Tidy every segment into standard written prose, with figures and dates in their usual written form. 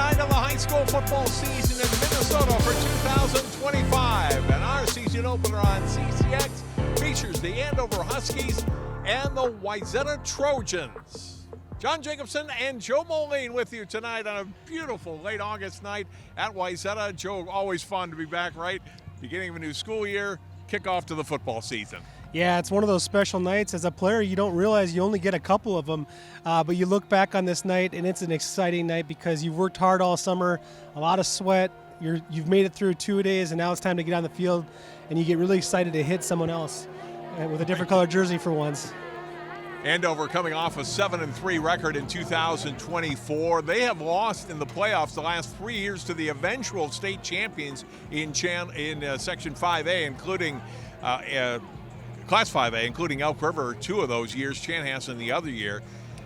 night of the high school football season in Minnesota for 2025. And our season opener on CCX features the Andover Huskies and the Wayzata Trojans. John Jacobson and Joe Moline with you tonight on a beautiful late August night at Wayzata. Joe, always fun to be back, right? Beginning of a new school year, kickoff to the football season. Yeah, it's one of those special nights. As a player, you don't realize you only get a couple of them, but you look back on this night, and it's an exciting night because you've worked hard all summer, a lot of sweat. You've made it through 2 days, and now it's time to get on the field, and you get really excited to hit someone else with a different color jersey for once. Andover coming off a 7-3 record in 2024. They have lost in the playoffs the last 3 years to the eventual state champions in Section 5A, including Class 5A, including Elk River 2 of those years, Chanhassen the other year.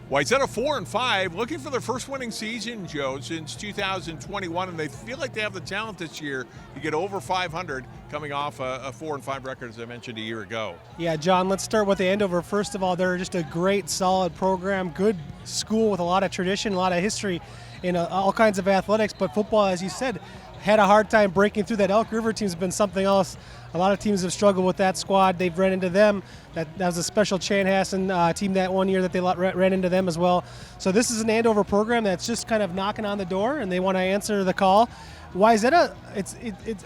Wayzata 4-5, looking for their first winning season, Joe, since 2021, and they feel like they have the talent this year to get over 500, coming off a 4-5 record, as I mentioned a year ago. Yeah, John, let's start with the Andover. First of all, they're just a great, solid program, good school with a lot of tradition, a lot of history in all kinds of athletics, but football, as you said, had a hard time breaking through. That Elk River team's been something else. A lot of teams have struggled with that squad. They've ran into them. That was a special Chanhassen team that one year that they ran into them as well. So this is an Andover program that's just kind of knocking on the door, and they want to answer the call. Wayzata, it's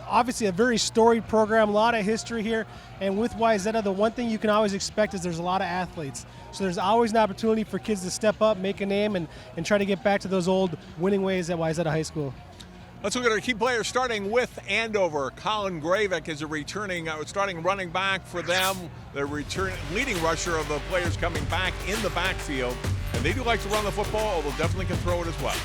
obviously a very storied program, a lot of history here. And with Wayzata, the one thing you can always expect is there's a lot of athletes. So there's always an opportunity for kids to step up, make a name, and try to get back to those old winning ways at Wayzata High School. Let's look at our key players, starting with Andover. Colin Gravik is a returning, starting running back for them. The leading rusher of the players coming back in the backfield. And they do like to run the football, although definitely can throw it as well.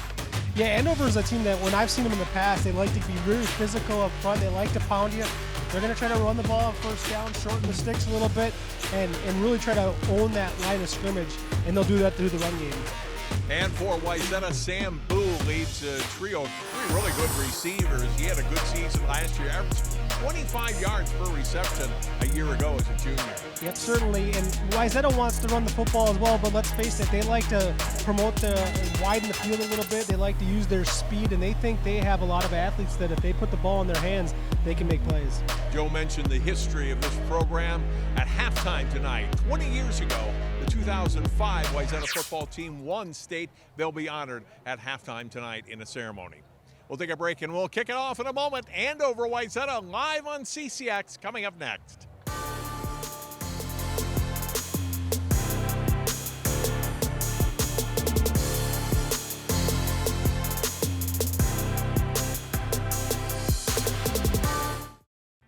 Yeah, Andover is a team that when I've seen them in the past, they like to be really physical up front. They like to pound you. They're going to try to run the ball on first down, shorten the sticks a little bit, and really try to own that line of scrimmage. And they'll do that through the run game. And for Wayzata, Sam Boo leads a trio of 3 really good receivers. He had a good season last year, averaged 25 yards per reception a year ago as a junior. Yep, certainly. And Wayzata wants to run the football as well, but let's face it, they like to widen the field a little bit. They like to use their speed, and they think they have a lot of athletes that if they put the ball in their hands, they can make plays. Joe mentioned the history of this program. At halftime tonight, 20 years ago, the 2005 Wayzata football team won state. They'll be honored at halftime tonight in a ceremony. We'll take a break and we'll kick it off in a moment. Andover Wayzata live on CCX coming up next.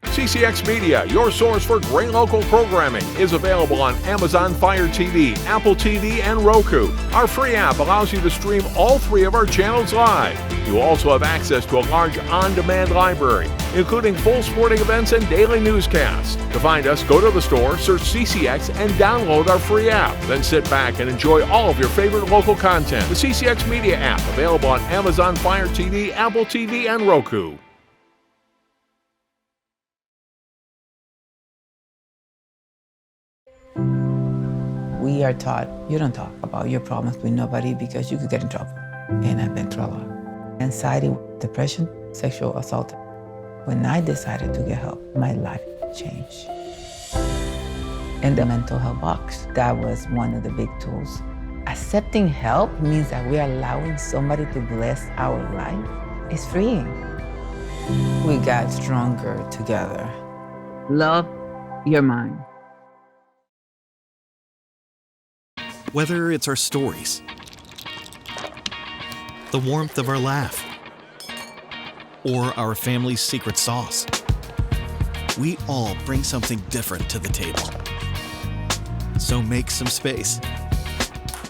CCX Media, your source for great local programming, is available on Amazon Fire TV, Apple TV, and Roku. Our free app allows you to stream all 3 of our channels live. You also have access to a large on-demand library, including full sporting events and daily newscasts. To find us, go to the store, search CCX, and download our free app. Then sit back and enjoy all of your favorite local content. The CCX Media app, available on Amazon Fire TV, Apple TV, and Roku. We are taught you don't talk about your problems with nobody because you could get in trouble. And I've been through a lot. Anxiety, depression, sexual assault. When I decided to get help, my life changed. And the mental health box, that was one of the big tools. Accepting help means that we are allowing somebody to bless our life. It's freeing. We got stronger together. Love your mind. Whether it's our stories, the warmth of our laugh, or our family's secret sauce, we all bring something different to the table. So make some space.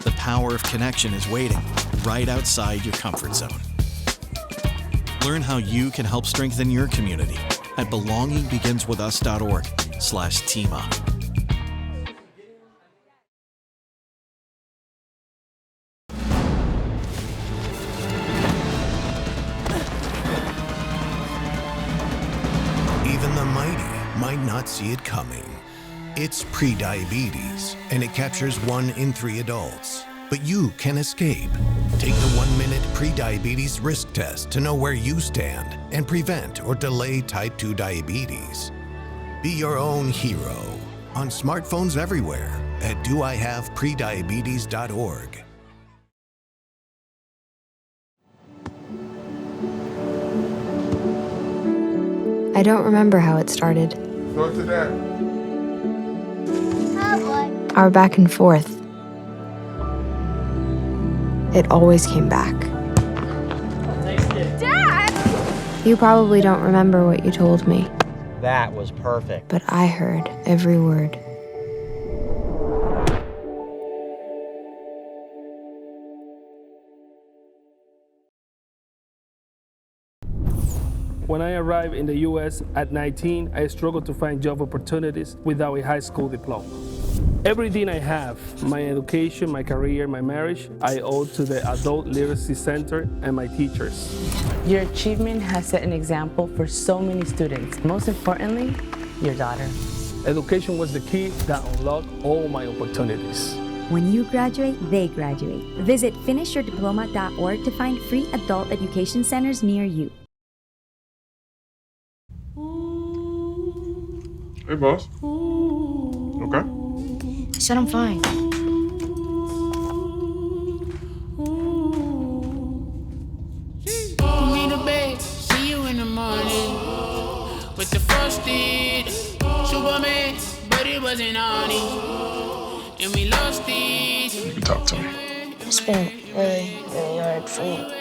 The power of connection is waiting right outside your comfort zone. Learn how you can help strengthen your community at belongingbeginswithus.org/teamup. Even the mighty might not see it coming. It's prediabetes, and it captures 1 in 3 adults. but you can escape. Take the 1-minute pre-diabetes risk test to know where you stand and prevent or delay type 2 diabetes. Be your own hero on smartphones everywhere at doihaveprediabetes.org. I don't remember how it started. Go to that. Our back and forth. It always came back. Dad! You probably don't remember what you told me, That was perfect. but I heard every word. When I arrived in the U.S. at 19, I struggled to find job opportunities without a high school diploma. Everything I have, my education, my career, my marriage, I owe to the Adult Literacy Center and my teachers. Your achievement has set an example for so many students. Most importantly, your daughter. Education was the key that unlocked all my opportunities. When you graduate, they graduate. Visit finishyourdiploma.org to find free adult education centers near you. Hey, boss. Okay. I said I'm fine. Put me to bed, see you in the morning. With the frosted Superman, but it wasn't on it. And we lost it. You can talk to me. It's been really hard for me.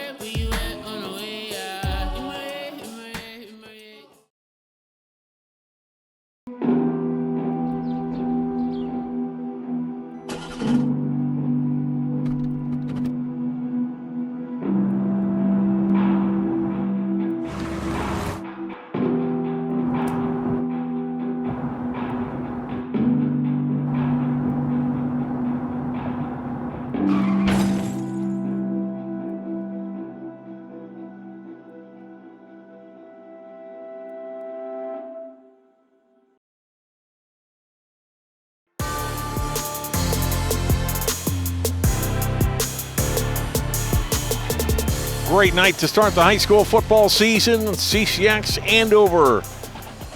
Great night to start the high school football season. CCX Andover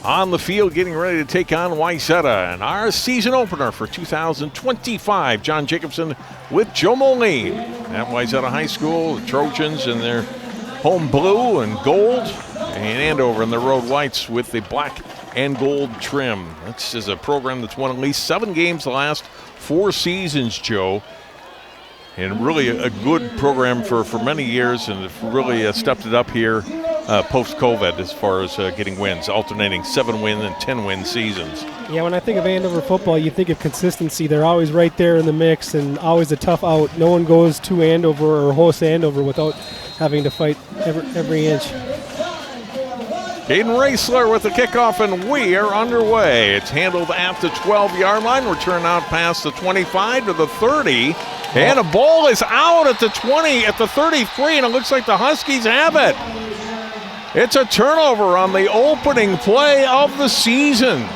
on the field getting ready to take on Wayzata. And our season opener for 2025, John Jacobson with Joe Moline at Wayzata High School. The Trojans in their home blue and gold, and Andover in the road whites with the black and gold trim. This is a program that's won at least 7 games the last 4 seasons, Joe. And really a good program for many years, and have really stepped it up here post-COVID as far as getting wins, alternating 7-win and 10-win seasons. Yeah, when I think of Andover football, you think of consistency. They're always right there in the mix and always a tough out. No one goes to Andover or hosts Andover without having to fight every inch. Caden Raisler with the kickoff, and we are underway. It's handled at the 12-yard line. Return out past the 25 to the 30. And a ball is out at the 20, at the 33, and it looks like the Huskies have it. It's a turnover on the opening play of the season.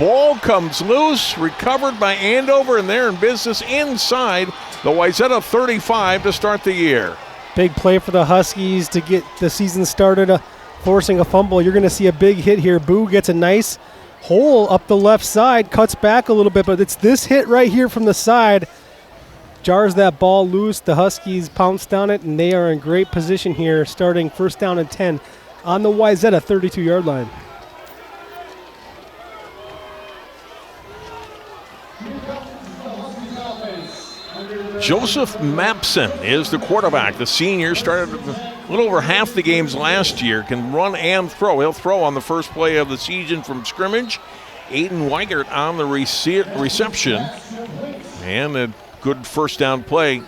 Ball comes loose, recovered by Andover, and they're in business inside the Wayzata 35 to start the year. Big play for the Huskies to get the season started, forcing a fumble. You're going to see a big hit here. Boo gets a nice hole up the left side, cuts back a little bit, but it's this hit right here from the side. Jars that ball loose. The Huskies pounce on it, and they are in great position here, starting first down and 10 on the Wayzata 32-yard line. Joseph Mapson is the quarterback. The senior started a little over half the games last year, can run and throw. He'll throw on the first play of the season from scrimmage. Aiden Weigert on the reception, and a good first down play.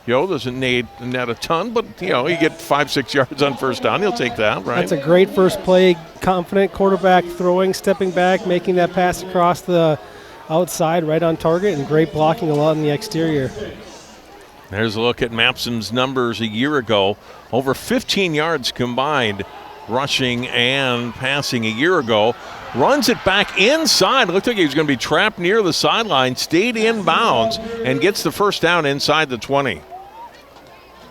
Doesn't need net a ton, but you get 5-6 yards on first down. He'll take that, right? That's a great first play. Confident quarterback throwing, stepping back, making that pass across the outside, right on target, and great blocking a lot in the exterior. There's a look at Mapson's numbers a year ago. Over 15 yards combined rushing and passing a year ago. Runs it back inside. Looked like he was going to be trapped near the sideline. Stayed in bounds and gets the first down inside the 20.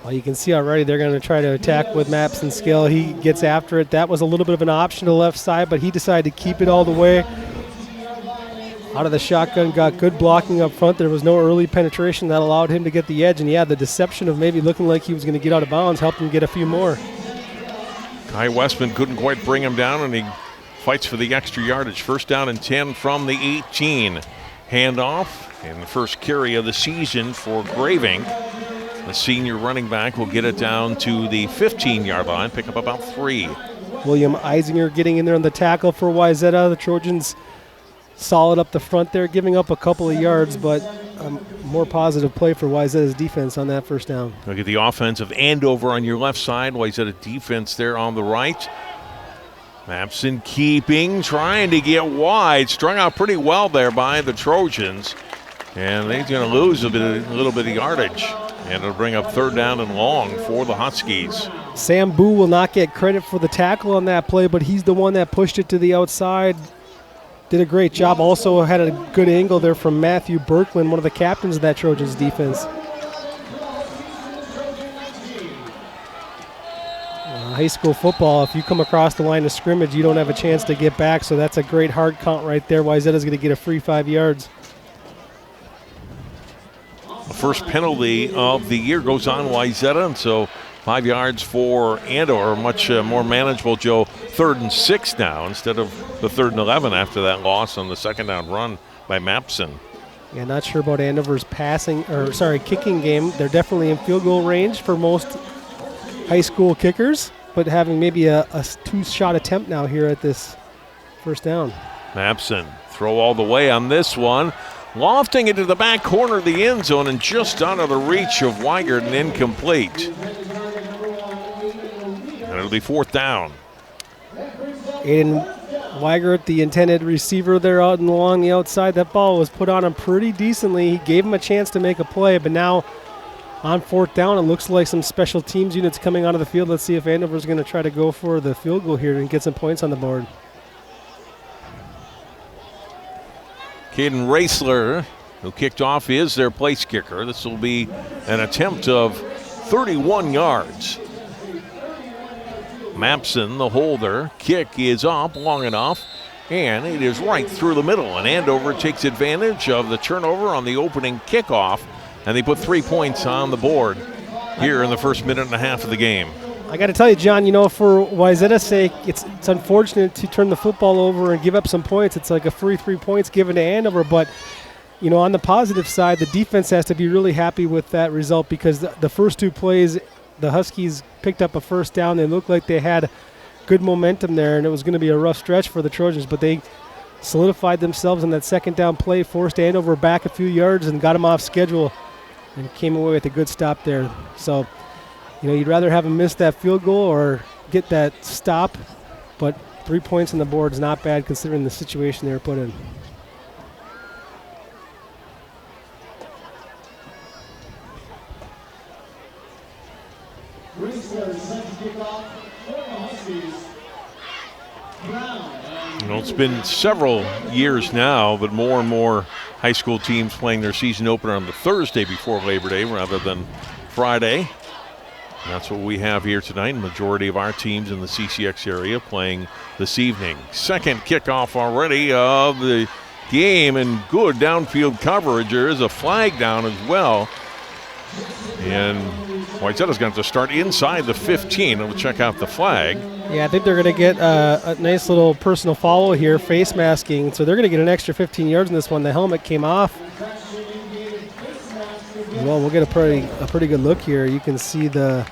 Well, you can see already they're going to try to attack with Maps and skill. He gets after it. That was a little bit of an option to the left side, but he decided to keep it all the way. Out of the shotgun, got good blocking up front. There was no early penetration that allowed him to get the edge. And, yeah, the deception of maybe looking like he was going to get out of bounds helped him get a few more. Kai Westman couldn't quite bring him down, and he fights for the extra yardage. First down and 10 from the 18. Handoff and the first carry of the season for Graving. The senior running back will get it down to the 15-yard line, pick up about 3. William Eisinger getting in there on the tackle for Wayzata. The Trojans solid up the front there, giving up a couple of yards, but more positive play for Wayzata's defense on that first down. Look at the offense of Andover on your left side. Wayzata defense there on the right. Mapson keeping, trying to get wide. Strung out pretty well there by the Trojans. And they're going to lose a little bit of yardage. And it'll bring up third down and long for the Huskies. Sam Boo will not get credit for the tackle on that play, but he's the one that pushed it to the outside. Did a great job. Also had a good angle there from Matthew Berkland, one of the captains of that Trojans defense. High school football, if you come across the line of scrimmage, you don't have a chance to get back, so that's a great hard count right there. Wayzata's going to get a free 5 yards. The first penalty of the year goes on Wayzata, and so 5 yards for Andover. Much more manageable, Joe. 3rd and 6 now instead of the 3rd and 11 after that loss on the second down run by Mapson. Yeah, not sure about Andover's kicking game. They're definitely in field goal range for most high school kickers, but having maybe a 2-shot attempt now here at this first down. Mapson, throw all the way on this one. Lofting it to the back corner of the end zone and just out of the reach of Weigert and incomplete. And it'll be 4th down. Aiden Weigert, the intended receiver there out and along the outside. That ball was put on him pretty decently. He gave him a chance to make a play, but now on 4th down, it looks like some special teams units coming onto the field. Let's see if Andover's going to try to go for the field goal here and get some points on the board. Caden Raisler, who kicked off, is their place kicker. This will be an attempt of 31 yards. Mapson, the holder, kick is up long enough, and it is right through the middle. And Andover takes advantage of the turnover on the opening kickoff, and they put 3 points on the board here in the first minute and a half of the game. I got to tell you, John, for Wayzata's sake, it's unfortunate to turn the football over and give up some points. It's like a free 3 points given to Andover, but on the positive side, the defense has to be really happy with that result because the first 2 plays, the Huskies picked up a first down. They looked like they had good momentum there, and it was going to be a rough stretch for the Trojans, but they solidified themselves in that second down play, forced Andover back a few yards and got them off schedule and came away with a good stop there. So, you'd rather have them miss that field goal or get that stop, but 3 points on the board is not bad considering the situation they were put in. It's been several years now, but more and more high school teams playing their season opener on the Thursday before Labor Day rather than Friday. And that's what we have here tonight. Majority of our teams in the CCX area playing this evening. Second kickoff already of the game, and good downfield coverage. There is a flag down as well. And Wayzata's going to have to start inside the 15. We'll check out the flag. Yeah, I think they're going to get a nice little personal foul here, face masking. So they're going to get an extra 15 yards in this one. The helmet came off. Well, we'll get a pretty good look here. You can see the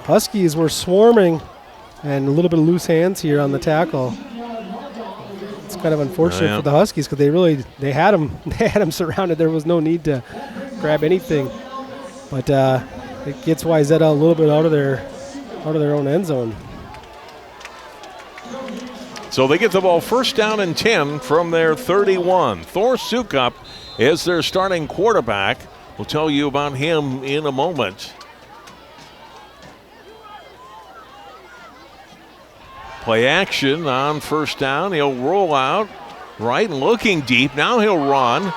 Huskies were swarming and a little bit of loose hands here on the tackle. It's kind of unfortunate for the Huskies because they had them surrounded. There was no need to grab anything. But it gets Wayzata a little bit out of their own end zone. So they get the ball first down and 10 from their 31. Thor Sukup is their starting quarterback. We'll tell you about him in a moment. Play action on first down. He'll roll out right, looking deep. Now he'll run.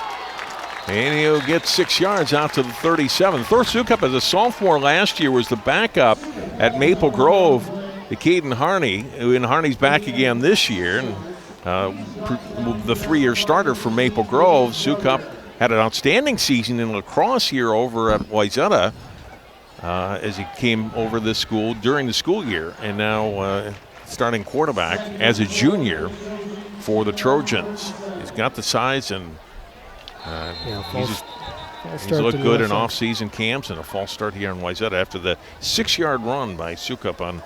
And he'll get 6 yards out to the 37. Thor Sukup, as a sophomore last year, was the backup at Maple Grove to Caden Harney. And Harney's back again this year. And the 3-year starter for Maple Grove. Sukup had an outstanding season in lacrosse here over at Wayzata as he came over this school during the school year. And now starting quarterback as a junior for the Trojans. He's got the size and he's looked good in off-season camps and a false start here in Wayzata after the 6-yard run by Sukup on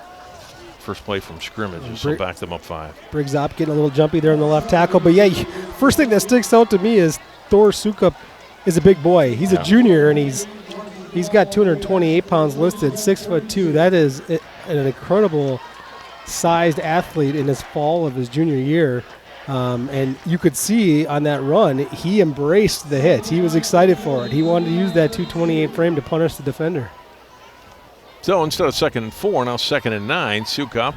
first play from scrimmage. So back them up 5. Briggs up getting a little jumpy there in the left tackle. But yeah, first thing that sticks out to me is Thor Sukup is a big boy. He's a junior and he's got 228 pounds listed, 6'2". That is an incredible sized athlete in his fall of his junior year. And you could see on that run, he embraced the hits. He was excited for it. He wanted to use that 228 frame to punish the defender. So instead of 2nd and 4, now 2nd and 9, Sukup,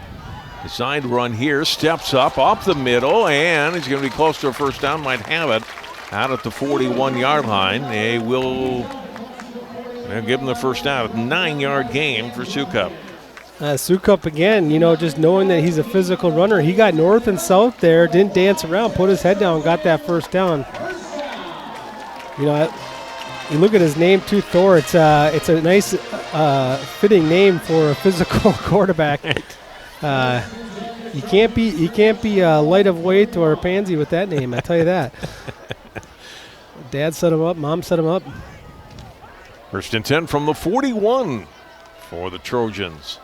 designed run here, steps up the middle, and he's going to be close to a first down, might have it out at the 41-yard line. They will give him the first down. 9-yard gain for Sukup. Sukup again, just knowing that he's a physical runner. He got north and south there, didn't dance around, put his head down, got that first down. You look at his name too, Thor. It's a nice fitting name for a physical quarterback. You can't be light of weight or a pansy with that name, I tell you that. Dad set him up, Mom set him up. 1st and 10 from the 41 for the Trojans.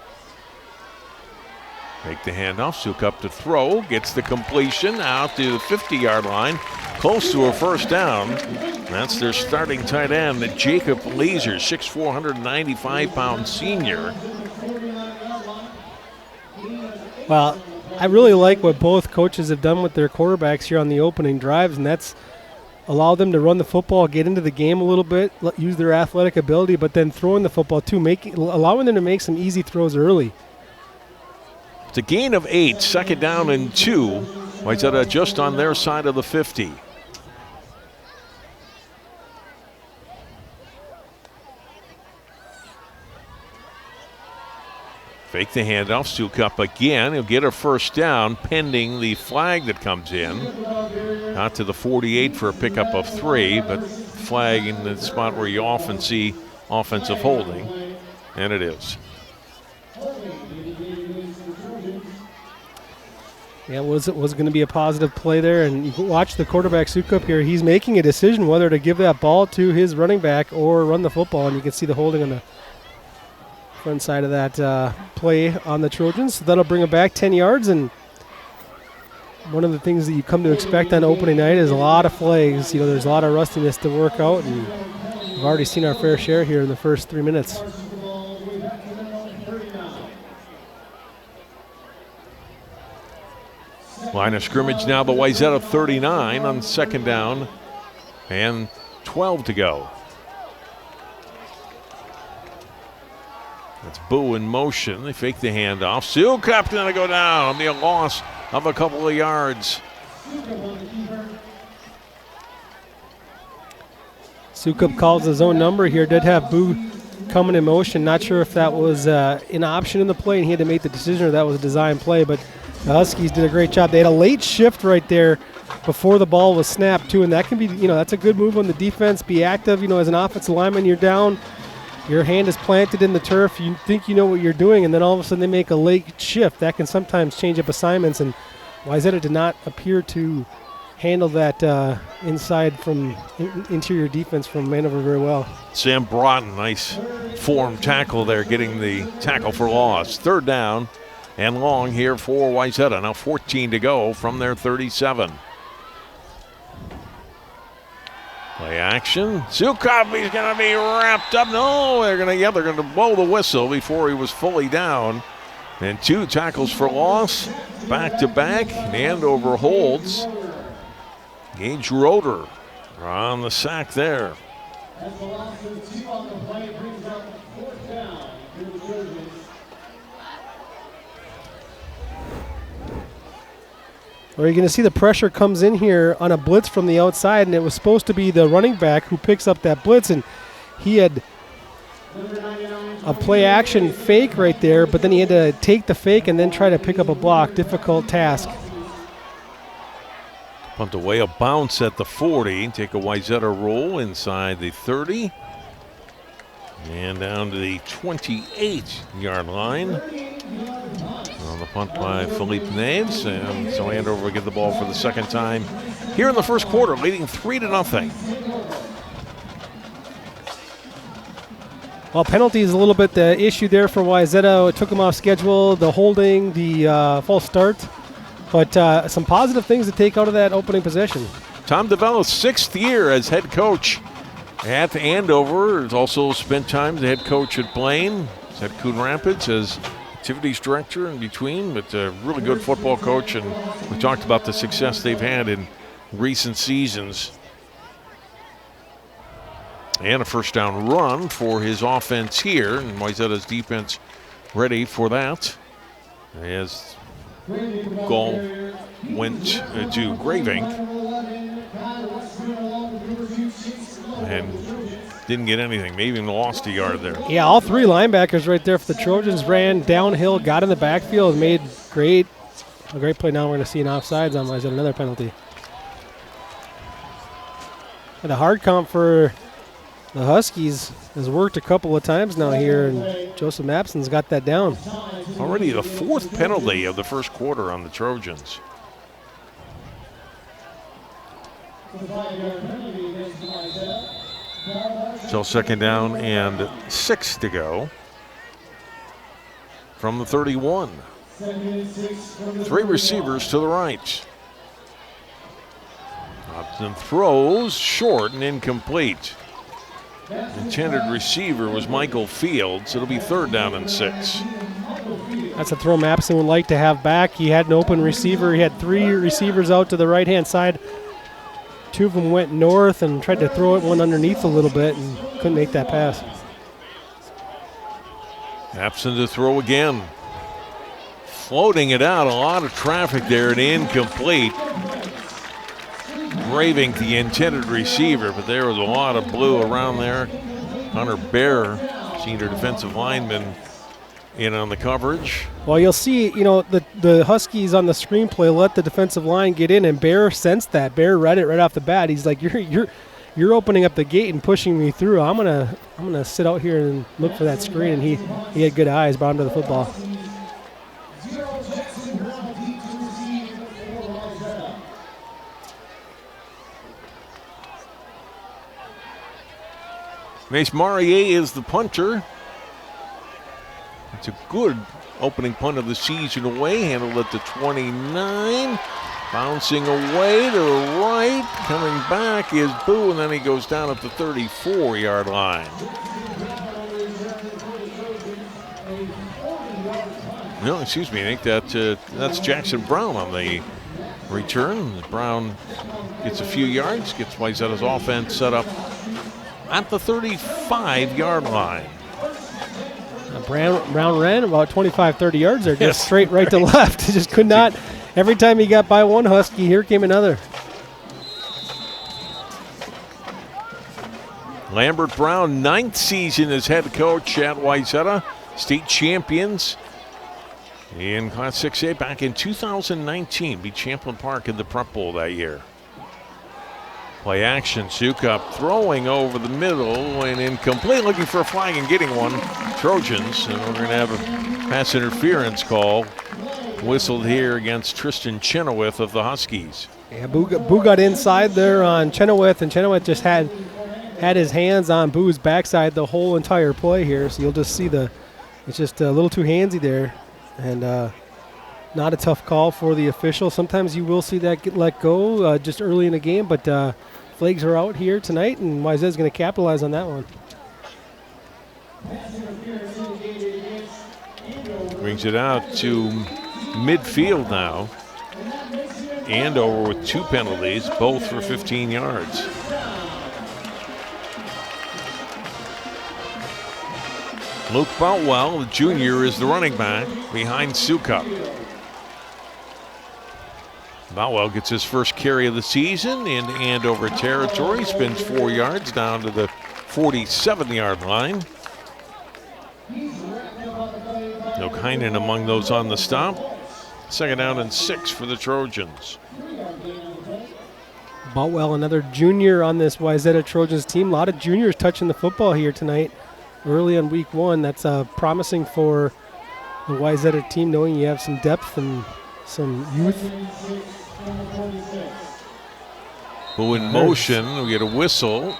Make the handoff, Sukup to throw, gets the completion out to the 50-yard line, close to a first down. That's their starting tight end, Jacob Laser, 6'4", 195-pound senior. Well, I really like what both coaches have done with their quarterbacks here on the opening drives, and that's allow them to run the football, get into the game a little bit, use their athletic ability, but then throwing the football too, allowing them to make some easy throws early. It's a gain of 8, 2nd down and 2. Wayzata just on their side of the 50. Fake the handoff, Sukup again. He'll get a first down pending the flag that comes in. Out to the 48 for a pickup of 3, but flag in the spot where you often see offensive holding, and it is. Yeah, was going to be a positive play there, and you watch the quarterback Sukup here. He's making a decision whether to give that ball to his running back or run the football, and you can see the holding on the front side of that play on the Trojans. So that'll bring him back 10 yards, and one of the things that you come to expect on opening night is a lot of flags. There's a lot of rustiness to work out, and we've already seen our fair share here in the first 3 minutes. Line of scrimmage now, the Wayzata 39 on 2nd down and 12 to go. That's Boo in motion. They fake the handoff. Sukup going to go down. Be a loss of a couple of yards. Sukup calls his own number here. Did have Boo coming in motion. Not sure if that was an option in the play and he had to make the decision or that was a design play, but the Huskies did a great job. They had a late shift right there before the ball was snapped too, and that can be, that's a good move on the defense. Be active, as an offensive lineman, you're down, your hand is planted in the turf, you think you know what you're doing, and then all of a sudden they make a late shift. That can sometimes change up assignments, and Wayzata did not appear to handle that inside from interior defense from Andover very well. Sam Broughton, nice form tackle there, getting the tackle for loss. 3rd down and long here for Wayzata. Now 14 to go from their 37. Play action. Sukup, he's going to be wrapped up. No, they're going to blow the whistle before he was fully down. And 2 tackles for loss, back to back. Andover holds. Gage Roeder on the sack there. Or you're going to see the pressure comes in here on a blitz from the outside, and it was supposed to be the running back who picks up that blitz, and he had a play action fake right there, but then he had to take the fake and then try to pick up a block. Difficult task. Punt away, a bounce at the 40. Take a Wayzata roll inside the 30. And down to the 28-yard line. On the punt by Philippe Naves. And so Andover will get the ball for the second time here in the first quarter, leading 3-0. Well, penalty is a little bit the issue there for Wayzata. It took them off schedule, the holding, the false start. But some positive things to take out of that opening possession. Tom DeVello's 6th year as head coach at Andover. He's also spent time as the head coach at Blaine. He's at Coon Rapids as activities director in between, but a really good football coach. And we talked about the success they've had in recent seasons. And a first down run for his offense here. And Wayzata's defense ready for that. As goal went to Graving and didn't get anything. Maybe even lost a yard there. Yeah, all three linebackers right there for the Trojans ran downhill, got in the backfield, made a great play. Now we're going to see an offsides on Wayzata, another penalty. And the hard count for the Huskies has worked a couple of times now here, and Joseph Mapson's got that down. Already the 4th penalty of the first quarter on the Trojans. So second down and 6 to go from the 31. 3 receivers to the right. Hobson throws short and incomplete. Intended receiver was Michael Fields. It'll be 3rd down and 6. That's a throw Mapson would like to have back. He had an open receiver. He had 3 receivers out to the right-hand side. 2 of them went north and tried to throw it one underneath a little bit and couldn't make that pass. Mapson to throw again. Floating it out. A lot of traffic there and incomplete. Graving the intended receiver, but there was a lot of blue around there. Hunter Bear, senior defensive lineman, in on the coverage. Well, you'll see, the Huskies on the screenplay let the defensive line get in, and Bear sensed that. Bear read it right off the bat. He's like, "You're opening up the gate and pushing me through. I'm gonna sit out here and look for that screen." And he had good eyes, brought him to the football. Mace Marier is the punter. It's a good opening punt of the season away. Handled at the 29. Bouncing away to the right. Coming back is Boo, and then he goes down at the 34-yard line. No, excuse me. I think that's Jackson Brown on the return. Brown gets a few yards, gets Wayzata's offense set up at the 35-yard line. Brown ran about 25, 30 yards there, just straight right to left. He just could not. Every time he got by one Husky, here came another. Lambert Brown, 9th season as head coach at Wayzata. State champions in Class 6A back in 2019. Beat Champlain Park in the Prep Bowl that year. Play action, Sukup throwing over the middle and incomplete, looking for a flag and getting one. Trojans, and we're going to have a pass interference call whistled here against Tristan Chenoweth of the Huskies. Yeah, Boo got inside there on Chenoweth, and Chenoweth just had his hands on Boo's backside the whole entire play here. So you'll just see it's just a little too handsy there, and not a tough call for the official. Sometimes you will see that get let go just early in the game, but flags are out here tonight, and Wayzata's going to capitalize on that one. Brings it out to midfield now. Andover with 2 penalties, both for 15 yards. Luke Boutwell, the junior, is the running back behind Sukup. Bowell gets his first carry of the season in Andover territory, spins 4 yards down to the 47-yard line. Okainen among those on the stop. 2nd down and 6 for the Trojans. Boutwell, another junior on this Wayzata Trojans team. A lot of juniors touching the football here tonight early on week 1. That's promising for the Wayzata team, knowing you have some depth and some youth. Who in motion, we get a whistle.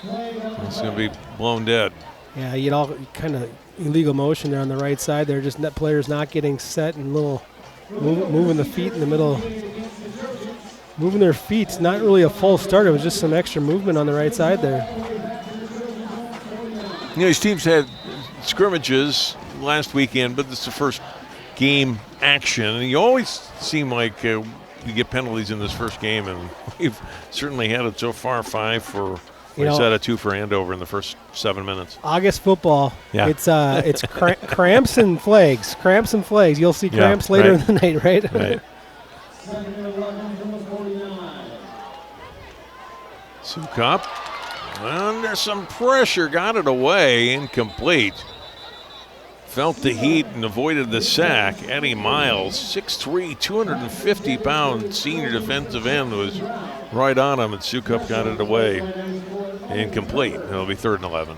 It's going to be blown dead. Yeah, you know, kind of illegal motion there on the right side. They're just net players not getting set and little moving the feet in the middle. Moving their feet, not really a full start. It was just some extra movement on the right side there. You know, these teams had scrimmages last weekend, but this is the first game action. And you always seem like you get penalties in this first game, and we've certainly had it so far. 5 for Wayzata, 2 for Andover in the first 7 minutes. August football. Yeah. It's cramps and flags. Cramps and flags. You'll see cramps later in the night, right? Right. Sukup under some pressure, got it away, incomplete. Felt the heat and avoided the sack. Eddie Miles, 6'3", 250-pound senior defensive end, was right on him, and Sukup got it away. Incomplete. It'll be 3rd and 11.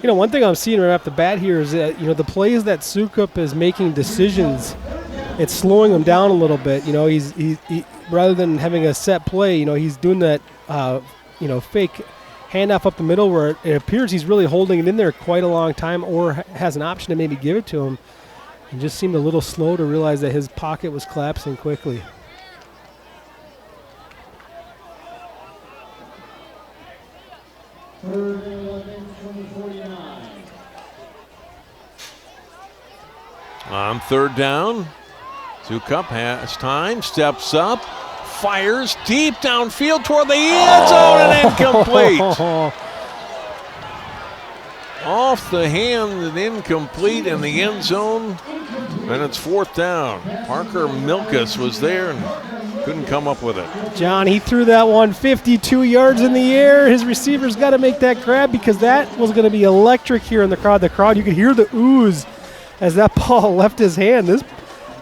You know, one thing I'm seeing right off the bat here is that, you know, the plays that Sukup is making decisions, it's slowing him down a little bit. You know, he rather than having a set play, you know, he's doing that, fake handoff up the middle where it appears he's really holding it in there quite a long time, or has an option to maybe give it to him. He just seemed a little slow to realize that his pocket was collapsing quickly. On 3rd down, Sukup has time, steps up, fires deep downfield toward the end zone, and incomplete. Off the hand and incomplete in the end zone, and it's 4th down. Parker Milkus was there and couldn't come up with it. John, he threw that one 52 yards in the air. His receiver's got to make that grab, because that was going to be electric here in the crowd. The crowd, you could hear the ooze as that ball left his hand.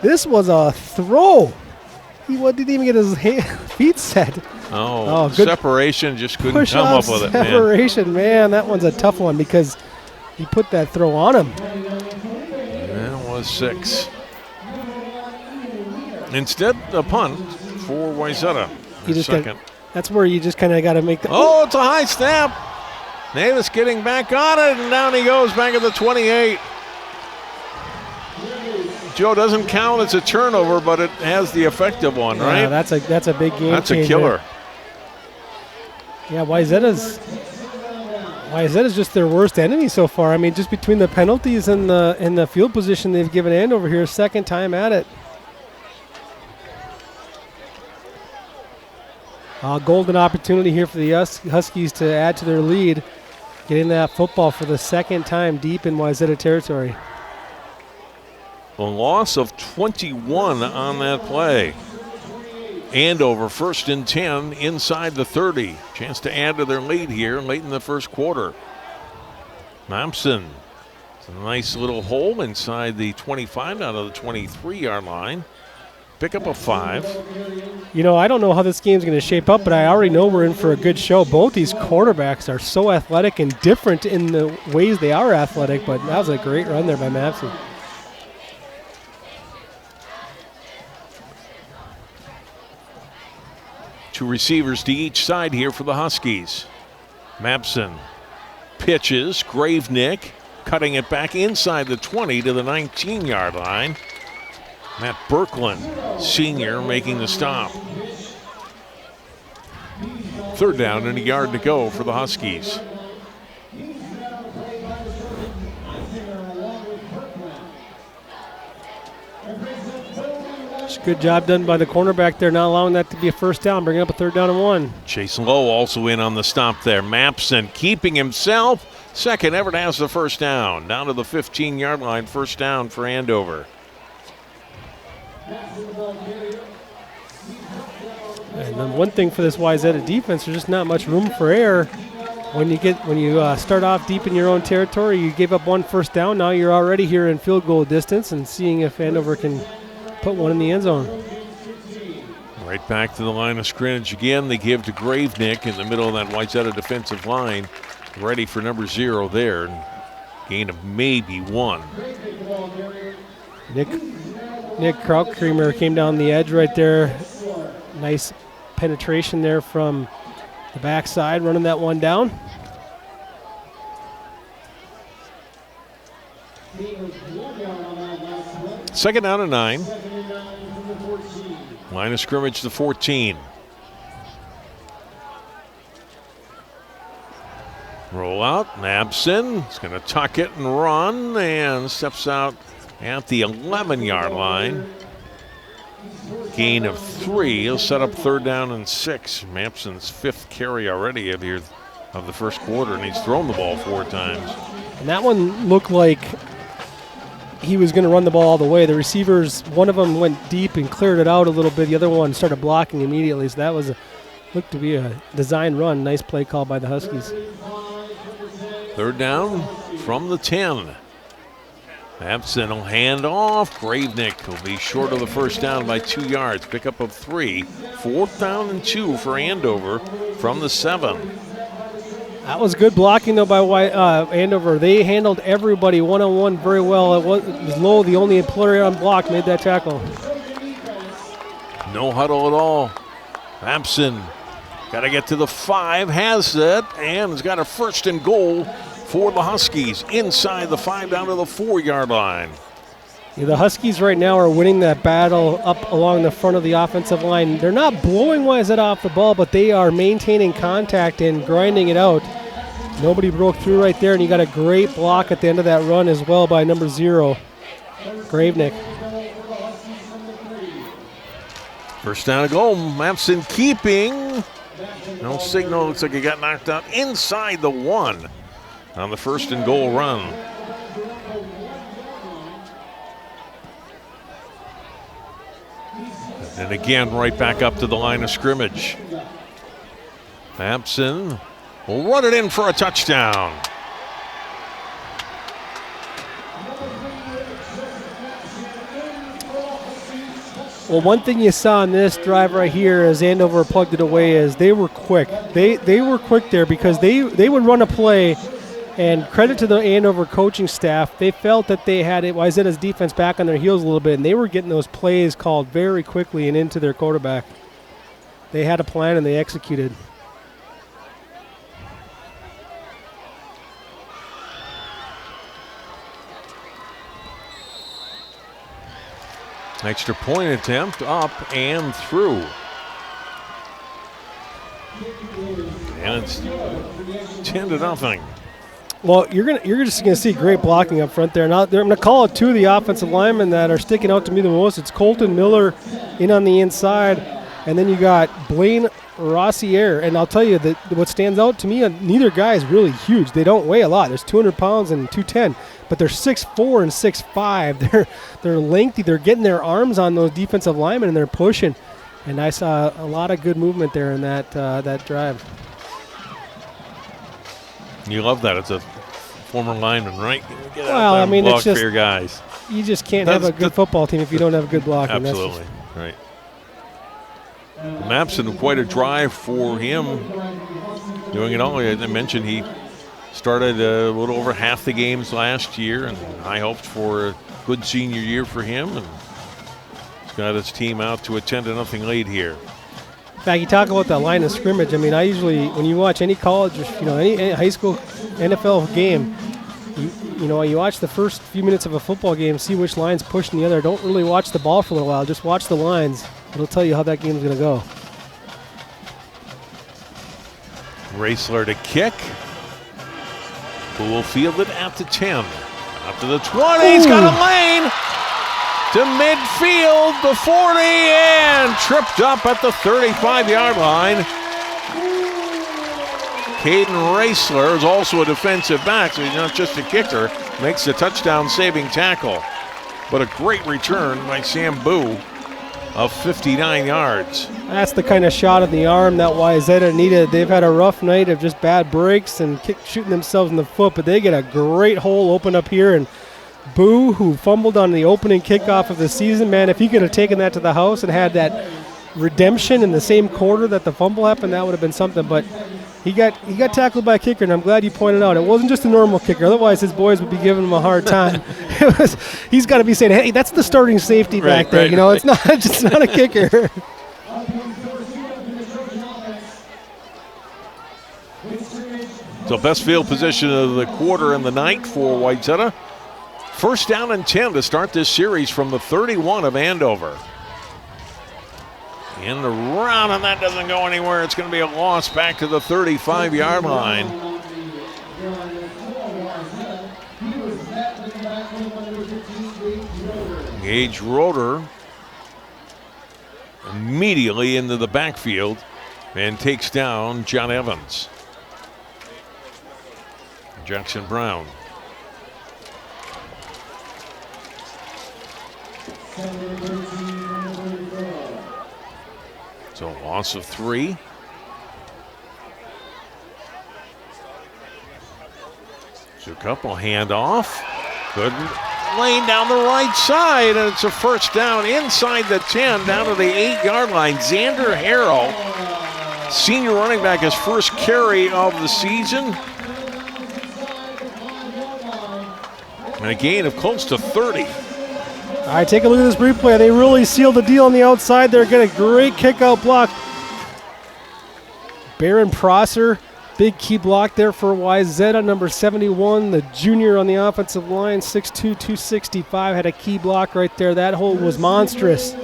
This was a throw. He didn't even get his feet set. Oh, good separation, just couldn't come up with it, man. Separation, man, that one's a tough one, because he put that throw on him. That was 6. Instead, a punt for Wayzata. That's where you just kind of got to make the. Oh, it's a high snap. Navis getting back on it, and down he goes back at the 28. Joe, doesn't count as a turnover, but it has the effective one, right? Yeah, that's a big game. That's a killer. Yeah, Wayzata's just their worst enemy so far. I mean, just between the penalties and the field position they've given Andover here, 2nd time at it. Golden opportunity here for the Huskies to add to their lead, getting that football for the 2nd time deep in Wayzata territory. A loss of 21 on that play. Andover 1st and 10 inside the 30. Chance to add to their lead here late in the first quarter. Thompson. It's a nice little hole inside the 25 out of the 23-yard line. Pick up a 5. You know, I don't know how this game's going to shape up, but I already know we're in for a good show. Both these quarterbacks are so athletic and different in the ways they are athletic, but that was a great run there by Mapson. Two receivers to each side here for the Huskies. Mapson pitches, Gravenik cutting it back inside the 20 to the 19-yard line. Matt Birkland, senior, making the stop. 3rd down and a yard to go for the Huskies. Good job done by the cornerback there, not allowing that to be a 1st down, bringing up a 3rd down and 1. Chase Lowe also in on the stop there. Mapson keeping himself. 2nd ever to have the 1st down. Down to the 15-yard line, 1st down for Andover. And then one thing for this Wayzata defense, there's just not much room for error. When you start off deep in your own territory, you gave up one first down. Now you're already here in field goal distance and seeing if Andover can put one in the end zone. Right back to the line of scrimmage again. They give to Gravenick in the middle of that Wayzata defensive line. Ready for number 0 there. Gain of maybe 1. Nick Krautkramer came down the edge right there. Nice penetration there from the backside, running that one down. Second down and 9. Line of scrimmage to 14. Roll out, Mabson is going to tuck it and run, and steps out at the 11-yard line. Gain of 3. He'll set up 3rd down and 6. Mabson's 5th carry already of the first quarter, and he's thrown the ball 4 times. And that one looked like he was going to run the ball all the way. The receivers, one of them went deep and cleared it out a little bit. The other one started blocking immediately. So that looked to be a design run. Nice play call by the Huskies. 3rd down from the 10. Mabson will hand off. Gravenick will be short of the first down by 2 yards. Pickup of 3. 4th down and 2 for Andover from the 7. That was good blocking, though, by Andover. They handled everybody one-on-one very well. It was Lowe, the only player on block, made that tackle. No huddle at all. Mabson got to get to the 5, has it, and has got a 1st and goal for the Huskies inside the 5 down to the 4-yard line. Yeah, the Huskies right now are winning that battle up along the front of the offensive line. They're not blowing Wayzata off the ball, but they are maintaining contact and grinding it out. Nobody broke through right there, and you got a great block at the end of that run as well by number 0, Gravenick. First down to goal. Mabson keeping. No signal. Looks like he got knocked out inside the 1 on the 1st and goal run. And again, right back up to the line of scrimmage. Mabson will run it in for a touchdown. Well, one thing you saw in this drive right here as Andover plugged it away is they were quick. They were quick there because they would run a play, and credit to the Andover coaching staff, they felt that they had Wayzata's defense back on their heels a little bit, and they were getting those plays called very quickly and into their quarterback. They had a plan and they executed. Extra point attempt up and through. And it's 10-0. Well, you're just gonna see great blocking up front there. Now I'm gonna call out 2 of the offensive linemen that are sticking out to me the most. It's Colton Miller in on the inside, and then you got Blaine Rossier. And I'll tell you that what stands out to me, neither guy is really huge. They don't weigh a lot. There's 200 pounds and 210, but they're 6'4" and 6'5". They're lengthy. They're getting their arms on those defensive linemen and they're pushing. And I saw a lot of good movement there in that drive. You love that. It's a former lineman, right? Get well, I mean, it's just for your guys. You just can't have a good football team if you don't have good blocking. Absolutely, right. Mabson, quite a drive for him. Doing it all. As I mentioned, he started a little over half the games last year, and I hoped for a good senior year for him. And he's got his team out to a 10-0 lead here. In fact, you talk about that line of scrimmage. I mean, I usually, when you watch any college, any high school NFL game, you watch the first few minutes of a football game, see which line's pushing the other. Don't really watch the ball for a little while. Just watch the lines. It'll tell you how that game's going to go. Raisler to kick. Who will field it at the 10. Up to the 20. He's got a lane to midfield, the 40, and tripped up at the 35-yard line. Caden Raisler is also a defensive back, so he's not just a kicker. Makes the touchdown-saving tackle. But a great return by Sam Boo. of 59 yards. That's the kind of shot in the arm that Wayzata needed. They've had a rough night of just bad breaks and shooting themselves in the foot, but they get a great hole open up here. And Boo, who fumbled on the opening kickoff of the season, man, if he could have taken that to the house and had that redemption in the same quarter that the fumble happened, that would have been something. But he got tackled by a kicker, and I'm glad you pointed out it wasn't just a normal kicker. Otherwise, his boys would be giving him a hard time. He's got to be saying, "Hey, that's the starting safety back there." You know, it's not a kicker. So best field position of the quarter and the night for Wayzata. First down and 10 to start this series from the 31 of Andover. In the run, and that doesn't go anywhere. It's going to be a loss back to the 35-yard line. Gage Roeder immediately into the backfield and takes down John Evans. Jackson Brown. So a loss of 3. Sukup will hand off. Good lane down the right side, and it's a first down inside the 10, down to the 8-yard line. Xander Harrell, senior running back, his first carry of the season. And a gain of close to 30. All right, take a look at this replay. They really sealed the deal on the outside. They're getting a great kick-out block. Baron Prosser, big key block there for Wayzata, number 71, the junior on the offensive line, 6'2", 265, had a key block right there. That hole was monstrous.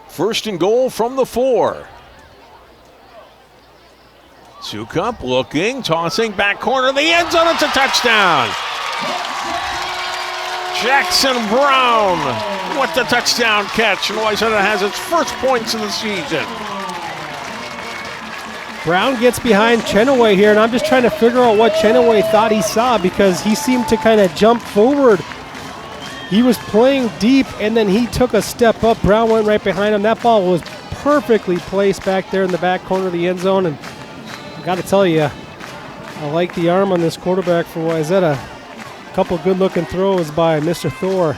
First and goal from the 4. Sukup looking, tossing, back corner of the end zone. It's a touchdown. Jackson Brown with the touchdown catch, and Wayzata has its first points of the season. Brown gets behind Chenaway here, and I'm just trying to figure out what Chenaway thought he saw, because he seemed to kind of jump forward. He was playing deep, and then he took a step up. Brown went right behind him. That ball was perfectly placed back there in the back corner of the end zone, and got to tell you, I like the arm on this quarterback for Wayzata. A couple good-looking throws by Mr. Thor.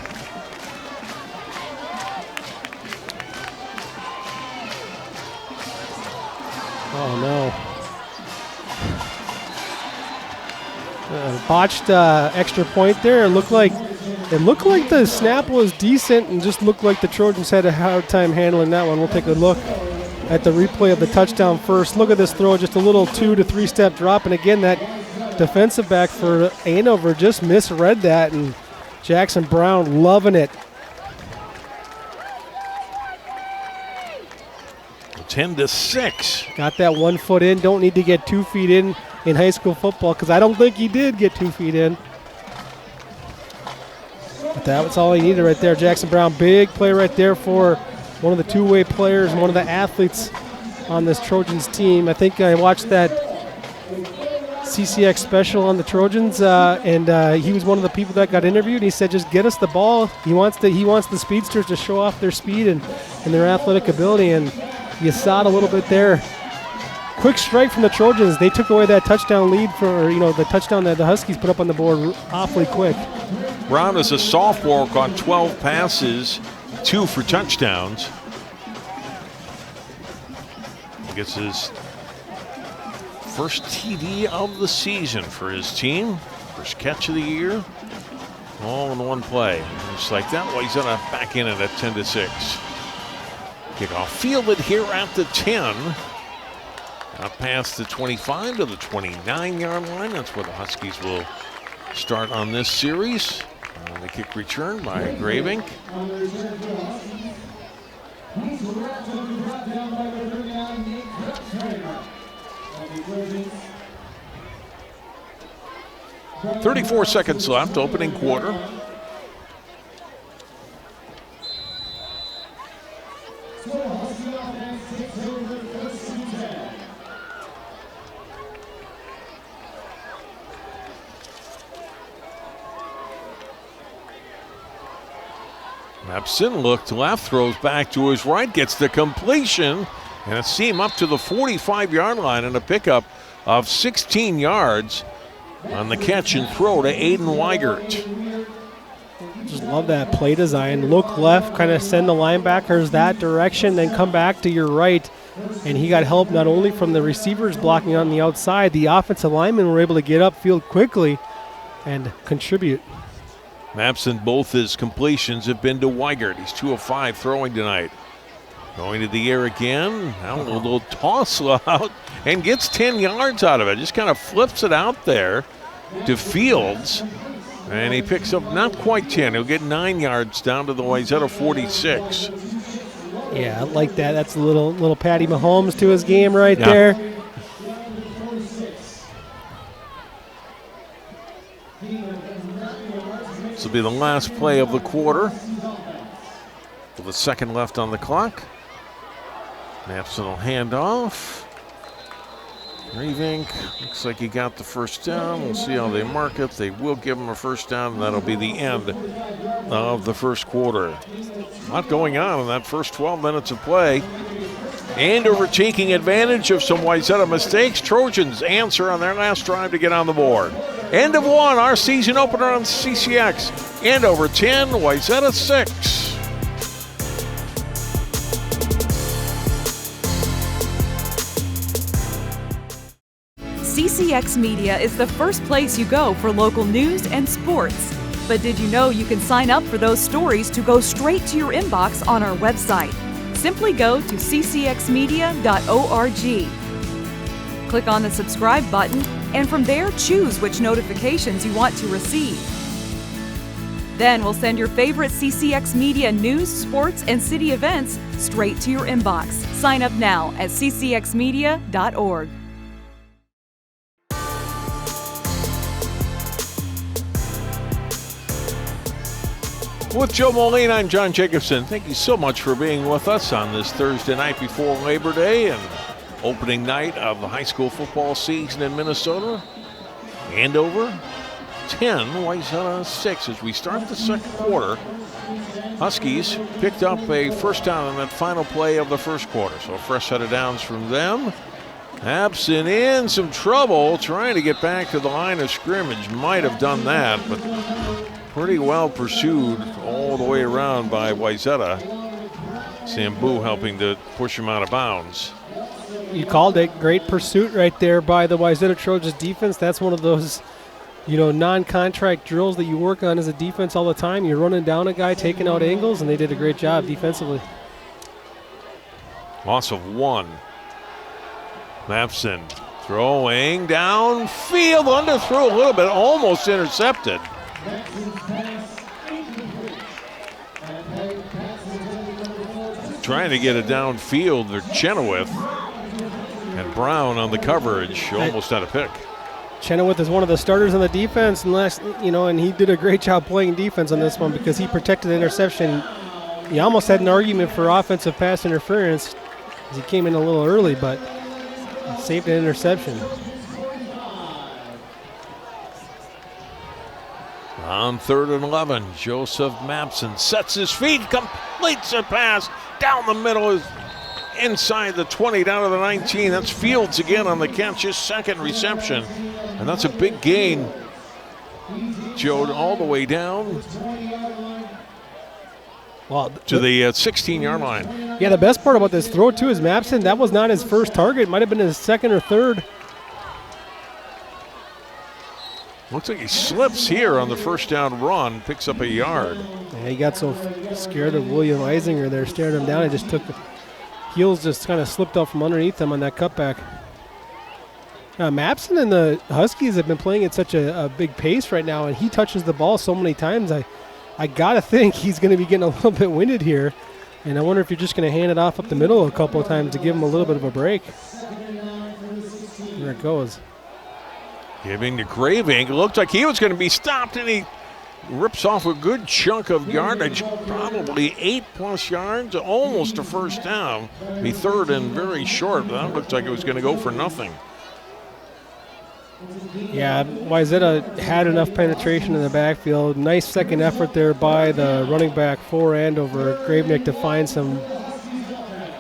Oh, no. Botched extra point there. It looked like the snap was decent, and just looked like the Trojans had a hard time handling that one. We'll take a look at the replay of the touchdown first. Look at this throw, just a little 2 to 3 step drop, and again, that defensive back for Andover just misread that, and Jackson Brown loving it. 10-6. Got that 1 foot in. Don't need to get 2 feet in high school football, because I don't think he did get 2 feet in. But that was all he needed right there. Jackson Brown, big play right there for one of the two-way players and one of the athletes on this Trojans team. I think I watched that CCX special on the Trojans, and he was one of the people that got interviewed. And he said, "Just get us the ball." He wants the speedsters to show off their speed and their athletic ability, and you saw it a little bit there. Quick strike from the Trojans. They took away that touchdown lead for the touchdown that the Huskies put up on the board awfully quick. Brown is a sophomore, caught 12 passes, 2 for touchdowns. He gets his first TD of the season for his team. First catch of the year. All in one play. Just like that, Wayzata back in it at 10-6. Kickoff fielded here at the 10. Out past the 25 to the 29-yard line. That's where the Huskies will start on this series. The kick return by Gravink. .34 seconds left, opening quarter. Mapson looked left, throws back to his right, gets the completion, and a seam up to the 45-yard line and a pickup of 16 yards on the catch and throw to Aiden Weigert. Just love that play design. Look left, kind of send the linebackers that direction, then come back to your right. And he got help not only from the receivers blocking on the outside, the offensive linemen were able to get upfield quickly and contribute. Mapson, both his completions have been to Weigert. He's 2 of 5 throwing tonight. Going to the air again. Now a little toss out and gets 10 yards out of it. Just kind of flips it out there to Fields. And he picks up not quite 10. He'll get 9 yards down to the Wayzata 46. Yeah, I like that. That's a little Patty Mahomes to his game right there. This will be the last play of the quarter. With a second left on the clock. Mapson will hand off. Reavink, looks like he got the first down. We'll see how they mark it. They will give him a first down, and that'll be the end of the first quarter. A lot going on in that first 12 minutes of play. Andover taking advantage of some Wayzata mistakes. Trojans answer on their last drive to get on the board. End of one, our season opener on CCX. Andover 10, Wayzata 6. CCX Media is the first place you go for local news and sports. But did you know you can sign up for those stories to go straight to your inbox on our website? Simply go to ccxmedia.org. Click on the subscribe button, and from there choose which notifications you want to receive. Then we'll send your favorite CCX Media news, sports, and city events straight to your inbox. Sign up now at ccxmedia.org. With Joe Moline, I'm John Jacobson. Thank you so much for being with us on this Thursday night before Labor Day and opening night of the high school football season in Minnesota. Andover 10, Wayzata 6. As we start the second quarter, Huskies picked up a first down on that final play of the first quarter. So a fresh set of downs from them. Mapson in some trouble trying to get back to the line of scrimmage. Might have done that, but pretty well pursued all the way around by Wayzata. Sambu helping to push him out of bounds. You called it. Great pursuit right there by the Wayzata Trojans defense. That's one of those, non-contract drills that you work on as a defense all the time. You're running down a guy, taking out angles, and they did a great job defensively. Loss of 1. Mapson throwing downfield, underthrew a little bit, almost intercepted. Trying to get it downfield, they're Chenoweth and Brown on the coverage, almost had a pick. Chenoweth is one of the starters on the defense, and he did a great job playing defense on this one because he protected the interception. He almost had an argument for offensive pass interference as he came in a little early, but saved an interception. On 3rd and 11, Joseph Mapson sets his feet, completes a pass down the middle, is inside the 20, down to the 19. That's Fields again on the catch, his second reception. And that's a big gain, Joe, all the way down to the 16-yard line. Yeah, the best part about this throw, too, is Mapson, that was not his first target. It might have been his second or third. Looks like he slips here on the first down run, picks up a yard. Yeah, he got so scared of William Eisinger there, staring him down. He just heels just kind of slipped out from underneath him on that cutback. Mapson and the Huskies have been playing at such a big pace right now, and he touches the ball so many times. I got to think he's going to be getting a little bit winded here, and I wonder if you're just going to hand it off up the middle a couple of times to give him a little bit of a break. There it goes. Giving to Graving. It looked like he was going to be stopped, and he rips off a good chunk of yardage, probably 8+ yards, almost a first down. Be third and very short, but that looked like it was going to go for nothing. Yeah, Wayzata had enough penetration in the backfield. Nice second effort there by the running back for Andover, Gravenich, to find some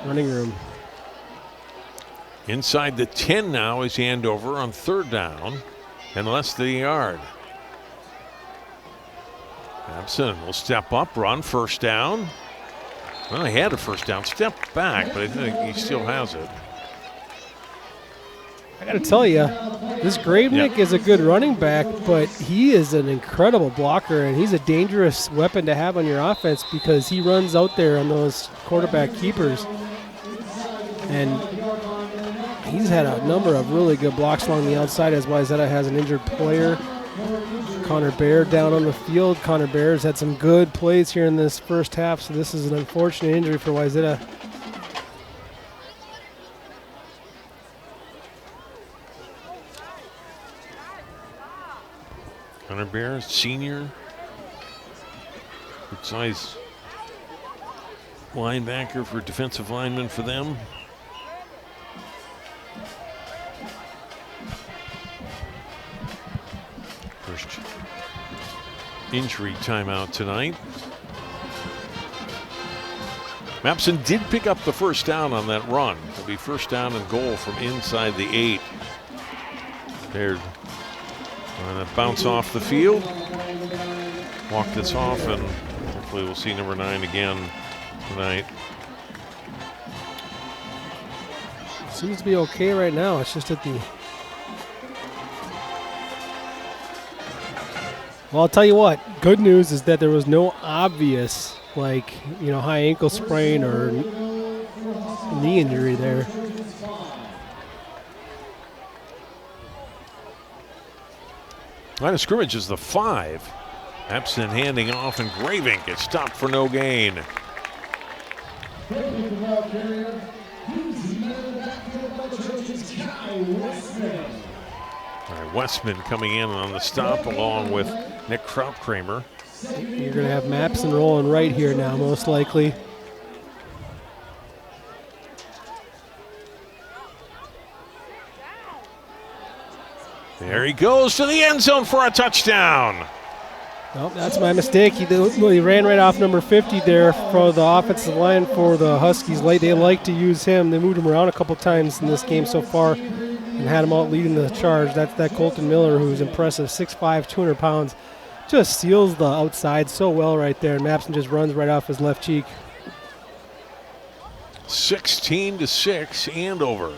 running room. Inside the 10 now is Andover on 3rd down and less than a yard. Abson will step up, run, 1st down. Well, he had a 1st down, step back, but I think he still has it. I got to tell you, this Gravenich is a good running back, but he is an incredible blocker, and he's a dangerous weapon to have on your offense because he runs out there on those quarterback keepers. And he's had a number of really good blocks along the outside as Wayzata has an injured player. Connor Baer down on the field. Connor Baer's had some good plays here in this first half, so this is an unfortunate injury for Wayzata. Connor Baer, senior. Good size linebacker for defensive lineman for them. First injury timeout tonight. Mapson did pick up the 1st down on that run. It'll be 1st down and goal from inside the 8. They're going to bounce off the field. Walk this off, and hopefully we'll see number 9 again tonight. Seems to be okay right now. It's just at the... Well, I'll tell you what. Good news is that there was no obvious, high ankle sprain or knee injury there. Line of scrimmage is the 5. Epson handing off, and Graving gets stopped for no gain. All right, Westman coming in on the stop along with Nick Krautkramer. You're going to have Mapson rolling right here now, most likely. There he goes to the end zone for a touchdown. Nope, that's my mistake. He ran right off number 50 there for the offensive line for the Huskies. They like to use him. They moved him around a couple times in this game so far and had him out leading the charge. That's that Colton Miller, who's impressive, 6'5", 200 pounds. Just seals the outside so well right there, and Mapson just runs right off his left cheek. 16-6, Andover.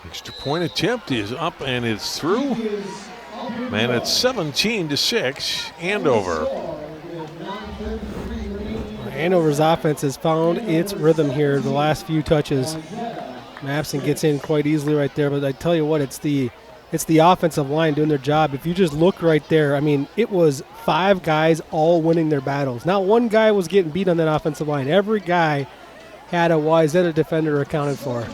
Extra point attempt is up and it's through. Man, it's 17-6, Andover. Andover's offense has found its rhythm here the last few touches. Mapson gets in quite easily right there, but I tell you what, it's the offensive line doing their job. If you just look right there, I mean, it was 5 guys all winning their battles. Not one guy was getting beat on that offensive line. Every guy had a Wayzata defender accounted for.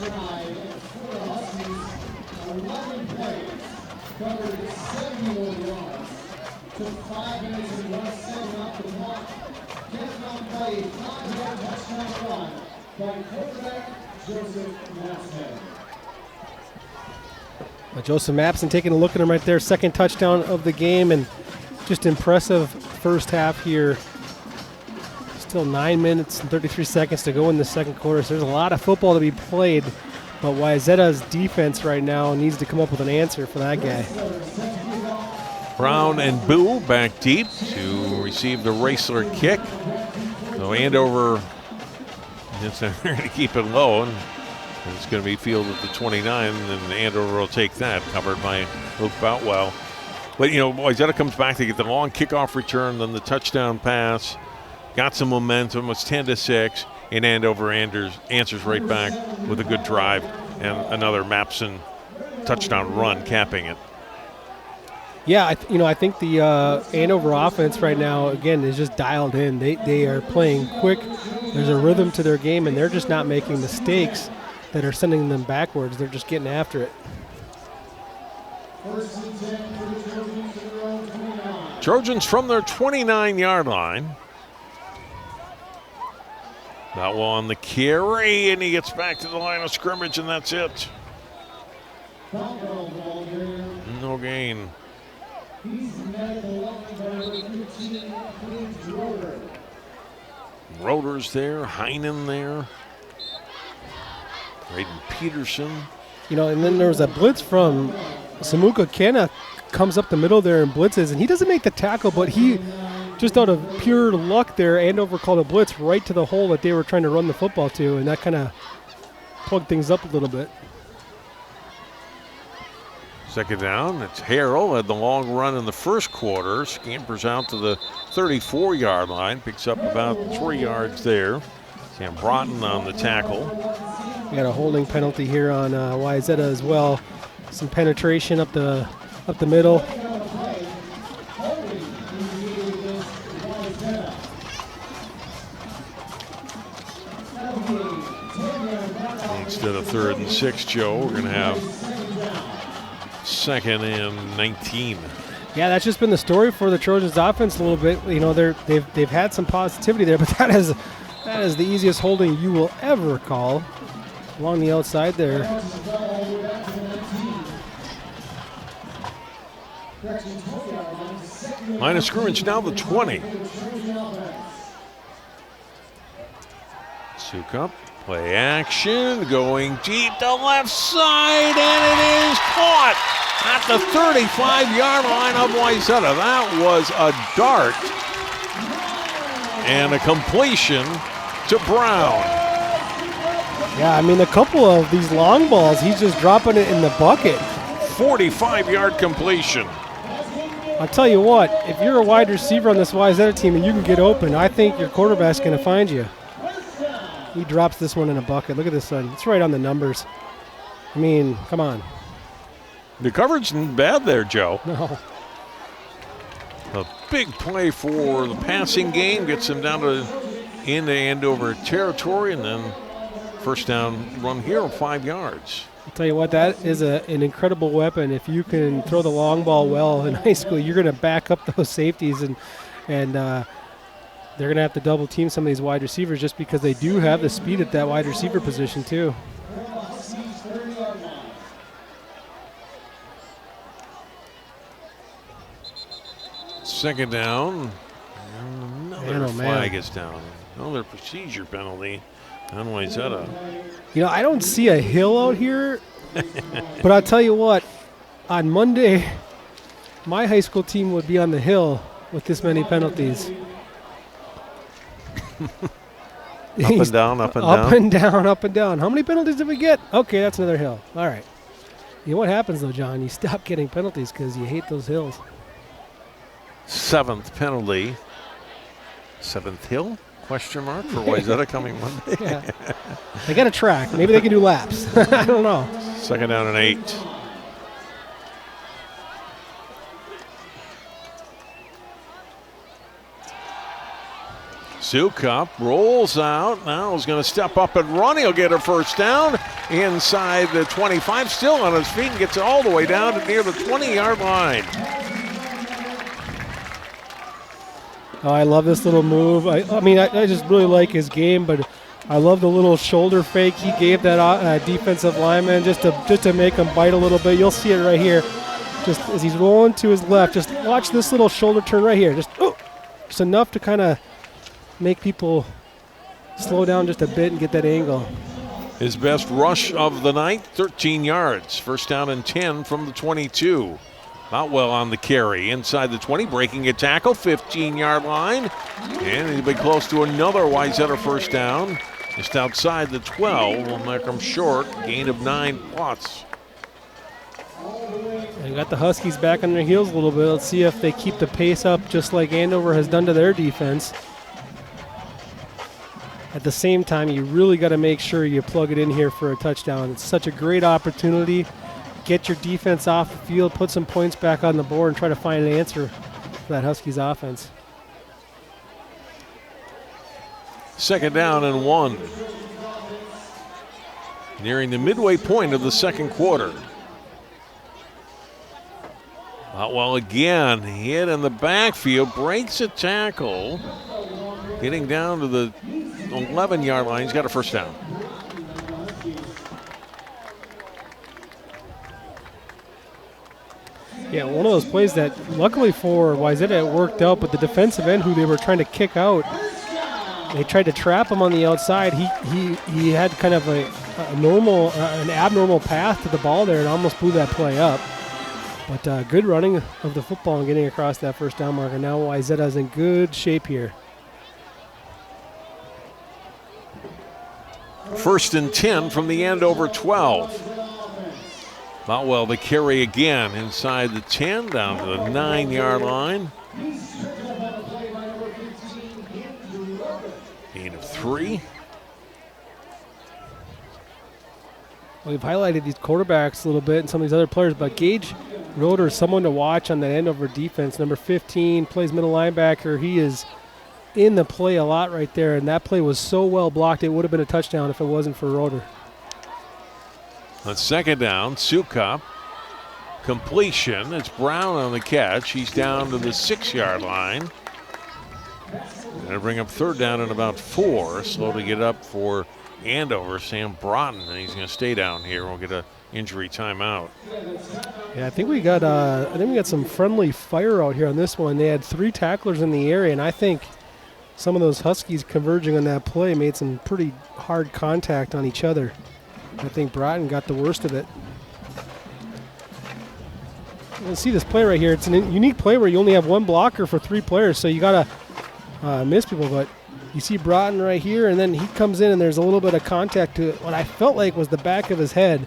Joseph Mapson taking a look at him right there. Second touchdown of the game, and just impressive first half here. Still 9 minutes and 33 seconds to go in the second quarter, so there's a lot of football to be played, but Wayzata's defense right now needs to come up with an answer for that guy. Brown and Boo back deep to receive the Racer kick. So Andover just going to keep it low, and it's going to be fielded at the 29, and Andover will take that, covered by Luke Boutwell. But, Wayzata comes back to get the long kickoff return, then the touchdown pass. Got some momentum. It's 10-6, and Andover answers right back with a good drive and another Mapson touchdown run capping it. Yeah, I think the Andover offense right now, again, is just dialed in. They are playing quick. There's a rhythm to their game, and they're just not making mistakes that are sending them backwards. They're just getting after it. Trojans from their 29-yard line. That one, the carry, and he gets back to the line of scrimmage, and that's it. No gain. Roters there, Heinen there. Braden Peterson. And then there was a blitz from Samuka Kenna, comes up the middle there and blitzes, and he doesn't make the tackle, but he, just out of pure luck there, Andover called a blitz right to the hole that they were trying to run the football to, and that kind of plugged things up a little bit. Second down, it's Harrell, had the long run in the first quarter, scampers out to the 34-yard line, picks up about 3 yards there. Sam Broughton on the tackle. We got a holding penalty here on Wayzata as well. Some penetration up the middle. Instead of 3rd and 6, Joe, we're going to have 2nd and 19. Yeah, that's just been the story for the Trojans offense a little bit. They've had some positivity there, but that is the easiest holding you will ever call along the outside there. Line of scrimmage now the 20. Sukup, play action, going deep to left side, and it is caught at the 35-yard line of Wayzata. That was a dart and a completion to Brown. Yeah, a couple of these long balls, he's just dropping it in the bucket. 45-yard completion. I'll tell you what, if you're a wide receiver on this Wayzata team and you can get open, I think your quarterback's going to find you. He drops this one in a bucket. Look at this one. It's right on the numbers. Come on. The coverage isn't bad there, Joe. No. A big play for the passing game, gets him down to into Andover territory, and then first down run here of 5 yards. I'll tell you what, that is an incredible weapon. If you can throw the long ball well in high school, you're going to back up those safeties, and they're going to have to double team some of these wide receivers just because they do have the speed at that wide receiver position too. Second down. Another flag is down. Another procedure penalty on Wayzata. I don't see a hill out here, but I'll tell you what, on Monday, my high school team would be on the hill with this many penalties. Up and down, up and down. Up and down, up and down. How many penalties did we get? Okay, that's another hill. All right. What happens, though, John? You stop getting penalties because you hate those hills. 7th penalty. 7th hill? Question mark for Wayzata coming Monday. Yeah. They got a track. Maybe they can do laps. I don't know. Second down and 8. Sukup rolls out. Now he's going to step up and run. He'll get a first down inside the 25. Still on his feet and gets it all the way down to near the 20-yard line. Oh, I love this little move. I just really like his game, but I love the little shoulder fake he gave that defensive lineman just to make him bite a little bit. You'll see it right here. Just as he's rolling to his left, just watch this little shoulder turn right here. Just enough to kind of make people slow down just a bit and get that angle. His best rush of the night, 13 yards. First down and 10 from the 22. Otwell on the carry, inside the 20, breaking a tackle, 15-yard line. And he'll be close to another Wayzata first down. Just outside the 12, will make him short, gain of 9+. And got the Huskies back on their heels a little bit. Let's see if they keep the pace up just like Andover has done to their defense. At the same time, you really got to make sure you plug it in here for a touchdown. It's such a great opportunity get your defense off the field, put some points back on the board, and try to find an answer for that Huskies offense. 2nd down and 1. Nearing the midway point of the second quarter. Well, again, hit in the backfield, breaks a tackle, getting down to the 11-yard line. He's got a first down. Yeah, one of those plays that, luckily for Wayzata, it worked out, but the defensive end who they were trying to kick out, they tried to trap him on the outside. He had kind of an abnormal path to the ball there and almost blew that play up. But good running of the football and getting across that first down marker. Now Wayzata's in good shape here. 1st and 10 from the Andover 12. Boutwell the carry again inside the 10, down to the 9-yard line. Gain of 3. We've highlighted these quarterbacks a little bit and some of these other players, but Gage Roeder is someone to watch on that Andover defense. Number 15, plays middle linebacker. He is in the play a lot right there, and that play was so well blocked it would have been a touchdown if it wasn't for Roeder. On 2nd down, Sukup. Completion. It's Brown on the catch. He's down to the 6-yard line. Going to bring up 3rd down and about 4. Slow to get up for Andover. Sam Broughton, and he's going to stay down here. We'll get an injury timeout. Yeah, I think we got some friendly fire out here on this one. They had 3 tacklers in the area, and I think some of those Huskies converging on that play made some pretty hard contact on each other. I think Broughton got the worst of it. You see this play right here. It's a unique play where you only have one blocker for 3 players, so you got to miss people. But you see Broughton right here, and then he comes in, and there's a little bit of contact to what I felt like was the back of his head,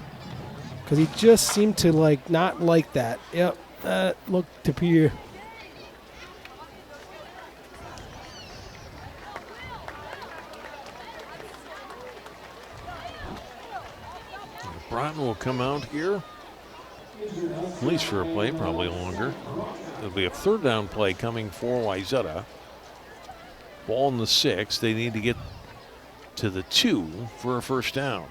because he just seemed to not like that. Yep, that looked to be. Broughton will come out here, at least for a play, probably longer. It'll be a 3rd down play coming for Wayzata. Ball in the 6. They need to get to the 2 for a first down.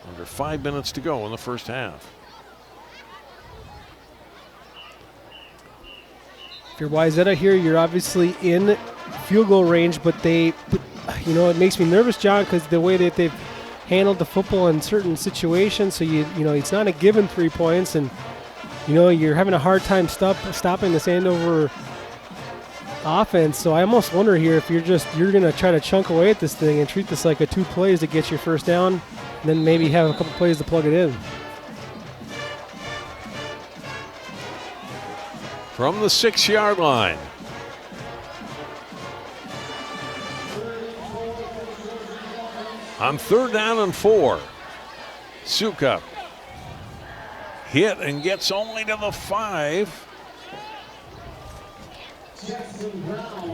Under 5 minutes to go in the first half. If you're Wayzata here, you're obviously in field goal range, but it makes me nervous, John, because the way that they've handled the football in certain situations, so it's not a given 3 points, and you're having a hard time stopping this Andover offense. So I almost wonder here if you're going to try to chunk away at this thing and treat this like a 2 plays to get your first down, and then maybe have a couple plays to plug it in. From the 6-yard line. On 3rd down and 4, Sukup hit and gets only to the 5.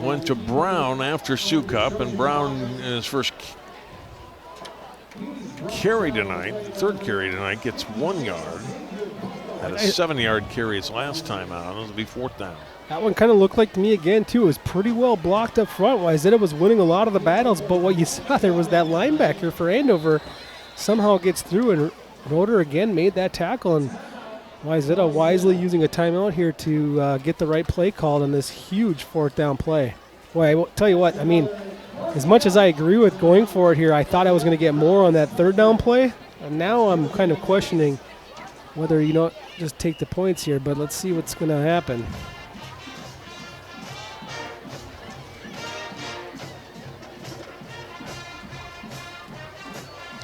Went to Brown after Sukup, and Brown in his first carry tonight, 3rd carry tonight, gets 1 yard. Had a 7-yard carry his last time out. It'll be 4th down. That one kind of looked like to me again, too. It was pretty well blocked up front. Wayzata was winning a lot of the battles, but what you saw there was that linebacker for Andover somehow gets through, and Roeder again made that tackle, and Wayzata wisely using a timeout here to get the right play called on this huge 4th down play. Boy, I will tell you what, as much as I agree with going for it here, I thought I was going to get more on that 3rd down play, and now I'm kind of questioning whether just take the points here, but let's see what's going to happen.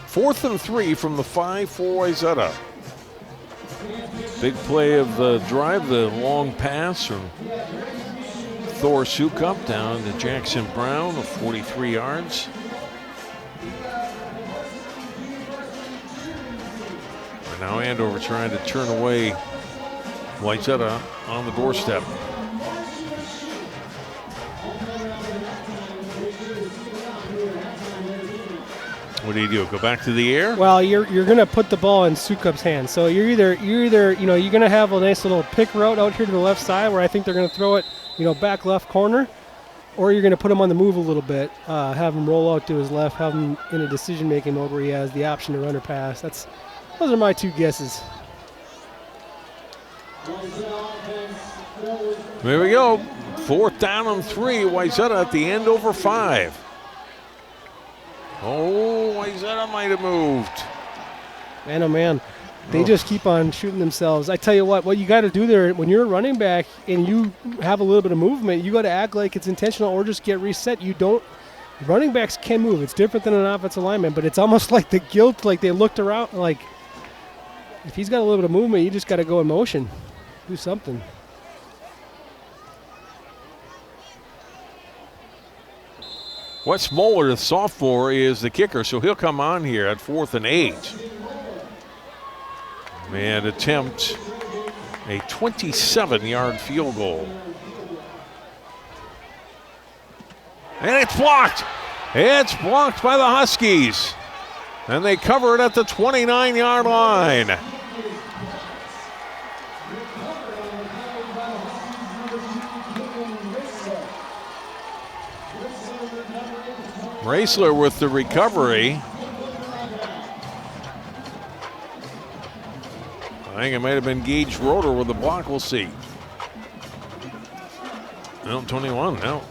Fourth and 3 from the 5 for Wayzata. Big play of the drive, the long pass from Thor Sukup down to Jackson Brown of 43 yards. And now Andover trying to turn away Wayzata on the doorstep. What do? Go back to the air? Well, you're going to put the ball in Sukup's hands. So you're either you're going to have a nice little pick route out here to the left side where I think they're going to throw it, back left corner, or you're going to put him on the move a little bit, have him roll out to his left, have him in a decision-making mode where he has the option to run or pass. Those are my two guesses. There we go. 4th down and 3. Wayzata at the Andover 5. Oh, Wayzata might have moved. Man, oh, man. They just keep on shooting themselves. I tell you what you got to do there, when you're a running back and you have a little bit of movement, you got to act like it's intentional or just get reset. Running backs can move. It's different than an offensive lineman, but it's almost like the guilt, like they looked around, like if he's got a little bit of movement, you just got to go in motion. Do something. Wes Moeller, the sophomore, is the kicker, so he'll come on here at 4th and 8. And attempt a 27-yard field goal. And it's blocked. It's blocked by the Huskies. And they cover it at the 29-yard line. Raisler with the recovery. I think it might have been Gage Roeder with the block. We'll see. No, 21. No.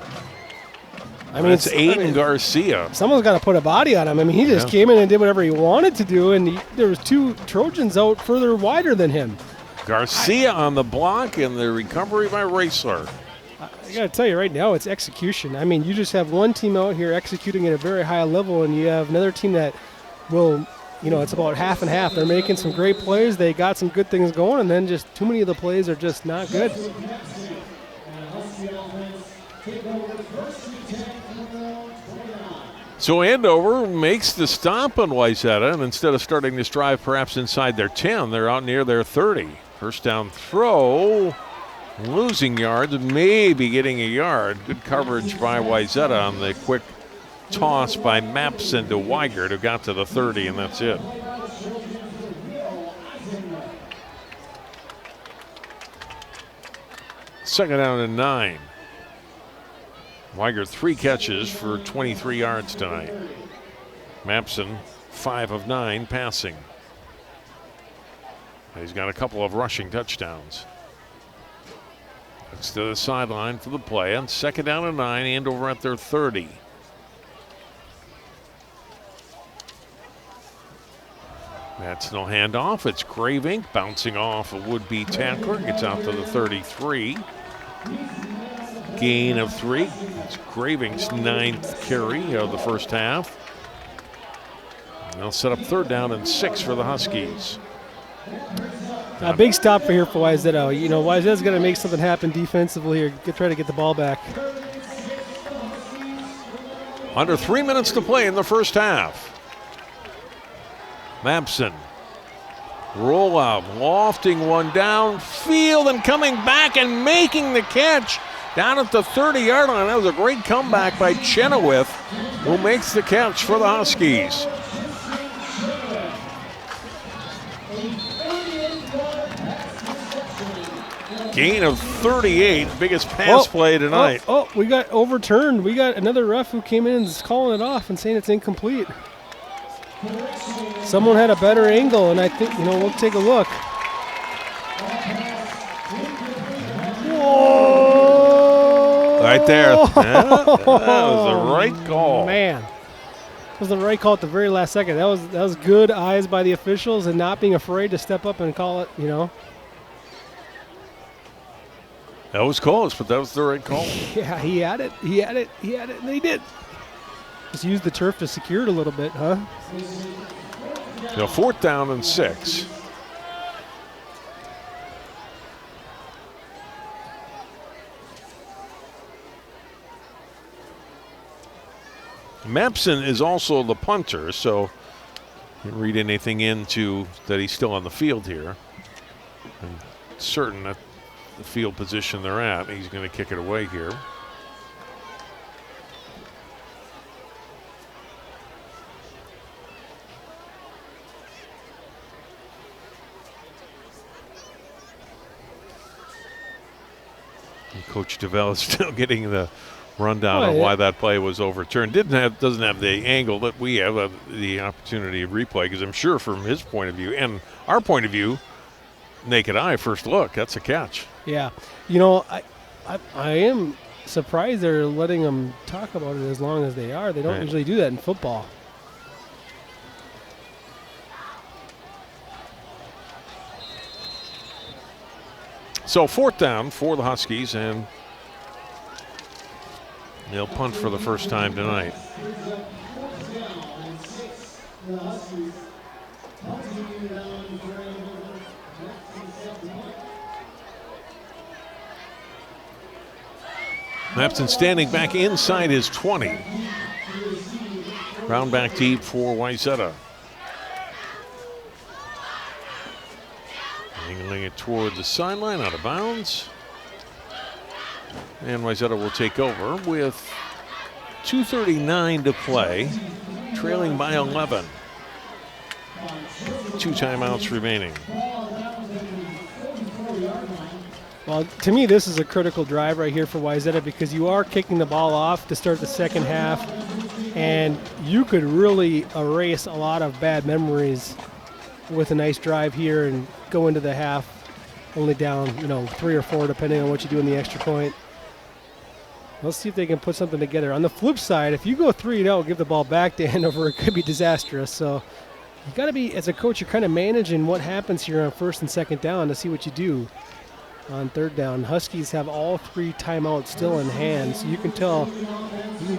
I mean, it's Aiden Garcia. Someone's got to put a body on him. I mean, he just came in and did whatever he wanted to do, and there was 2 Trojans out further wider than him. Garcia on the block and the recovery by Raisler. I got to tell you right now, it's execution. I mean, you just have one team out here executing at a very high level, and you have another team that will, it's about half and half. They're making some great plays. They got some good things going, and then just too many of the plays are just not good. So Andover makes the stop on Wayzata, and instead of starting this drive perhaps inside their 10, they're out near their 30. First down throw. Losing yards, maybe getting a yard. Good coverage by Wayzata on the quick toss by Mapson to Weigert, who got to the 30, and that's it. Second down and 9. Weigert 3 catches for 23 yards tonight. Mapson 5 of 9 passing. He's got a couple of rushing touchdowns. It's to the sideline for the play. On second down and 9, Andover at their 30. That's no handoff. It's Gravink bouncing off a would-be tackler. Gets out to the 33. Gain of 3. It's Gravink's 9th carry of the first half. And they'll set up third down and 6 for the Huskies. A big stop for Wayzata. Wayzata's going to make something happen defensively or try to get the ball back. Under 3 minutes to play in the first half. Mapson. Roll out, lofting one downfield and coming back and making the catch down at the 30-yard line. That was a great comeback by Chenoweth, who makes the catch for the Huskies. Gain of 38, biggest pass play tonight. We got overturned. We got another ref who came in and is calling it off and saying it's incomplete. Someone had a better angle, and I think, we'll take a look. Whoa! Right there. That was the right call. Man. That was the right call at the very last second. That was good eyes by the officials and not being afraid to step up and call it, That was close, but that was the right call. Yeah, he had it, and they did. Just use the turf to secure it a little bit, huh? Fourth down and 6. Mapson is also the punter, so you can read anything into that he's still on the field here. I'm certain that the field position they're at, he's going to kick it away here. Coach DeVell is still getting the rundown of why that play was overturned. Doesn't have the angle that we have, the opportunity of replay, because I'm sure from his point of view and our point of view, naked eye, first look, that's a catch. Yeah. You know, I am surprised they're letting them talk about it as long as they are. They don't usually do that in football. So 4th down for the Huskies, and they'll punt for the first time tonight. Mapton standing back inside his 20. Round back deep for Wayzata. Angling it toward the sideline, out of bounds. And Wayzata will take over with 2:39 to play, trailing by 11. 2 timeouts remaining. Well, to me, this is a critical drive right here for Wayzata, because you are kicking the ball off to start the second half, and you could really erase a lot of bad memories with a nice drive here and go into the half only down, 3 or 4, depending on what you do in the extra point. Let's see if they can put something together. On the flip side, if you go 3-0, give the ball back to Andover, it could be disastrous. So you got to be, as a coach, you're kind of managing what happens here on 1st and 2nd down to see what you do on 3rd down. Huskies have all 3 timeouts still in hand, so you can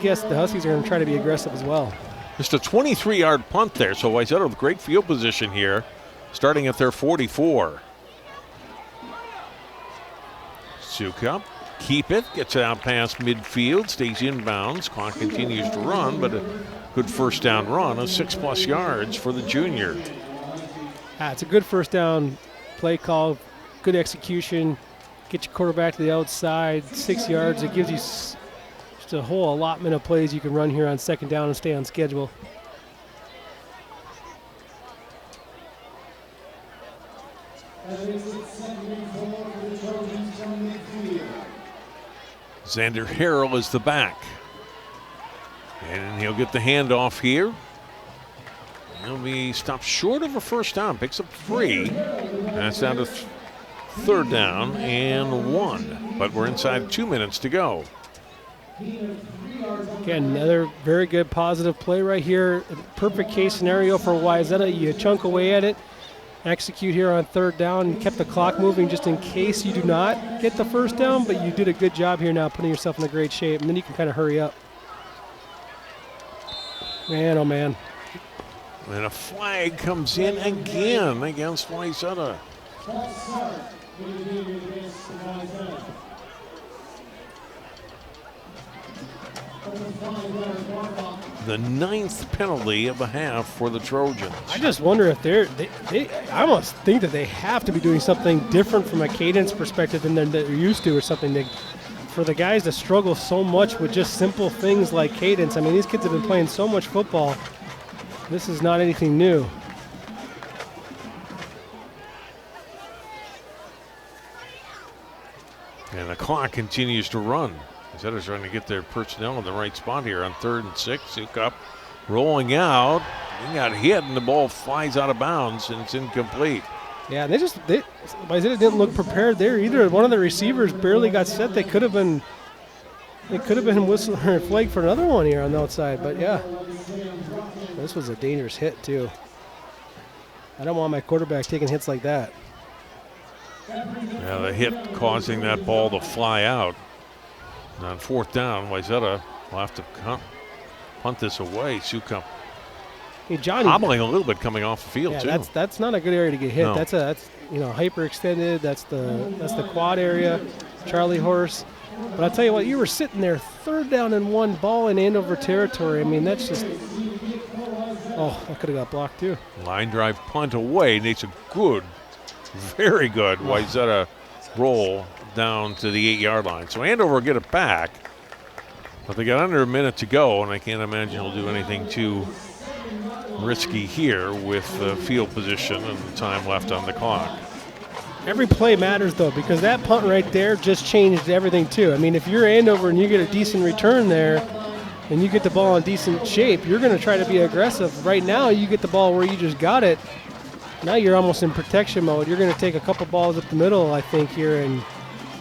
guess the Huskies are going to try to be aggressive as well. Just a 23-yard punt there, so Wayzata with great field position here, starting at their 44. Sukup, keep it, gets it out past midfield, stays inbounds. Clock continues to run, but a good first down run of 6+ yards for the junior. It's a good first down play call, good execution. Get your quarterback to the outside, 6 yards. It gives you just a whole allotment of plays you can run here on 2nd down and stay on schedule. Xander Harrell is the back. And he'll get the handoff here. He'll be stopped short of a first down, picks up 3. That's down to 3rd down and 1. But we're inside 2 minutes to go. Again, another very good positive play right here. Perfect case scenario for Wayzata. You chunk away at it, execute here on 3rd down, and kept the clock moving just in case you do not get the first down, but you did a good job here now putting yourself in a great shape, and then you can kind of hurry up. Man, oh man. And a flag comes in again against Wayzata. The 9th penalty of the half for the Trojans. I just wonder if they I almost think that they have to be doing something different from a cadence perspective than they're used to, or something. For the guys to struggle so much with just simple things like cadence. I mean, these kids have been playing so much football. This is not anything new. And the clock continues to run. Wayzata's trying to get their personnel in the right spot here on 3rd and 6. Sukup rolling out. He got hit and the ball flies out of bounds and it's incomplete. Yeah, Wayzata didn't look prepared there either. One of the receivers barely got set. They could have been whistling or flag for another one here on the outside, but yeah. This was a dangerous hit too. I don't want my quarterback taking hits like that. Yeah, the hit causing that ball to fly out. And on 4th down, Wayzata will have to punt this away. Sukup hobbling a little bit coming off the field too. That's not a good area to get hit. No. That's hyperextended. That's the quad area, Charlie horse. But I'll tell you what, you were sitting there 3rd down and 1, ball in Andover territory. I mean, that's just, that could have got blocked too. Line drive punt away. Needs a good, very good Wayzata roll down to the 8-yard line. So Andover will get it back, but they got under a minute to go, and I can't imagine he'll do anything too risky here with field position and the time left on the clock. every play matters, though, because that punt right there just changed everything, too. I mean, if you're Andover and you get a decent return there and you get the ball in decent shape, you're going to try to be aggressive. Right now, you get the ball where you just got it. Now you're almost in protection mode. You're going to take a couple balls up the middle, I think, here and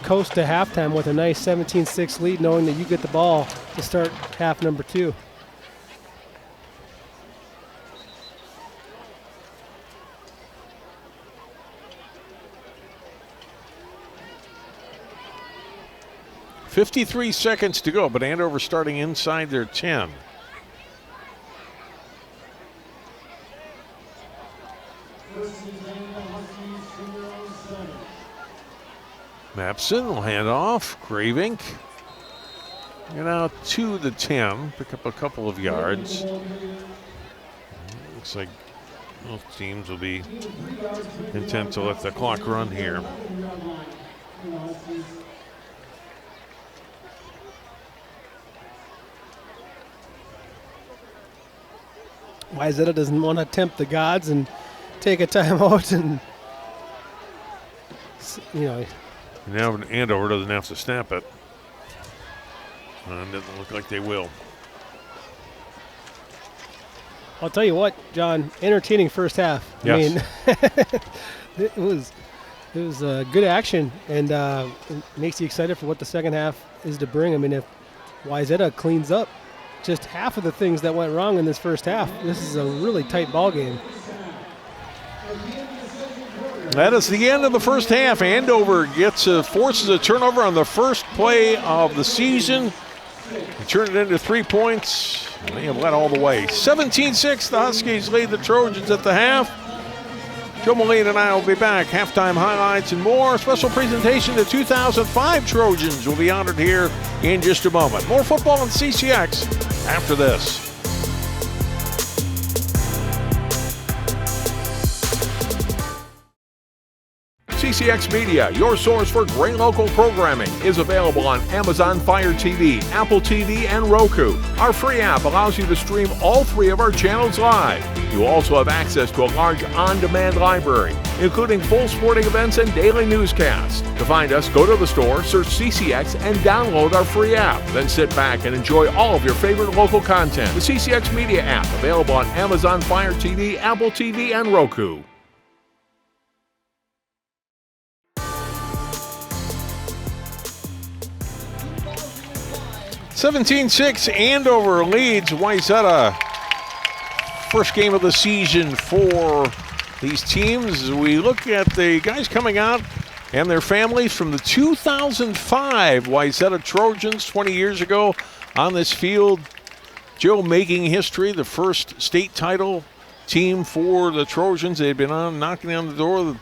coast to halftime with a nice 17-6 lead, knowing that you get the ball to start half number 2. .53 seconds to go, but Andover starting inside their 10. Mapson will hand off. Gravink. Get out to the 10. Pick up a couple of yards. Looks like both teams will be intent to let the clock run here. Wayzata doesn't want to tempt the gods and take a timeout, and now Andover doesn't have to snap it. It doesn't look like they will. I'll tell you what, John, entertaining first half. Yes. I mean, it was good action, and it makes you excited for what the second half is to bring. I mean, if Wayzata cleans up just half of the things that went wrong in this first half, this is a really tight ball game. That is the end of the first half. Andover forces a turnover on the first play of the season. They turn it into 3 points. And they have led all the way. 17-6, the Huskies lead the Trojans at the half. Joe Moline and I will be back. Halftime highlights and more. Special presentation to 2005 Trojans will be honored here in just a moment. More football on CCX after this. CCX Media, your source for great local programming, is available on Amazon Fire TV, Apple TV, and Roku. Our free app allows you to stream all 3 of our channels live. You also have access to a large on-demand library, including full sporting events and daily newscasts. To find us, go to the store, search CCX, and download our free app. Then sit back and enjoy all of your favorite local content. The CCX Media app, available on Amazon Fire TV, Apple TV, and Roku. 17-6, Andover leads Wayzata. First game of the season for these teams. As we look at the guys coming out and their families from the 2005 Wayzata Trojans 20 years ago on this field. Joe making history, the first state title team for the Trojans. They'd been knocking on the door a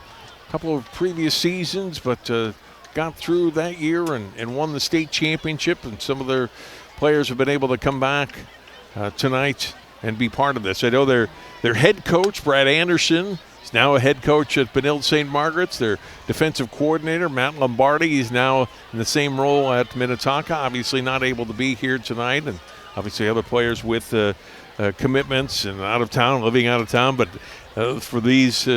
couple of previous seasons, but got through that year and won the state championship, and some of their players have been able to come back tonight and be part of this. I know their head coach, Brad Anderson, is now a head coach at Benilde St. Margaret's. Their defensive coordinator, Matt Lombardi, is now in the same role at Minnetonka, obviously not able to be here tonight, and obviously other players with commitments and living out of town, but for these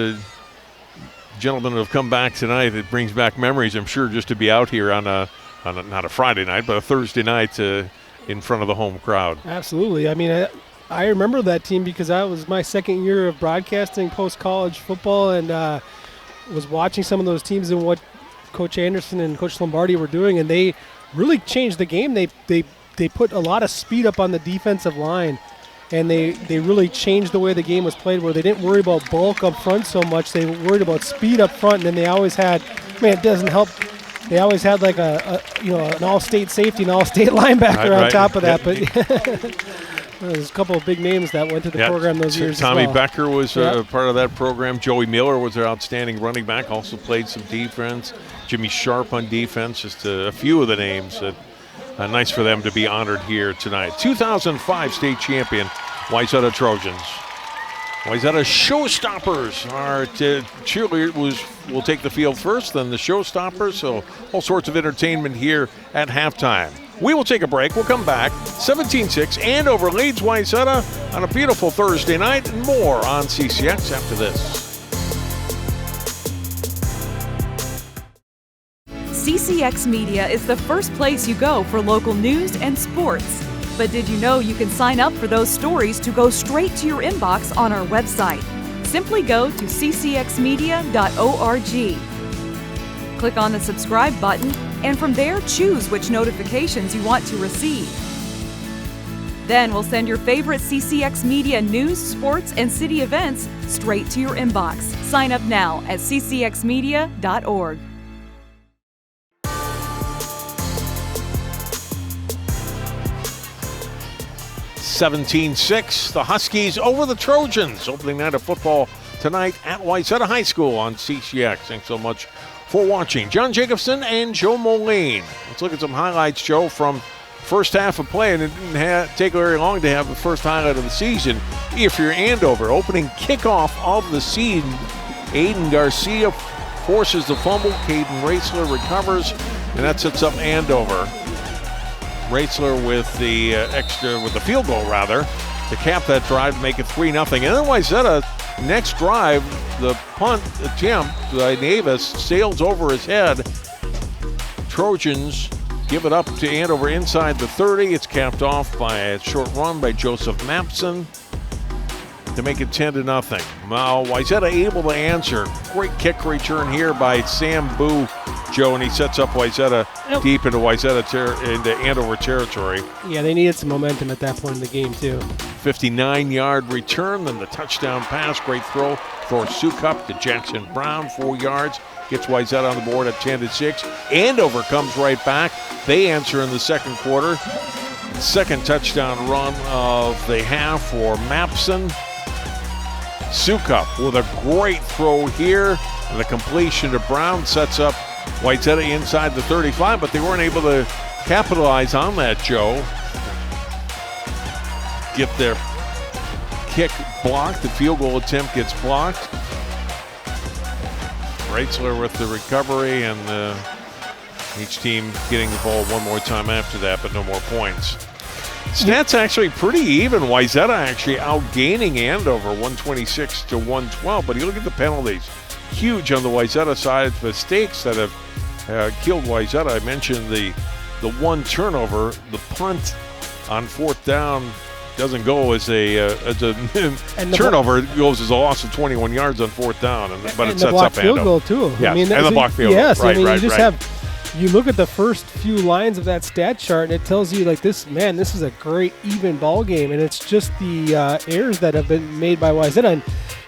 gentlemen who have come back tonight, it brings back memories, I'm sure, just to be out here on not a Friday night, but a Thursday night in front of the home crowd. Absolutely. I mean, I remember that team because that was my second year of broadcasting post-college football, and was watching some of those teams and what Coach Anderson and Coach Lombardi were doing, and they really changed the game. They put a lot of speed up on the defensive line, and they really changed the way the game was played, where they didn't worry about bulk up front so much. They worried about speed up front, and then they always had, it doesn't help, they always had like an all-state safety and all-state linebacker on top of that. But there's a couple of big names that went to the program those years Tommy as well. Becker was part of that program. Joey Miller was their outstanding running back, also played some defense. Jimmy Sharp on defense, just a few of the names that nice for them to be honored here tonight. 2005 state champion, Wayzata Trojans. Wayzata Showstoppers. Our cheerleaders will take the field first, then the Showstoppers. So all sorts of entertainment here at halftime. We will take a break. We'll come back. 17-6, Andover leads Wayzata on a beautiful Thursday night, and more on CCX after this. CCX Media is the first place you go for local news and sports. But did you know you can sign up for those stories to go straight to your inbox on our website? Simply go to ccxmedia.org. Click on the subscribe button, and from there choose which notifications you want to receive. Then we'll send your favorite CCX Media news, sports, and city events straight to your inbox. Sign up now at ccxmedia.org. 17-6, the Huskies over the Trojans. Opening night of football tonight at Wayzata High School on CCX. Thanks so much for watching. John Jacobson and Joe Moline. Let's look at some highlights, Joe, from first half of play. And it didn't take very long to have the first highlight of the season. If you're Andover, opening kickoff of the season, Aiden Garcia forces the fumble. Caden Raitzler recovers, and that sets up Andover. Raitzler with the field goal rather, to cap that drive to make it 3-0. And then Wayzata, next drive, the punt attempt by Davis sails over his head. Trojans give it up to Andover inside the 30. It's capped off by a short run by Joseph Mapson to make it 10-0. Now Wayzata able to answer. Great kick return here by Sam Boo, Joe, and he sets up Wayzata deep into into Andover territory. Yeah, they needed some momentum at that point in the game too. 59-yard return, then the touchdown pass. Great throw for Sukup to Jackson Brown, 4 yards. Gets Wayzata on the board at 10-6. Andover comes right back. They answer in the second quarter. Second touchdown run of the half for Mapson. Sukup with a great throw here, and the completion to Brown sets up Wayzata inside the 35, but they weren't able to capitalize on that, Joe. Get their kick blocked. The field goal attempt gets blocked. Raitzler with the recovery, and each team getting the ball one more time after that, but no more points. Stats actually pretty even. Wayzata actually outgaining Andover 126-112, but you look at the penalties. Huge on the Wayzata side. Mistakes that have killed Wayzata. I mentioned the one turnover. The punt on fourth down doesn't go as a turnover. It goes as a loss of 21 yards on fourth down, but it sets up Andover. Field goal too. Yes, I mean, and the block field goal. Yes, Right, I mean, right, you just right. have. You look at the first few lines of that stat chart, and it tells you, like, this is a great even ball game, and it's just the errors that have been made by Wayzata, and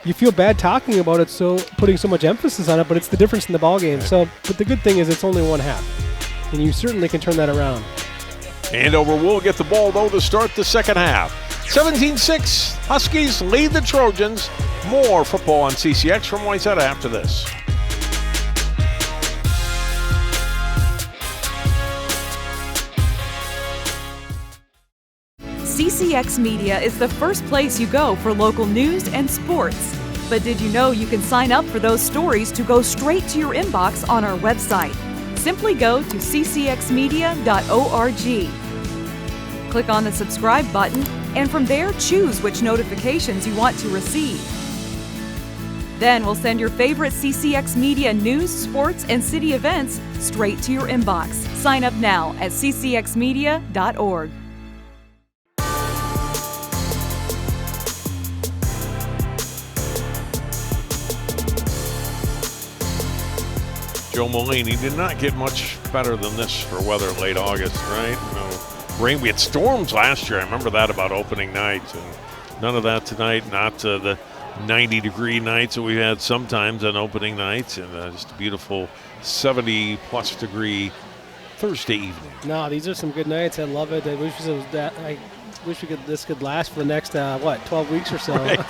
you feel bad talking about it, so putting so much emphasis on it, but it's the difference in the ball game. So, but the good thing is it's only one half, and you certainly can turn that around. Andover will get the ball, though, to start the second half. 17-6, Huskies lead the Trojans. More football on CCX from Wayzata after this. CCX Media is the first place you go for local news and sports. But did you know you can sign up for those stories to go straight to your inbox on our website? Simply go to ccxmedia.org. Click on the subscribe button, and from there choose which notifications you want to receive. Then we'll send your favorite CCX Media news, sports, and city events straight to your inbox. Sign up now at ccxmedia.org. Joe Moline, he did not get much better than this for weather late August, right? No rain. We had storms last year. I remember that about opening night. And none of that tonight, not the 90-degree nights that we had sometimes on opening nights, and just a beautiful 70-plus degree Thursday evening. No, these are some good nights. I love it. I wish this could last for the next 12 weeks or so. Right.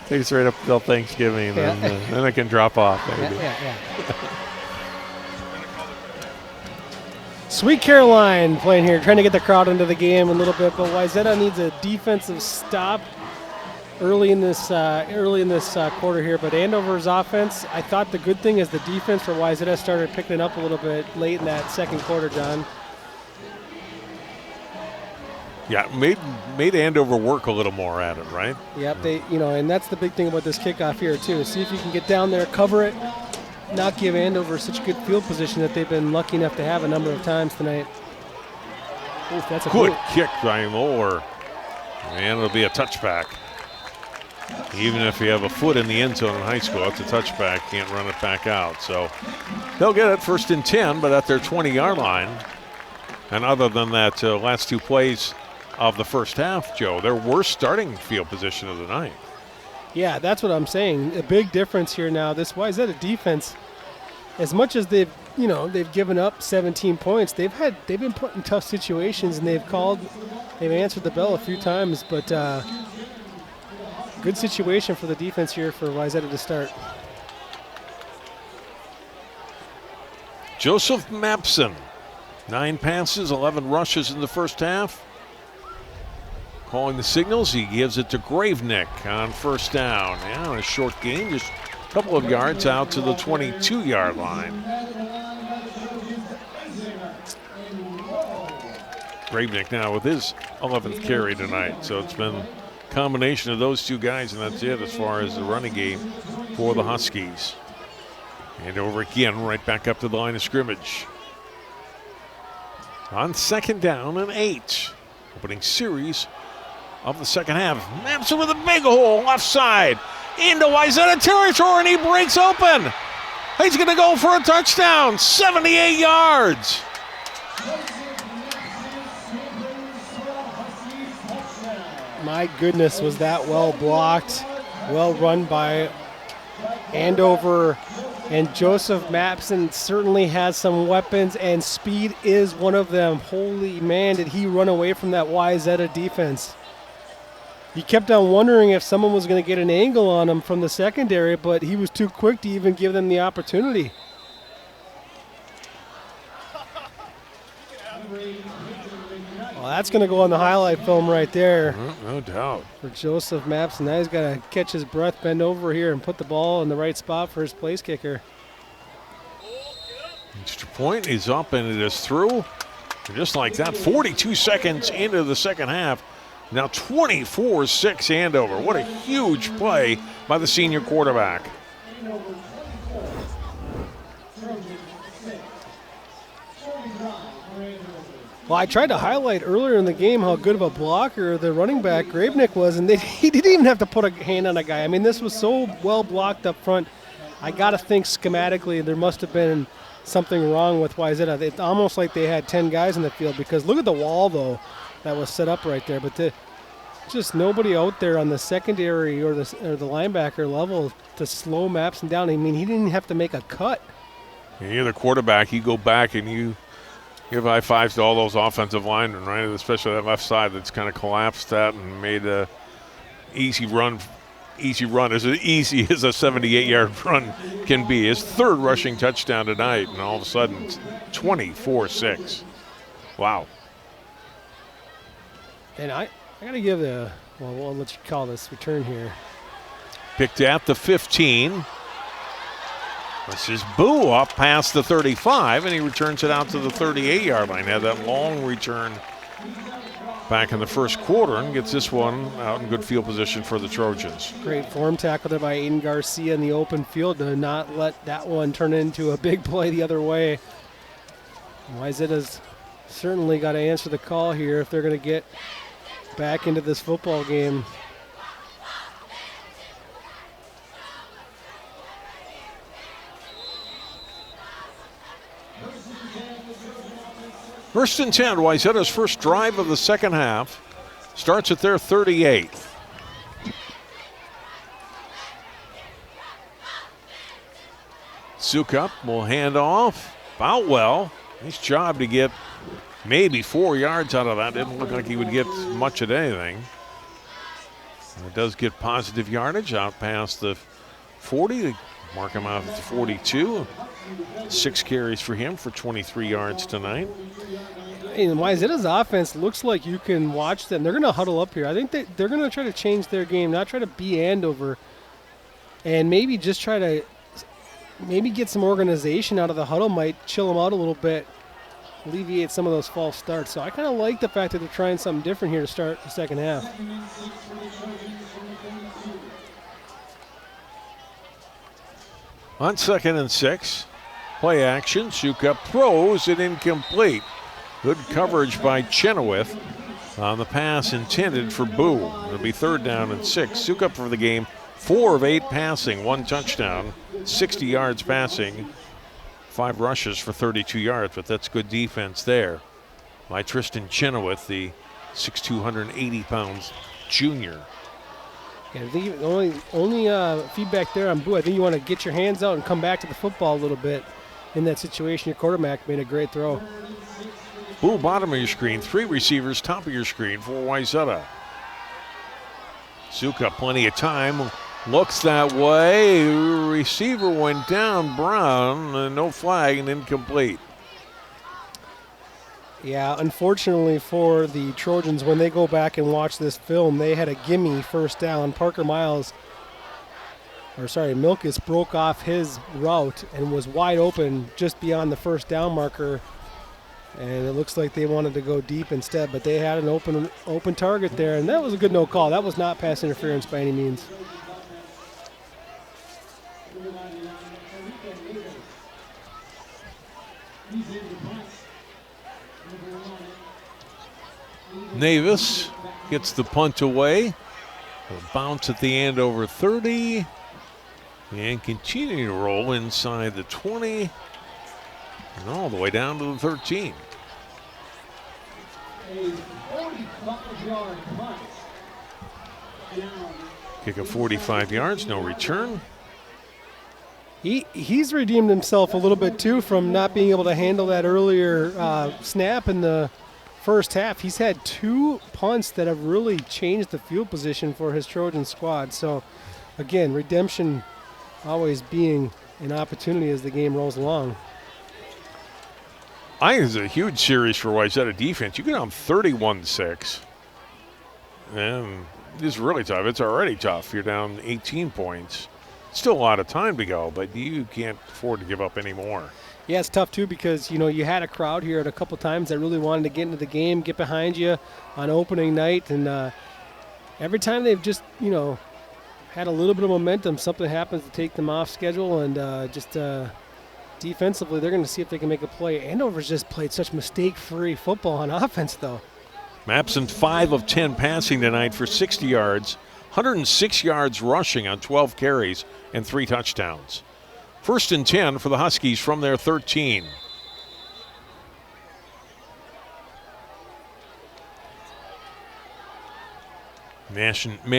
Take us right up till Thanksgiving, and then it can drop off. Maybe. Yeah. Sweet Caroline playing here, trying to get the crowd into the game a little bit, but Wayzata needs a defensive stop early in this quarter here. But Andover's offense, I thought the good thing is the defense for Wayzata started picking it up a little bit late in that second quarter, John. Yeah, made Andover work a little more at it, right? Yep, and that's the big thing about this kickoff here too. See if you can get down there, cover it, not give Andover such good field position that they've been lucky enough to have a number of times tonight. Oof, that's a good kick by Moeller. And it'll be a touchback. Even if you have a foot in the end zone in high school, it's a touchback. Can't run it back out. So they'll get it 1st and 10, but at their 20-yard line. And other than that, last 2 plays of the first half, Joe, their worst starting field position of the night. Yeah, that's what I'm saying. A big difference here now. This Wayzata defense, as much as they've given up 17 points, they've been put in tough situations, and they've answered the bell a few times, but good situation for the defense here for Wayzata to start. Joseph Mapson, 9 passes, 11 rushes in the first half. Calling the signals, he gives it to Graveneck on 1st down. Yeah, on a short gain, just a couple of yards out to the 22-yard line. Graveneck now with his 11th carry tonight. So it's been a combination of those 2 guys, and that's it as far as the running game for the Huskies. And over again, right back up to the line of scrimmage. On 2nd down and 8. Opening series of the second half. Mapson with a big hole left side into Wayzata territory, and he breaks open. He's going to go for a touchdown, 78 yards. My goodness, was that well blocked, well run by Andover. And Joseph Mapson certainly has some weapons, and speed is one of them. Holy man, did he run away from that Wayzata defense. You kept on wondering if someone was going to get an angle on him from the secondary, but he was too quick to even give them the opportunity. Well, that's going to go on the highlight film right there. No doubt. For Joseph Mapson. Now he's got to catch his breath, bend over here, and put the ball in the right spot for his place kicker. Extra point is up, and it is through. And just like that, 42 seconds into the second half. Now 24-6 Andover. What a huge play by the senior quarterback. Well, I tried to highlight earlier in the game how good of a blocker the running back Graveneck was, and he didn't even have to put a hand on a guy. I mean, this was so well blocked up front. I got to think schematically there must have been something wrong with Wayzata. It's almost like they had 10 guys in the field, because look at the wall, though, that was set up right there. But just nobody out there on the secondary or the linebacker level to slow Mapson down. I mean, he didn't have to make a cut. And you're the quarterback. You go back and you give high fives to all those offensive linemen, right? Especially that left side that's kind of collapsed that and made a easy run as easy as a 78-yard run can be. His 3rd rushing touchdown tonight, and all of a sudden 24-6. Wow. And I got to give we'll let you call this return here. Picked at the 15. This is Boo up past the 35, and he returns it out to the 38-yard line. Had that long return back in the first quarter and gets this one out in good field position for the Trojans. Great form tackle there by Aiden Garcia in the open field to not let that one turn into a big play the other way. Wayzata's certainly got to answer the call here if they're going to get back into this football game. First and 10, Wayzata's first drive of the second half starts at their 38. Sukup will hand off. Boutwell, nice job to get maybe 4 yards out of that. Didn't look like he would get much of anything. And it does get positive yardage out past the 40. They mark him out at the 42. 6 carries for him for 23 yards tonight. And Wayzata's offense looks like you can watch them. They're going to huddle up here. I think they're going to try to change their game, not try to be Andover, and maybe just try to get some organization out of the huddle. Might chill them out a little bit, alleviate some of those false starts. So I kind of like the fact that they're trying something different here to start the second half. On 2nd and 6, play action. Sukup throws it incomplete. Good coverage by Chenoweth on the pass intended for Boo. It'll be 3rd down and 6. Sukup for the game, 4 of 8 passing, 1 touchdown, 60 yards passing, 5 rushes for 32 yards, but that's good defense there by Tristan Chenoweth, the 6'2", 180-pound junior. Yeah, I think the only feedback there on Boo, I think you want to get your hands out and come back to the football a little bit in that situation. Your quarterback made a great throw. Boo, bottom of your screen. 3 receivers, top of your screen for Wayzata. Sukup, plenty of time. Looks that way. Receiver went down. Brown, no flag and incomplete. Yeah, unfortunately for the Trojans, when they go back and watch this film, they had a gimme first down. Milkus broke off his route and was wide open just beyond the first down marker. And it looks like they wanted to go deep instead, but they had an open target there, and that was a good no call. That was not pass interference by any means. Navis gets the punt away. A bounce at the Andover 30. And continuing to roll inside the 20. And all the way down to the 13. Kick of 45 yards, no return. He's redeemed himself a little bit too from not being able to handle that earlier snap in the first half. He's had 2 punts that have really changed the field position for his Trojan squad. So again, redemption always being an opportunity as the game rolls along. I think it's a huge series for Wayzata defense. You get on 31-6. And it's really tough. It's already tough. You're down 18 points. Still a lot of time to go, but you can't afford to give up any more. Yeah, it's tough too because, you had a crowd here at a couple times that really wanted to get into the game, get behind you on opening night. And every time they've just, had a little bit of momentum, something happens to take them off schedule. And defensively, they're going to see if they can make a play. Andover's just played such mistake-free football on offense, though. Mapson 5 of 10 passing tonight for 60 yards, 106 yards rushing on 12 carries and 3 touchdowns. 1st and 10 for the Huskies from their 13. Man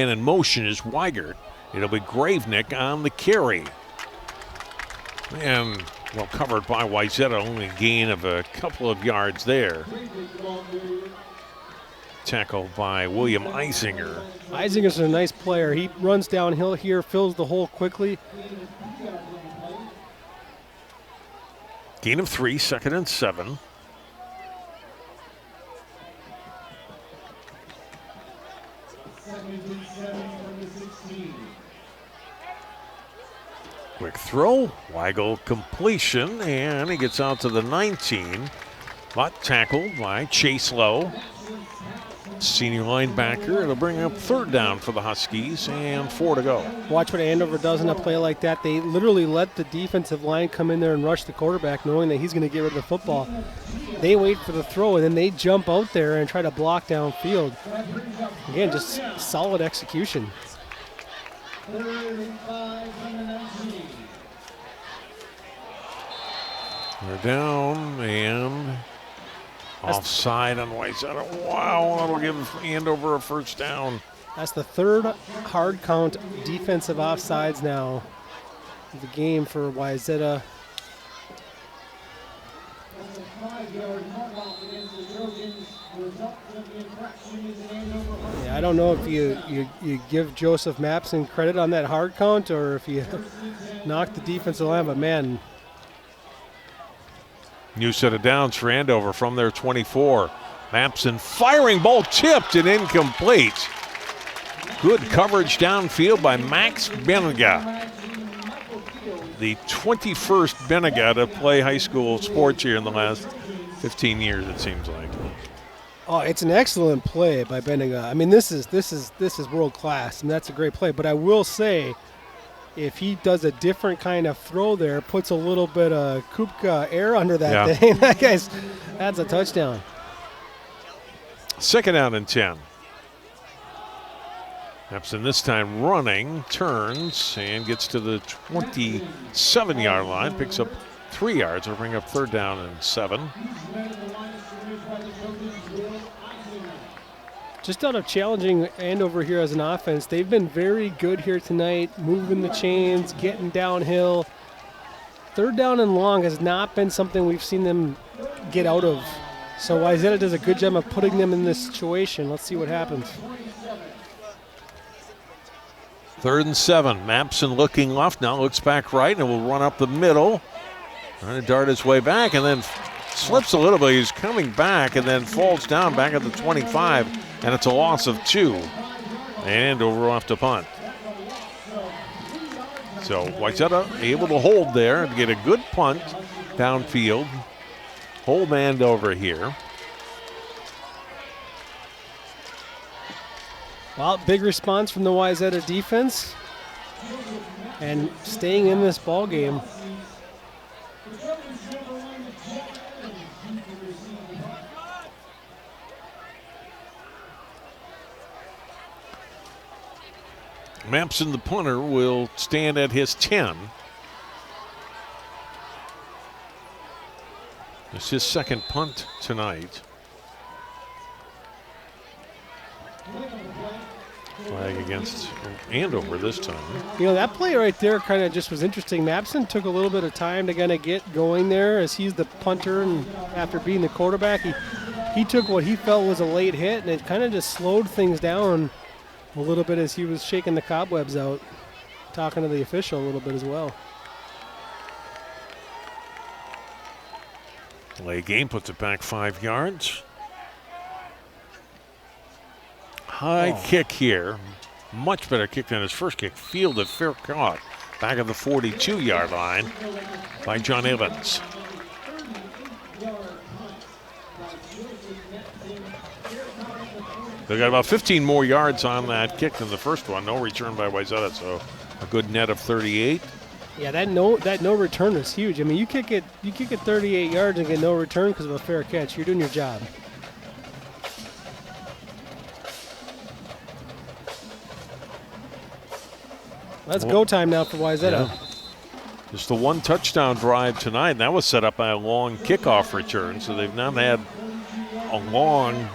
in motion is Weigert. It'll be Gravenick on the carry. And well covered by Wayzata, only a gain of a couple of yards there. Tackled by William Eisinger. Eisinger's a nice player. He runs downhill here, fills the hole quickly. Gain of 3, 2nd and 7. Quick throw, Weigel completion, and he gets out to the 19. But tackled by Chase Lowe. Senior linebacker. It'll bring up 3rd down for the Huskies and 4 to go. Watch what Andover does in a play like that. They literally let the defensive line come in there and rush the quarterback knowing that he's going to get rid of the football. They wait for the throw and then they jump out there and try to block downfield. Again, just solid execution. They're down and offside on Wayzata. Wow, that'll give Andover a 1st down. That's the 3rd hard count defensive offsides now of the game for Wayzata. Yeah, I don't know if you give Joseph Mapson credit on that hard count or if you knock the defensive line, but man. New set of downs for Andover from their 24. Mapson firing, ball tipped and incomplete. Good coverage downfield by Max Benega. The 21st Benega to play high school sports here in the last 15 years, it seems like. Oh, it's an excellent play by Benega. I mean, this is world class, and that's a great play. But I will say, if he does a different kind of throw there, puts a little bit of Kupka air under that thing, that's a touchdown. 2nd down and 10. Epson this time running, turns, and gets to the 27-yard line, picks up 3 yards. Will bring up 3rd down and 7. Just out of challenging Andover here as an offense, they've been very good here tonight, moving the chains, getting downhill. 3rd down and long has not been something we've seen them get out of. So Wayzata does a good job of putting them in this situation. Let's see what happens. 3rd and 7. Mapson looking left now, looks back right, and will run up the middle. Trying to dart his way back, and then slips a little bit. He's coming back and then falls down back at the 25, and it's a loss of 2. And Andover off to punt. So Wayzata able to hold there and get a good punt downfield. Hold Andover here. Well, big response from the Wayzata defense and staying in this ball game. Mapson, the punter, will stand at his 10. It's his 2nd punt tonight. Flag against Andover this time. You know, that play right there kind of just was interesting. Mapson took a little bit of time to kind of get going there as he's the punter, and after being the quarterback, he took what he felt was a late hit, and it kind of just slowed things down a little bit as he was shaking the cobwebs out, talking to the official a little bit as well. Delay game puts it back 5 yards. High kick here. Much better kick than his first kick. Fielded, fair caught. Back at the 42-yard line by John Evans. They got about 15 more yards on that kick than the first one. No return by Wayzata, so a good net of 38. Yeah, that no return was huge. I mean, you kick it 38 yards and get no return because of a fair catch. You're doing your job. Let's go time now for Wayzata. Yeah. Just the 1 touchdown drive tonight, and that was set up by a long kickoff return, so they've not had a long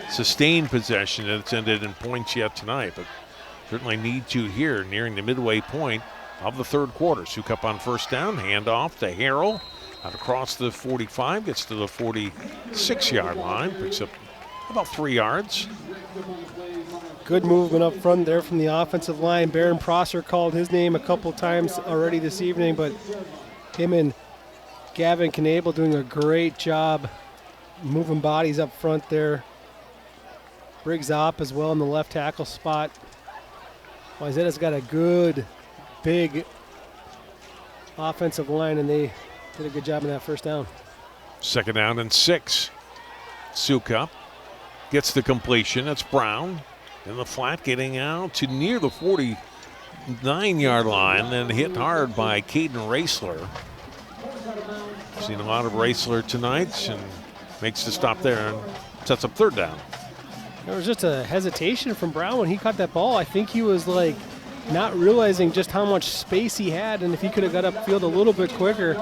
sustained possession that's ended in points yet tonight, but certainly need to here nearing the midway point of the 3rd quarter. Sukup on 1st down, handoff to Harrell, out across the 45, gets to the 46-yard line, picks up about 3 yards. Good movement up front there from the offensive line. Baron Prosser called his name a couple times already this evening, but him and Gavin Knable doing a great job moving bodies up front there. Briggs up as well in the left tackle spot. Wayzata's got a good, big offensive line, and they did a good job in that 1st down. 2nd down and 6. Sukup gets the completion. That's Brown in the flat, getting out to near the 49-yard line, then hit hard by Caden Raisler. Seen a lot of Raisler tonight, and makes the stop there and sets up 3rd down. There was just a hesitation from Brown when he caught that ball. I think he was like not realizing just how much space he had, and if he could have got upfield a little bit quicker,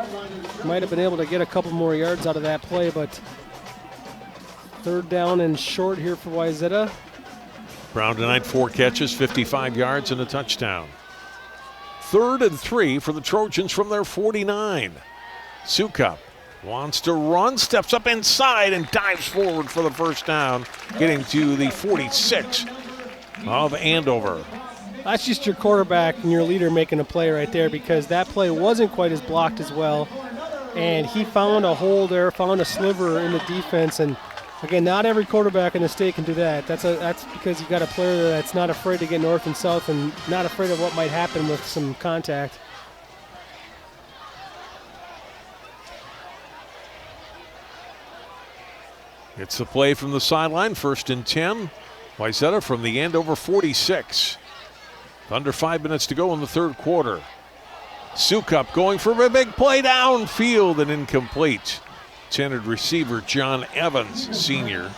might have been able to get a couple more yards out of that play. But 3rd down and short here for Wayzata. Brown tonight 4 catches, 55 yards and a touchdown. 3rd and 3 for the Trojans from their 49. Sukup wants to run, steps up inside and dives forward for the 1st down, getting to the 46 of Andover. That's just your quarterback and your leader making a play right there, because that play wasn't quite as blocked as well. And he found a hole there, found a sliver in the defense. And again, not every quarterback in the state can do that. That's because you got a player that's not afraid to get north and south and not afraid of what might happen with some contact. It's the play from the sideline, 1st and 10. Wayzata from the Andover 46. Under 5 minutes to go in the third quarter. Sukup going for a big play downfield and incomplete. Intended receiver John Evans, senior.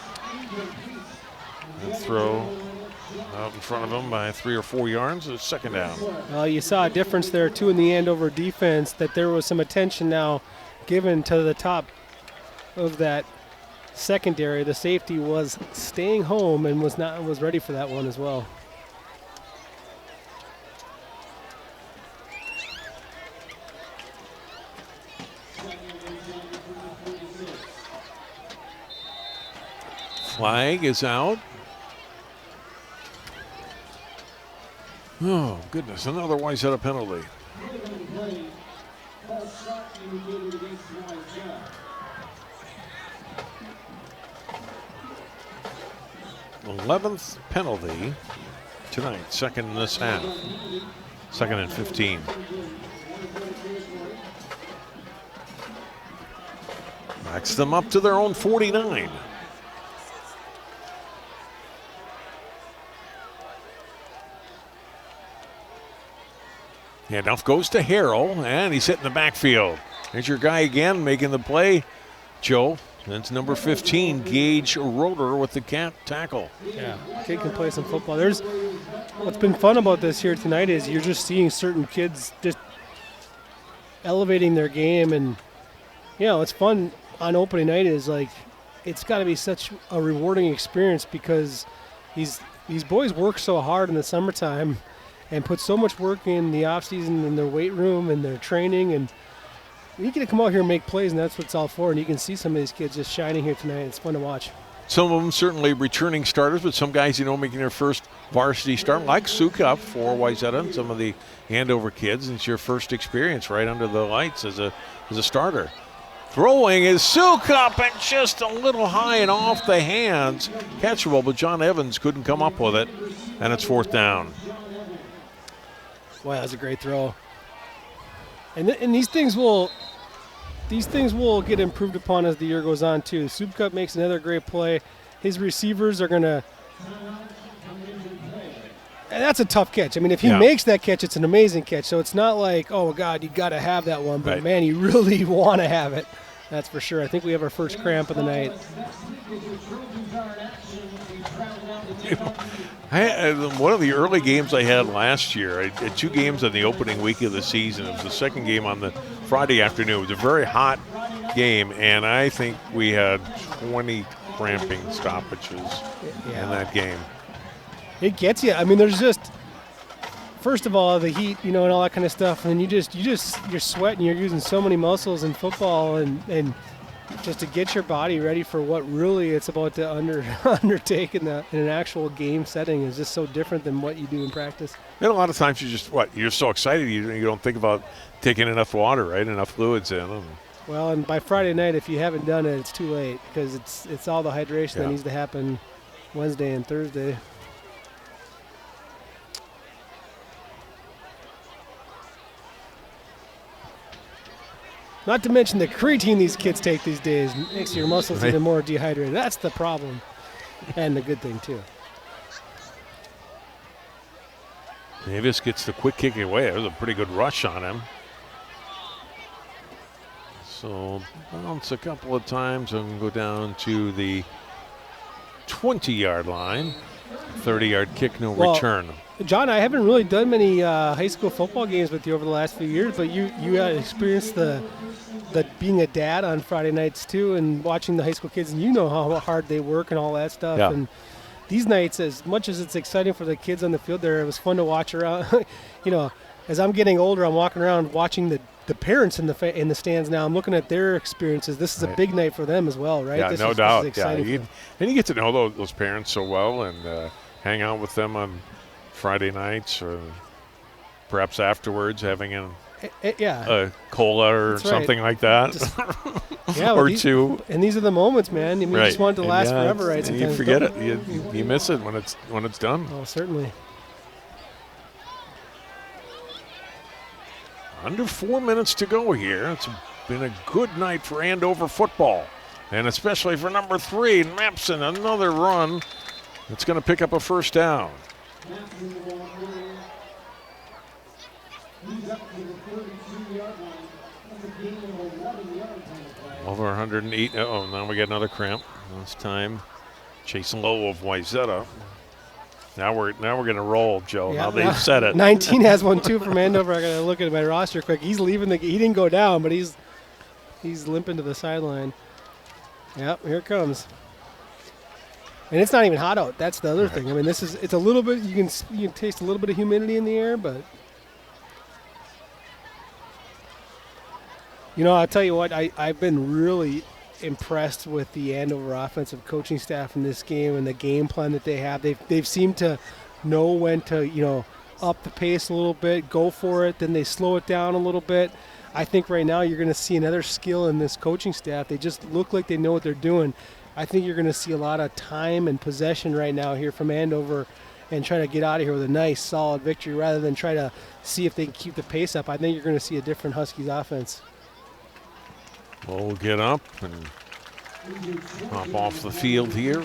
And throw out in front of him by 3 or 4 yards. It's second down. Well, you saw a difference there, too, in the Andover defense, that there was some attention now given to the top of that secondary. The safety was staying home and was ready for that one as well. Flag is out. Oh, goodness, another Wayzata penalty. The 11th penalty tonight, second in this half. Second and 15. Backs them up to their own 49. Handoff goes to Harrell, and he's hitting the backfield. There's your guy again making the play, Joe. That's number 15, Gage Roeder with the tackle. Yeah, kid can play some football. What's been fun about this here tonight is you're just seeing certain kids just elevating their game, and it's fun on opening night. Is like it's got to be such a rewarding experience because these boys work so hard in the summertime and put so much work in the off season in their weight room and their training, and you get to come out here and make plays, and that's what it's all for. And you can see some of these kids just shining here tonight. It's fun to watch. Some of them certainly returning starters, but some guys, making their first varsity start, like Sukup for Wayzata and some of the Andover kids. It's your first experience right under the lights as a starter. Throwing is Sukup, and just a little high and off the hands. Catchable, but John Evans couldn't come up with it, and it's fourth down. Wow, that's a great throw. And these things will get improved upon as the year goes on too. Sukup makes another great play. His receivers are gonna. And that's a tough catch. I mean, if he makes that catch, it's an amazing catch. So it's not like, oh God, you got to have that one, but man, you really want to have it. That's for sure. I think we have our first cramp of the night. One of the early games I had last year, I had 2 games on the opening week of the season. It was the second game on the Friday afternoon. It was a very hot game, and I think we had 20 cramping stoppages in that game. It gets you. I mean, there's just, first of all, the heat, and all that kind of stuff, and you're sweating. You're using so many muscles in football, and just to get your body ready for what really it's about to undertake in an actual game setting is just so different than what you do in practice. And a lot of times you're so excited you don't think about taking enough water, right? Enough fluids in. Well, and by Friday night, if you haven't done it, it's too late because it's all the hydration that needs to happen Wednesday and Thursday. Not to mention the creatine these kids take these days makes your muscles even more dehydrated. That's the problem. And the good thing, too. Davis gets the quick kick away. It was a pretty good rush on him. So bounce a couple of times and go down to the 20-yard line. 30-yard kick, no return. John, I haven't really done many high school football games with you over the last few years, but you experienced the being a dad on Friday nights too, and watching the high school kids, and you know how hard they work and all that stuff. Yeah. And these nights, as much as it's exciting for the kids on the field there, it was fun to watch around. As I'm getting older, I'm walking around watching the parents in the stands now. I'm looking at their experiences. This is a big night for them as well, right? Yeah, this no is doubt. exciting And you get to know those parents so well and hang out with them on Friday nights or perhaps afterwards having a cola or something like that. Or two. And these are the moments, man. I mean, you just want it to last forever, right? And you forget it. You miss it when it's done. Oh, certainly. Under 4 minutes to go here. It's been a good night for Andover football, and especially for number 3, Mapson. Another run. It's going to pick up a first down. Over 108. Oh, now we get another cramp. This time, Chase Lowe of Wayzata. Now we're going to roll, Joe. Yeah, now they've said it. 19 has one too from Andover. I got to look at my roster quick. He's leaving he didn't go down, but he's limping to the sideline. Yep, here it comes. And it's not even hot out. That's the other thing. I mean, it's a little bit. You can taste a little bit of humidity in the air, but I'll tell you what. I've been really impressed with the Andover offensive coaching staff in this game and the game plan that they have. They've seemed to know when to up the pace a little bit, go for it, then they slow it down a little bit. I think right now you're going to see another skill in this coaching staff. They just look like they know what they're doing. I think you're going to see a lot of time and possession right now here from Andover and try to get out of here with a nice, solid victory rather than try to see if they can keep the pace up. I think you're going to see a different Huskies offense. We'll get up and hop off the field here.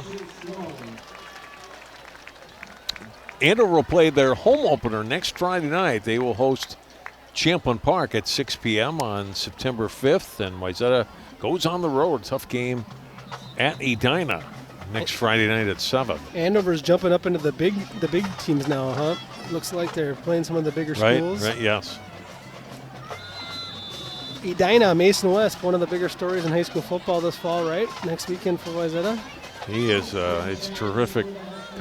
Andover will play their home opener next Friday night. They will host Champlin Park at 6 p.m. on September 5th, and Wayzata goes on the road. Tough game at Edina next Friday night at 7. Andover's jumping up into the big teams now, huh? Looks like they're playing some of the bigger schools. Right, yes. Edina, Mason West, one of the bigger stories in high school football this fall, right? Next weekend for Wayzata. He is it's a terrific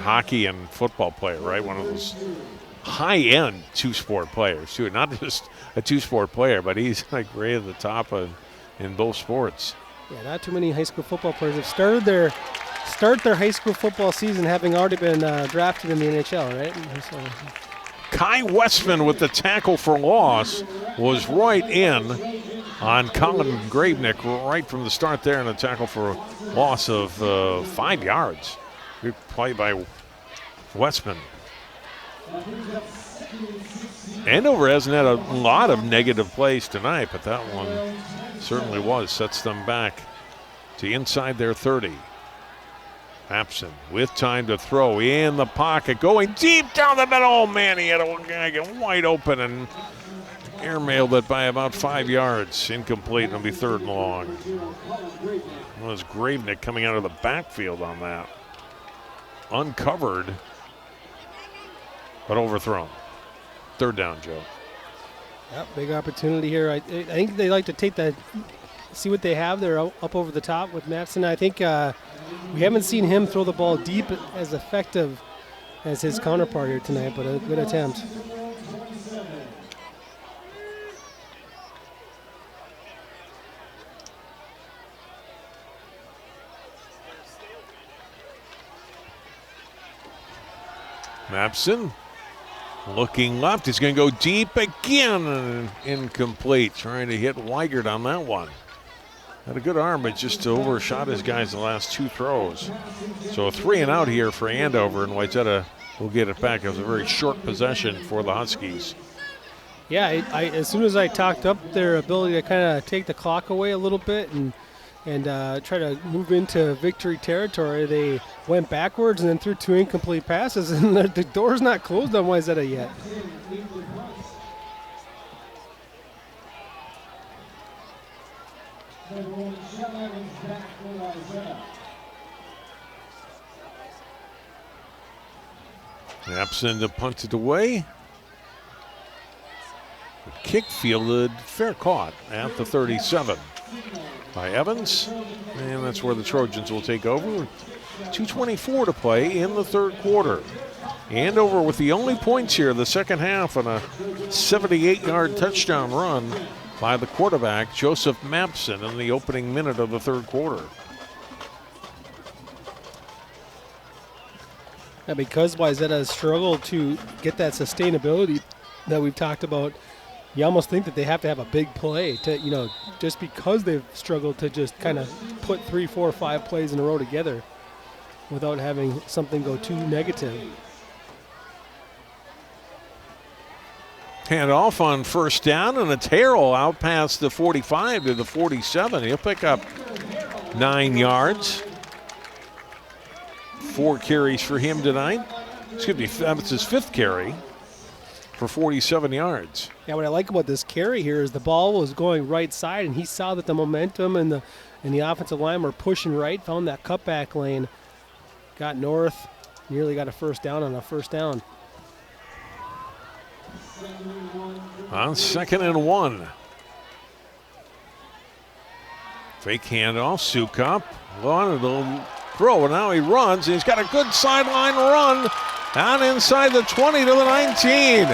hockey and football player, right? One of those high-end two-sport players, too. Not just a two-sport player, but he's like right at the top in both sports. Yeah, not too many high school football players have start their high school football season having already been drafted in the NHL, right? So. Kai Westman with the tackle for loss was right in on Colin Gravenik right from the start there, and a tackle for loss of 5 yards. Good play by Westman. Andover hasn't had a lot of negative plays tonight, but that one certainly sets them back to inside their 30. Mapson with time to throw in the pocket, going deep down the middle. Oh, man, he had a guy get wide open and airmailed it by about 5 yards. Incomplete. It'll be 3rd and long. It was Gravenik coming out of the backfield on that. Uncovered, but overthrown. 3rd down, Joe. Yep, big opportunity here. I think they like to take that, see what they have there up over the top with Mapson. I think we haven't seen him throw the ball deep as effective as his counterpart here tonight, but a good attempt. Mapson looking left. He's going to go deep again and incomplete. Trying to hit Weigert on that one. Had a good arm, but just overshot his guys the last 2 throws. So a 3 and out here for Andover, and Wayzata will get it back. It was a very short possession for the Huskies. Yeah, as soon as I talked up their ability to kind of take the clock away a little bit and try to move into victory territory, they went backwards and then threw 2 incomplete passes, and the door's not closed on Wayzata yet. Mapson to punt it away. The kick fielded, fair caught at the 37 by Evans. And that's where the Trojans will take over. 2:24 to play in the 3rd quarter. Andover with the only points here the second half on a 78-yard touchdown run by the quarterback, Joseph Mapson, in the opening minute of the 3rd quarter. Yeah, because Wayzata has struggled to get that sustainability that we've talked about, you almost think that they have to have a big play to, just because they've struggled to just kind of put 3, 4, 5 plays in a row together without having something go too negative. Hand off on 1st down, and it's Harrell out past the 45 to the 47. He'll pick up 9 yards. 4 carries for him tonight. Excuse me, that's his 5th carry. for 47 yards. Yeah, what I like about this carry here is the ball was going right side, and he saw that the momentum and the offensive line were pushing right, found that cutback lane, got north, nearly got a first down on a first down. On 2nd and 1. Fake handoff, Sukup wanted to throw, and now he runs. He's got a good sideline run down inside the 20 to the 19.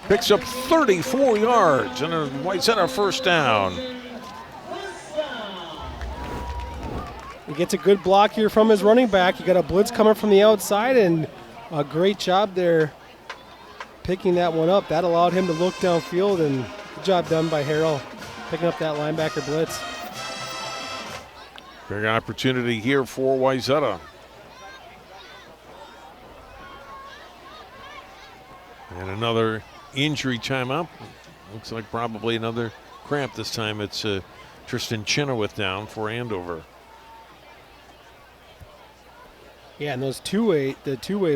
Picks up 34 yards and a Wayzata first down. He gets a good block here from his running back. He got a blitz coming from the outside, and a great job there picking that one up. That allowed him to look downfield, and good job done by Harrell picking up that linebacker blitz. Big opportunity here for Wayzata. And another injury timeout. Looks like probably another cramp this time. It's Tristan Chenoweth down for Andover. Yeah, and those two-way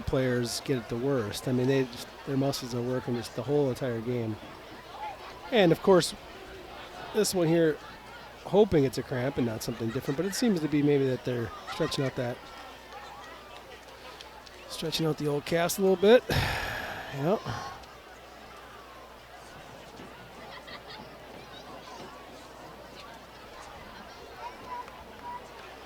players get it the worst. I mean, their muscles are working just the whole entire game. And of course, this one here, hoping it's a cramp and not something different, but it seems to be maybe that they're stretching out the old cast a little bit. Yep.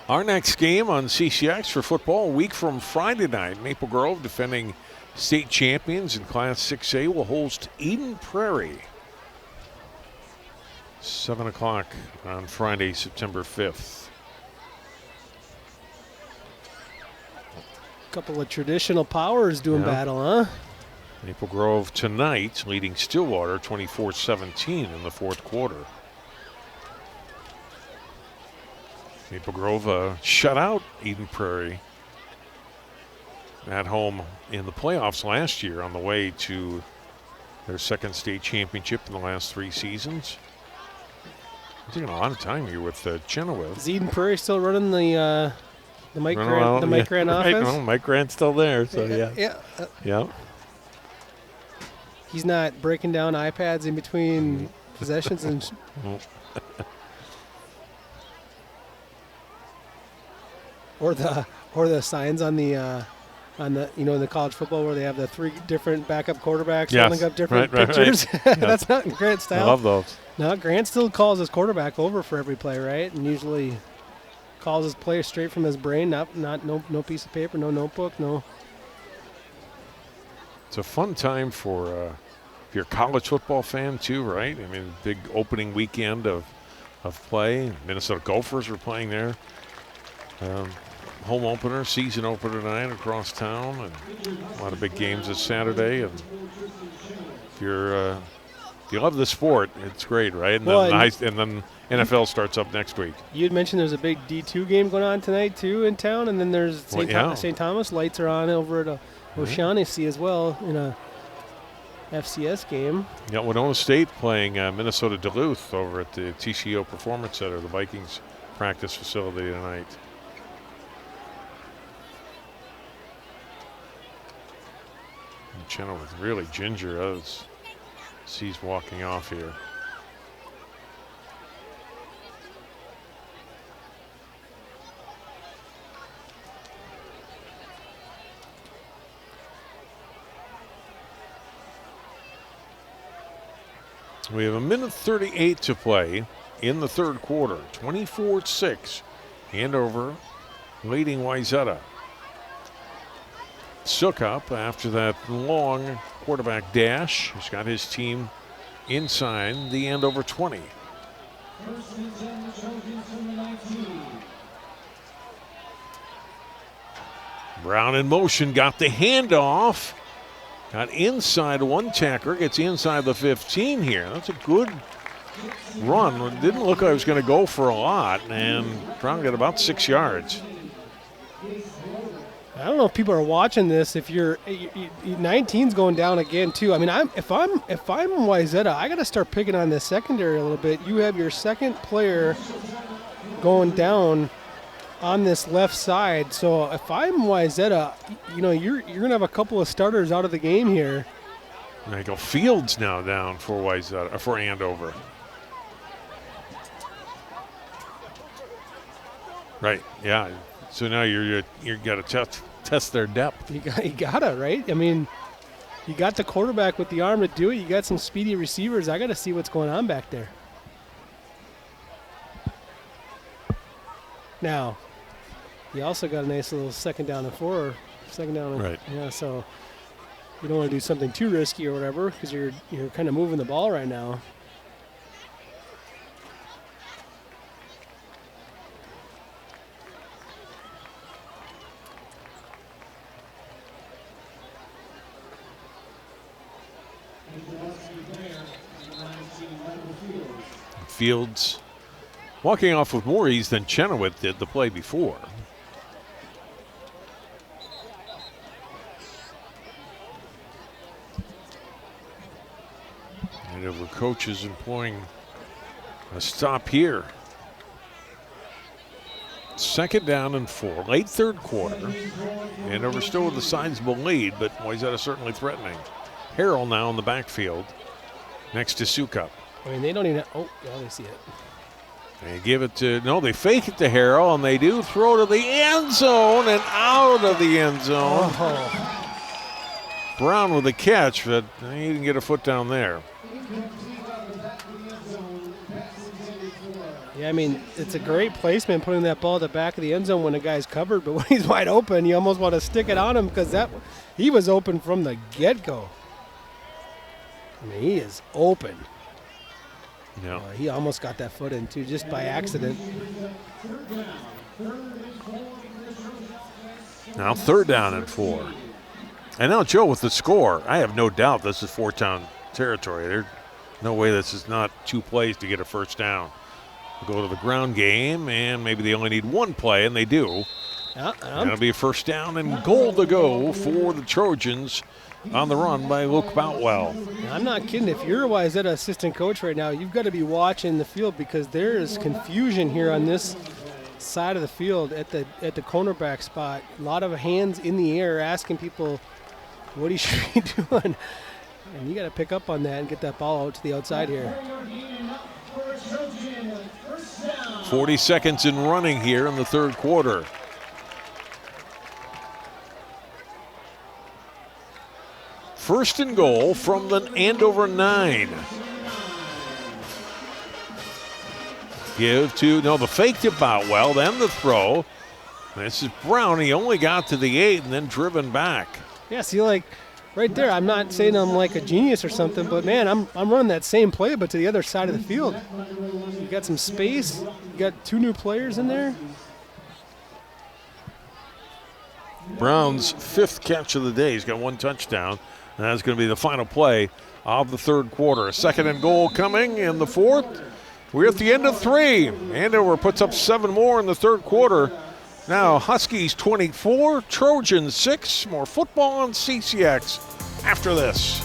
Our next game on CCX for football, a week from Friday night, Maple Grove, defending state champions in Class 6A, will host Eden Prairie. 7 o'clock on Friday, September 5th. Couple of traditional powers doing battle, huh? Maple Grove tonight leading Stillwater 24-17 in the fourth quarter. Maple Grove shut out Eden Prairie at home in the playoffs last year on the way to their second state championship in the last 3 seasons. I'm taking a lot of time here with Chenoweth. Is Eden Prairie still running the Mike Grant offense? Right, well, Mike Grant's still there, so yeah. Yeah. He's not breaking down iPads in between possessions and. Or the signs on the in the college football where they have the 3 different backup quarterbacks holding up different pictures. Right. That's not Grant style. I love those. No, Grant still calls his quarterback over for every play, right? And usually calls his player straight from his brain, no piece of paper, no notebook, no. It's a fun time for if you're a college football fan too, right? I mean, big opening weekend of play. Minnesota Gophers are playing there. Home opener, season opener tonight across town, and a lot of big games this Saturday. And if you love the sport, it's great, right? And, and then NFL starts up next week. You had mentioned there's a big D2 game going on tonight too in town, and then there's St. Thomas lights are on over at O'Shaughnessy as well in a FCS game. Yeah, Winona State playing Minnesota Duluth over at the TCO Performance Center, the Vikings practice facility tonight. Chenoweth really ginger as he's walking off here. We have 1:38 to play in the third quarter. 24-6. Andover leading Wayzata. Sukup, after that long quarterback dash, has got his team inside the Andover 20. Brown in motion, got the handoff. Got inside one tackler, gets inside the 15 here. That's a good run. It didn't look like it was going to go for a lot, and Brown got about 6 yards. I don't know if people are watching this. If you're 19's going down again too. I mean, if I'm Wayzata, I got to start picking on the secondary a little bit. You have your second player going down on this left side. So if I'm Wayzata, you're going to have a couple of starters out of the game here. There you go. Fields now down for Wayzata, for Andover. Right. Yeah. So now you're got to test their depth. You gotta, right? I mean, you got the quarterback with the arm to do it. You got some speedy receivers. I got to see what's going on back there. Now, you also got a nice little second down and 4. Second down and, right. Yeah, so you don't want to do something too risky or whatever because you're kind of moving the ball right now. Fields walking off with more ease than Chenoweth did the play before. Andover coaches employing a stop here. Second down and 4, late third quarter. Andover still with a sizable lead, but Wayzata certainly threatening. Harrell now in the backfield next to Sukup. I mean, they don't even. Oh, yeah, they see it. They give it to, no, they fake it to Harrell, and they do throw to the end zone and out of the end zone. Oh. Brown with the catch, but he didn't get a foot down there. Yeah, I mean, it's a great placement putting that ball at the back of the end zone when the guy's covered, but when he's wide open, you almost want to stick it on him because he was open from the get-go. I mean, he is open. Yeah. He almost got that foot in, too, just by accident. Now 3rd down and 4. And now Joe with the score. I have no doubt this is 4-town territory. There's no way this is not 2 plays to get a first down. We'll go to the ground game, and maybe they only need 1 play, and they do. That'll be a first down and goal to go for the Trojans on the run by Luke Boutwell. I'm not kidding. If you're a Wayzata assistant coach right now, you've got to be watching the field because there is confusion here on this side of the field at the cornerback spot. A lot of hands in the air asking people what he should be doing. And you got to pick up on that and get that ball out to the outside here. 40 seconds in running here in the 3rd quarter. First and goal from the Andover 9. The fake to Boutwell, then the throw. This is Brown. He only got to the 8 and then driven back. Yeah, see, like right there, I'm not saying I'm like a genius or something, but man, I'm running that same play, but to the other side of the field. You got some space. You got 2 new players in there. Brown's 5th catch of the day. He's got 1 touchdown. And that's going to be the final play of the 3rd quarter. A 2nd and goal coming in the 4th. We're at the end of 3. Andover puts up 7 more in the 3rd quarter. Now Huskies 24, Trojans 6. More football on CCX after this.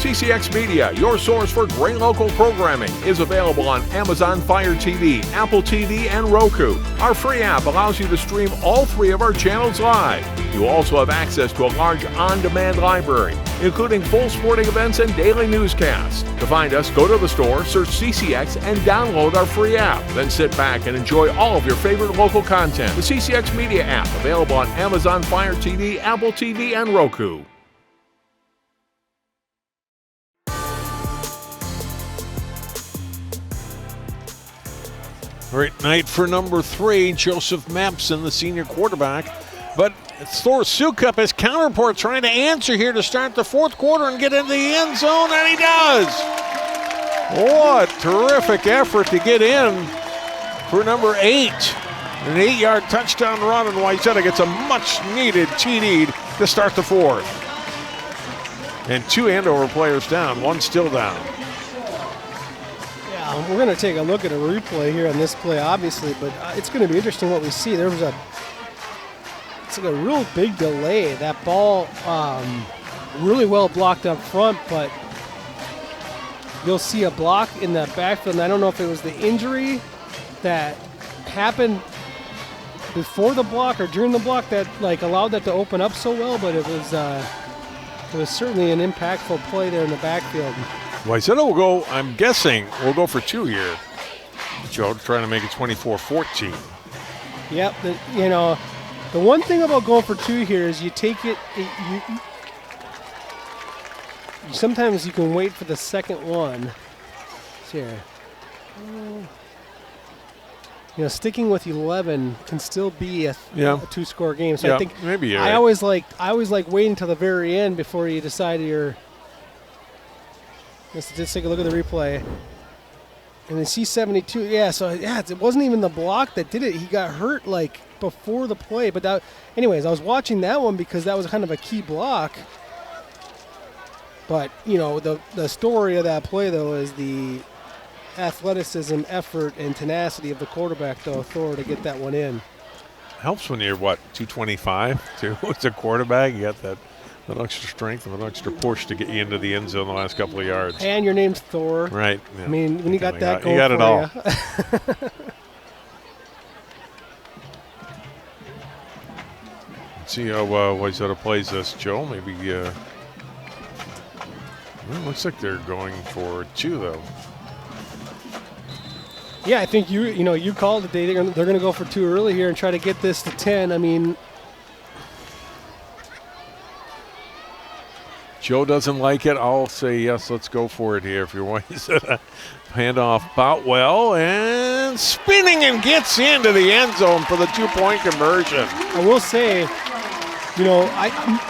CCX Media, your source for great local programming, is available on Amazon Fire TV, Apple TV, and Roku. Our free app allows you to stream all 3 of our channels live. You also have access to a large on-demand library, including full sporting events and daily newscasts. To find us, go to the store, search CCX, and download our free app. Then sit back and enjoy all of your favorite local content. The CCX Media app, available on Amazon Fire TV, Apple TV, and Roku. Great night for number 3, Joseph Mapson, the senior quarterback. But Thor Sukup, his counterpart, trying to answer here to start the 4th quarter and get into the end zone, and he does. What terrific effort to get in for number 8. An 8-yard touchdown run, and Wayzata gets a much-needed TD to start the 4th. And 2 Andover players down, 1 still down. We're going to take a look at a replay here on this play, obviously, but it's going to be interesting what we see. It's like a real big delay. That ball really well blocked up front, but you'll see a block in the backfield. And I don't know if it was the injury that happened before the block or during the block that allowed that to open up so well, but it was certainly an impactful play there in the backfield. Wayzata will go, I'm guessing, we'll go for 2 here. Joe trying to make it 24-14. Yep, the one thing about going for 2 here is you take it, sometimes you can wait for the second one. Here. Sticking with 11 can still be a 2-score game. So I think maybe I always like waiting until the very end before you decide your. Let's just take a look at the replay. And then C72, it wasn't even the block that did it. He got hurt before the play. But anyways, I was watching that one because that was kind of a key block. But the story of that play though is the athleticism, effort, and tenacity of the quarterback, though, Thor, to get that one in. Helps when you're, 225, too? As a quarterback, you got that extra strength and an extra push to get you into the end zone the last couple of yards. And your name's Thor. Right. Yeah. I mean, when you got that going you got it all. Let's see how Wayzata plays this, Joe. Maybe, looks like they're going for 2, though. Yeah, I think you called it. They're going to go for 2 early here and try to get this to 10. I mean, Joe doesn't like it. I'll say yes. Let's go for it here. If you're Wayzata, hand off Boutwell and spinning and gets into the end zone for the 2-point conversion. I will say,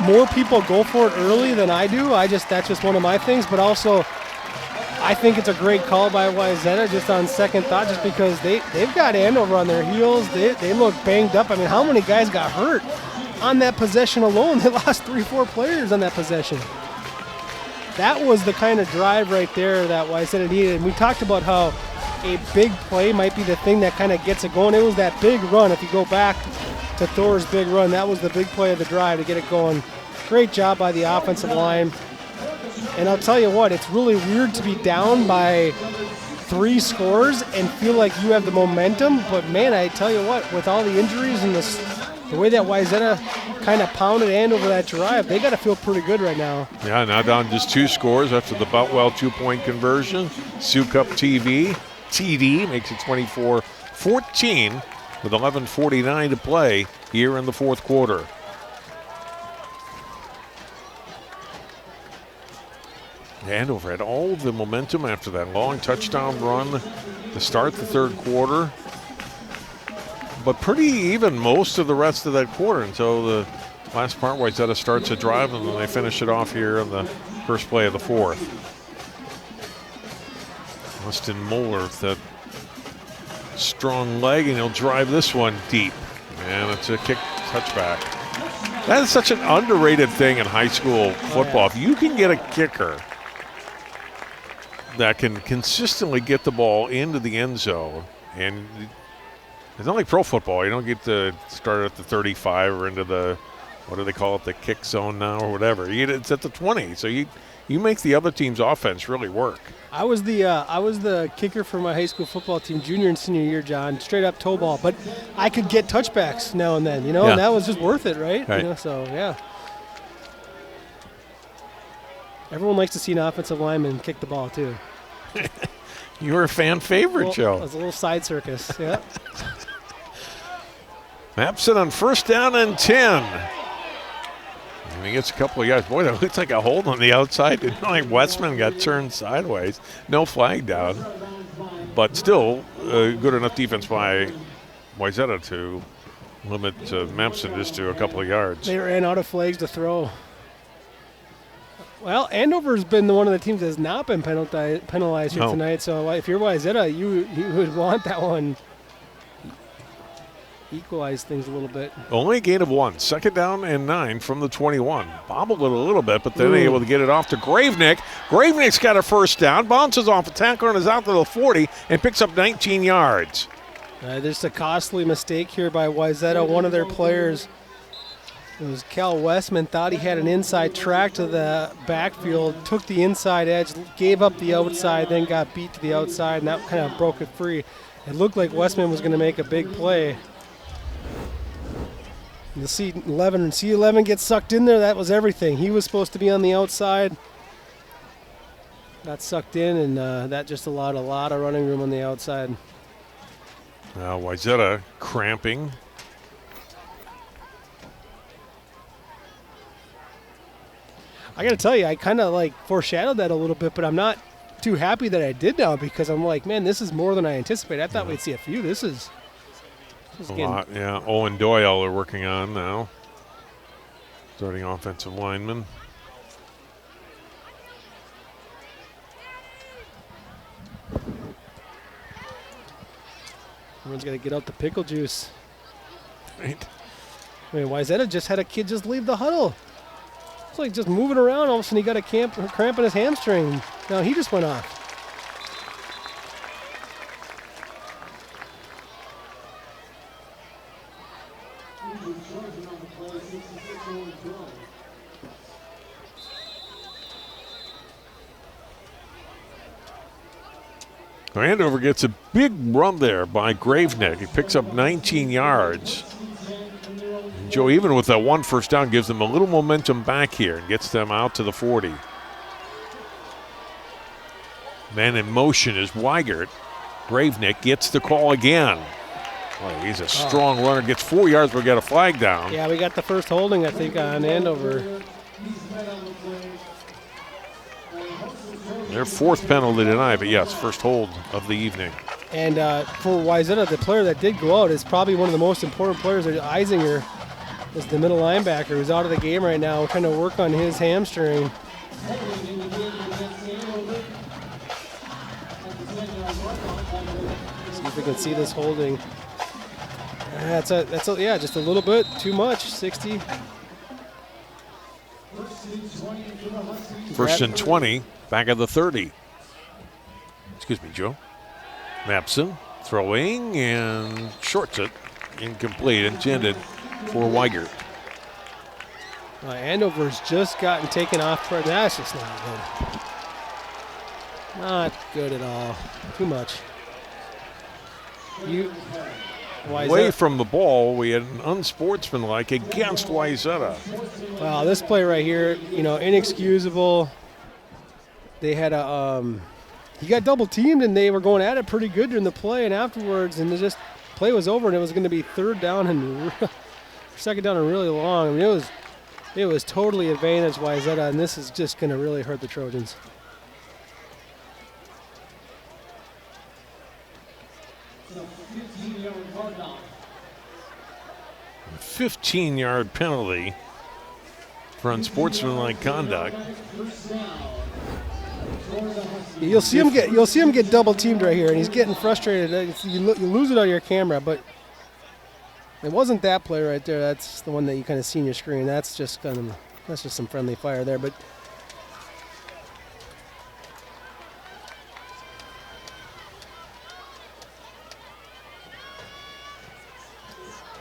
more people go for it early than I do. That's just one of my things. But also, I think it's a great call by Wayzata just on second thought, just because they've got Andover on their heels. They look banged up. I mean, how many guys got hurt on that possession alone? They lost 3-4 players on that possession. That was the kind of drive right there that Wayzata needed. And we talked about how a big play might be the thing that kind of gets it going. It was that big run. If you go back to Thor's big run, that was the big play of the drive to get it going. Great job by the offensive line. And I'll tell you what, it's really weird to be down by 3 scores and feel like you have the momentum. But, man, I tell you what, with all the injuries and the way that Wayzata kind of pounded Andover that drive, they got to feel pretty good right now. Yeah, now down just 2 scores after the Boutwell 2-point conversion. Sioux Cup TD makes it 24-14 with 11:49 to play here in the fourth quarter. Andover had all the momentum after that long touchdown run to start the third quarter. But pretty even most of the rest of that quarter until the last part. Wayzata starts a drive and then they finish it off here in the first play of the fourth. Austin Moeller with that strong leg, and he'll drive this one deep. And it's a kick touchback. That is such an underrated thing in high school football. If you can get a kicker that can consistently get the ball into the end zone, and it's not like pro football. You don't get to start at the 35 or into the, what do they call it, the kick zone now or whatever. It's at the 20, so you make the other team's offense really work. I was the kicker for my high school football team junior and senior year, John, straight up toe ball. But I could get touchbacks now and then, and that was just worth it, right? So, yeah. Everyone likes to see an offensive lineman kick the ball, too. You were a fan favorite, Joe. It was a little side circus, yeah. Mapson on first down and 10. And he gets a couple of yards. Boy, that looks like a hold on the outside. Didn't look like Westman got turned sideways. No flag down. But still, good enough defense by Wayzata to limit Mapson just to a couple of yards. They ran out of flags to throw. Well, Andover's been one of the teams that has not been penalized here tonight. So if you're Wayzata, you would want that one equalize things a little bit. Only a gain of 1. Second down and 9 from the 21. Bobbled it a little bit, but then able to get it off to Gravenick. Gravenick's got a first down, bounces off a tackler and is out to the 40 and picks up 19 yards. There's a costly mistake here by Wayzata. One of their players It was Cal Westman, thought he had an inside track to the backfield, took the inside edge, gave up the outside, then got beat to the outside, and that kind of broke it free. It looked like Westman was going to make a big play. The C11 gets sucked in there. That was everything. He was supposed to be on the outside. Got sucked in, and that just allowed a lot of running room on the outside. Wayzata cramping. I got to tell you, I kind of like foreshadowed that a little bit, but I'm not too happy that I did now because I'm like, man, this is more than I anticipated. I thought we'd see a few. This is a lot, yeah. Owen Doyle are working on now. Starting offensive lineman. Everyone's got to get out the pickle juice. Right. I mean, Wayzata just had a kid just leave the huddle. It's like just moving around. All of a sudden he got a cramp in his hamstring. Now he just went off. Andover gets a big run there by Graveneck. He picks up 19 yards. And Joe, even with that one first down, gives them a little momentum back here and gets them out to the 40. Man in motion is Weigert. Graveneck gets the call again. Boy, he's a strong runner. Gets 4 yards. We got a flag down. Yeah, we got the first holding, I think, on Andover. Their fourth penalty tonight, but yes, first hold of the evening. And for Wayzata, the player that did go out is probably one of the most important players. Eisinger is the middle linebacker who's out of the game right now. We're trying to work on his hamstring. See if we can see this holding. That's just a little bit too much. 60. First and 20, back of the 30. Excuse me, Joe. Mapson throwing and shorts it. Incomplete, intended for Weigert. Andover's just gotten taken off. That's just not good. Not good at all. Too much. Away from the ball, we had an unsportsmanlike against Wayzata. Wow, this play right here, inexcusable. They had he got double teamed and they were going at it pretty good during the play and afterwards, and play was over and it was going to be third down and second down and really long. I mean, it was totally advantage Wayzata, and this is just going to really hurt the Trojans. 15-yard penalty for unsportsmanlike conduct. You'll see him get double teamed right here, and he's getting frustrated. You lose it on your camera, but it wasn't that play right there. That's the one that you kind of see on your screen. That's just some friendly fire there, but.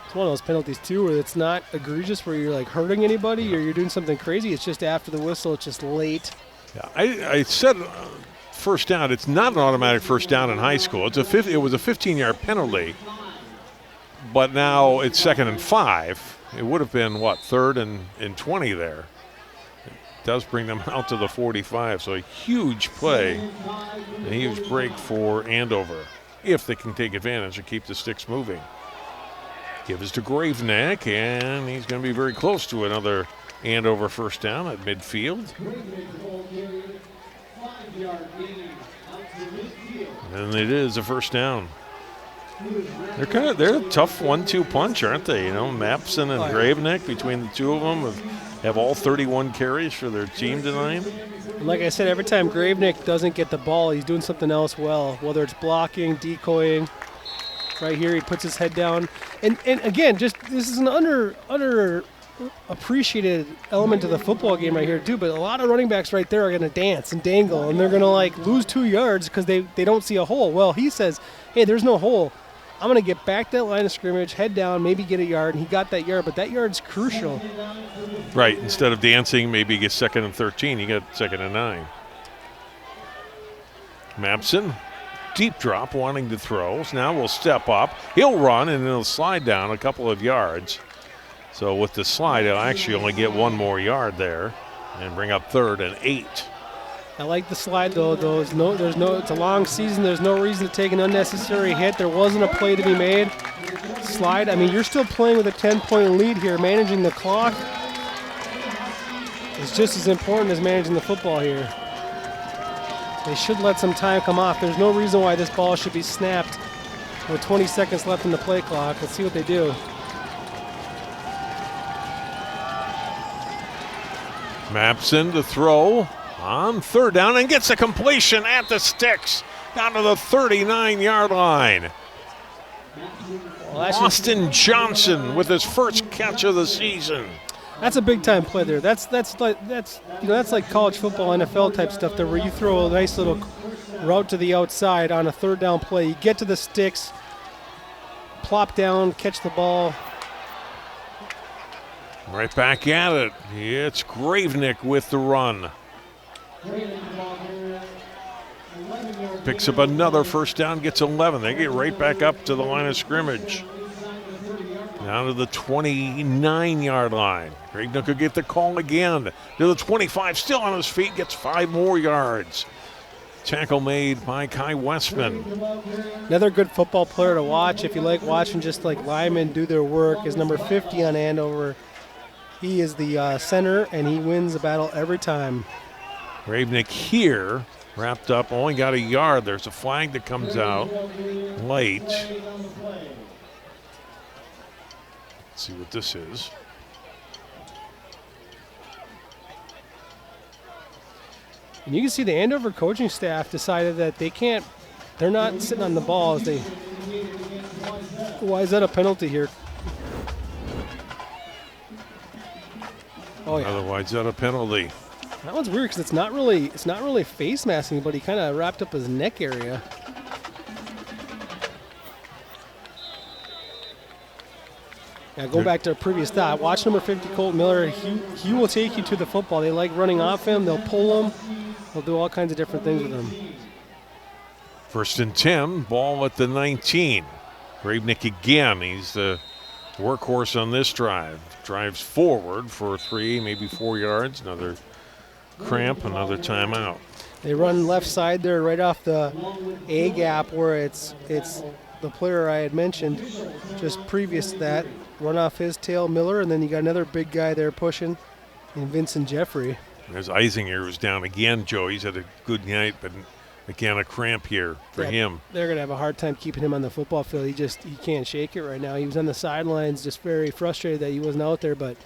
It's one of those penalties too where it's not egregious where you're like hurting anybody or you're doing something crazy. It's just after the whistle. It's just late. Yeah, I said first down. It's not an automatic first down in high school. It was a 15-yard penalty, but now it's 2nd and 5. It would have been third and 20 there. It does bring them out to the 45. So a huge play, a huge break for Andover if they can take advantage and keep the sticks moving. Gives to Graveneck, and he's going to be very close to another Andover first down at midfield. And it is a first down. They're a tough 1-2 punch, aren't they? Mapson and Graveneck, between the two of them, have all 31 carries for their team tonight. And like I said, every time Graveneck doesn't get the ball, he's doing something else well, whether it's blocking, decoying. Right here, he puts his head down. And again, this is an underappreciated element of the football game right here, too. But a lot of running backs right there are going to dance and dangle, and they're going to lose 2 yards because they don't see a hole. Well, he says, hey, there's no hole. I'm going to get back to that line of scrimmage, head down, maybe get a yard, and he got that yard, but that yard's crucial. Right, instead of dancing, maybe get 2nd and 13, you got 2nd and 9. Mapson, deep drop, wanting to throw. So now we'll step up. He'll run, and he'll slide down a couple of yards. So with the slide, he'll actually only get 1 more yard there and bring up 3rd and 8. I like the slide, though. It's a long season. There's no reason to take an unnecessary hit. There wasn't a play to be made. Slide, I mean, you're still playing with a 10-point lead here. Managing the clock is just as important as managing the football here. They should let some time come off. There's no reason why this ball should be snapped with 20 seconds left in the play clock. Let's see what they do. Mapson to throw on 3rd down and gets a completion at the sticks down to the 39-yard line. Austin Johnson with his first catch of the season. That's a big time play there. That's like college football, NFL type stuff there, where you throw a nice little route to the outside on a 3rd down play. You get to the sticks, plop down, catch the ball. Right back at it. It's Gravenick with the run. Picks up another 1st down, gets 11. They get right back up to the line of scrimmage. Down to the 29-yard line. Gravenick could get the call again. To the 25, still on his feet, gets 5 more yards. Tackle made by Kai Westman. Another good football player to watch. If you like watching just like linemen do their work, is number 50 on Andover. He is the center, and he wins the battle every time. Gravenick here, wrapped up, only got a yard. There's a flag that comes out late. Let's see what this is. And you can see the Andover coaching staff decided that they're not sitting on the ball. Why is that a penalty here? Oh yeah. Otherwise, that a penalty. That one's weird because it's not really face masking, but he kind of wrapped up his neck area. Now, going back to a previous thought, watch number 50, Colt Miller. He will take you to the football. They like running off him. They'll pull him. They'll do all kinds of different things with him. 1st and 10, ball at the 19. Gravenick again. He's the workhorse on this drive. Drives forward for 3, maybe 4 yards. Another cramp, another timeout. They run left side there right off the A gap where it's the player I had mentioned just previous to that. Run off his tail, Miller, and then you got another big guy there pushing in Vincent Jeffrey. There's Eisinger who's down again, Joe. He's had a good night, but again, a cramp here for him. They're going to have a hard time keeping him on the football field. He can't shake it right now. He was on the sidelines just very frustrated that he wasn't out there, but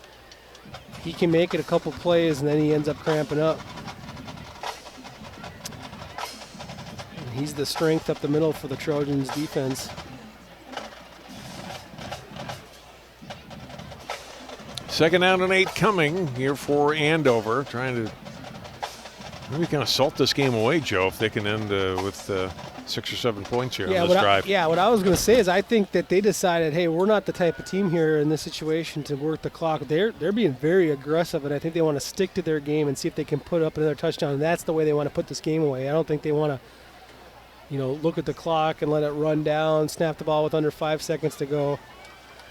he can make it a couple plays, and then he ends up cramping up. And he's the strength up the middle for the Trojans defense. Second down and 8 coming here for Andover, trying to maybe kind of salt this game away, Joe, if they can end with 6 or 7 points here on this drive. What I was going to say is I think that they decided, hey, we're not the type of team here in this situation to work the clock. They're being very aggressive, and I think they want to stick to their game and see if they can put up another touchdown. And that's the way they want to put this game away. I don't think they want to, look at the clock and let it run down, snap the ball with under 5 seconds to go.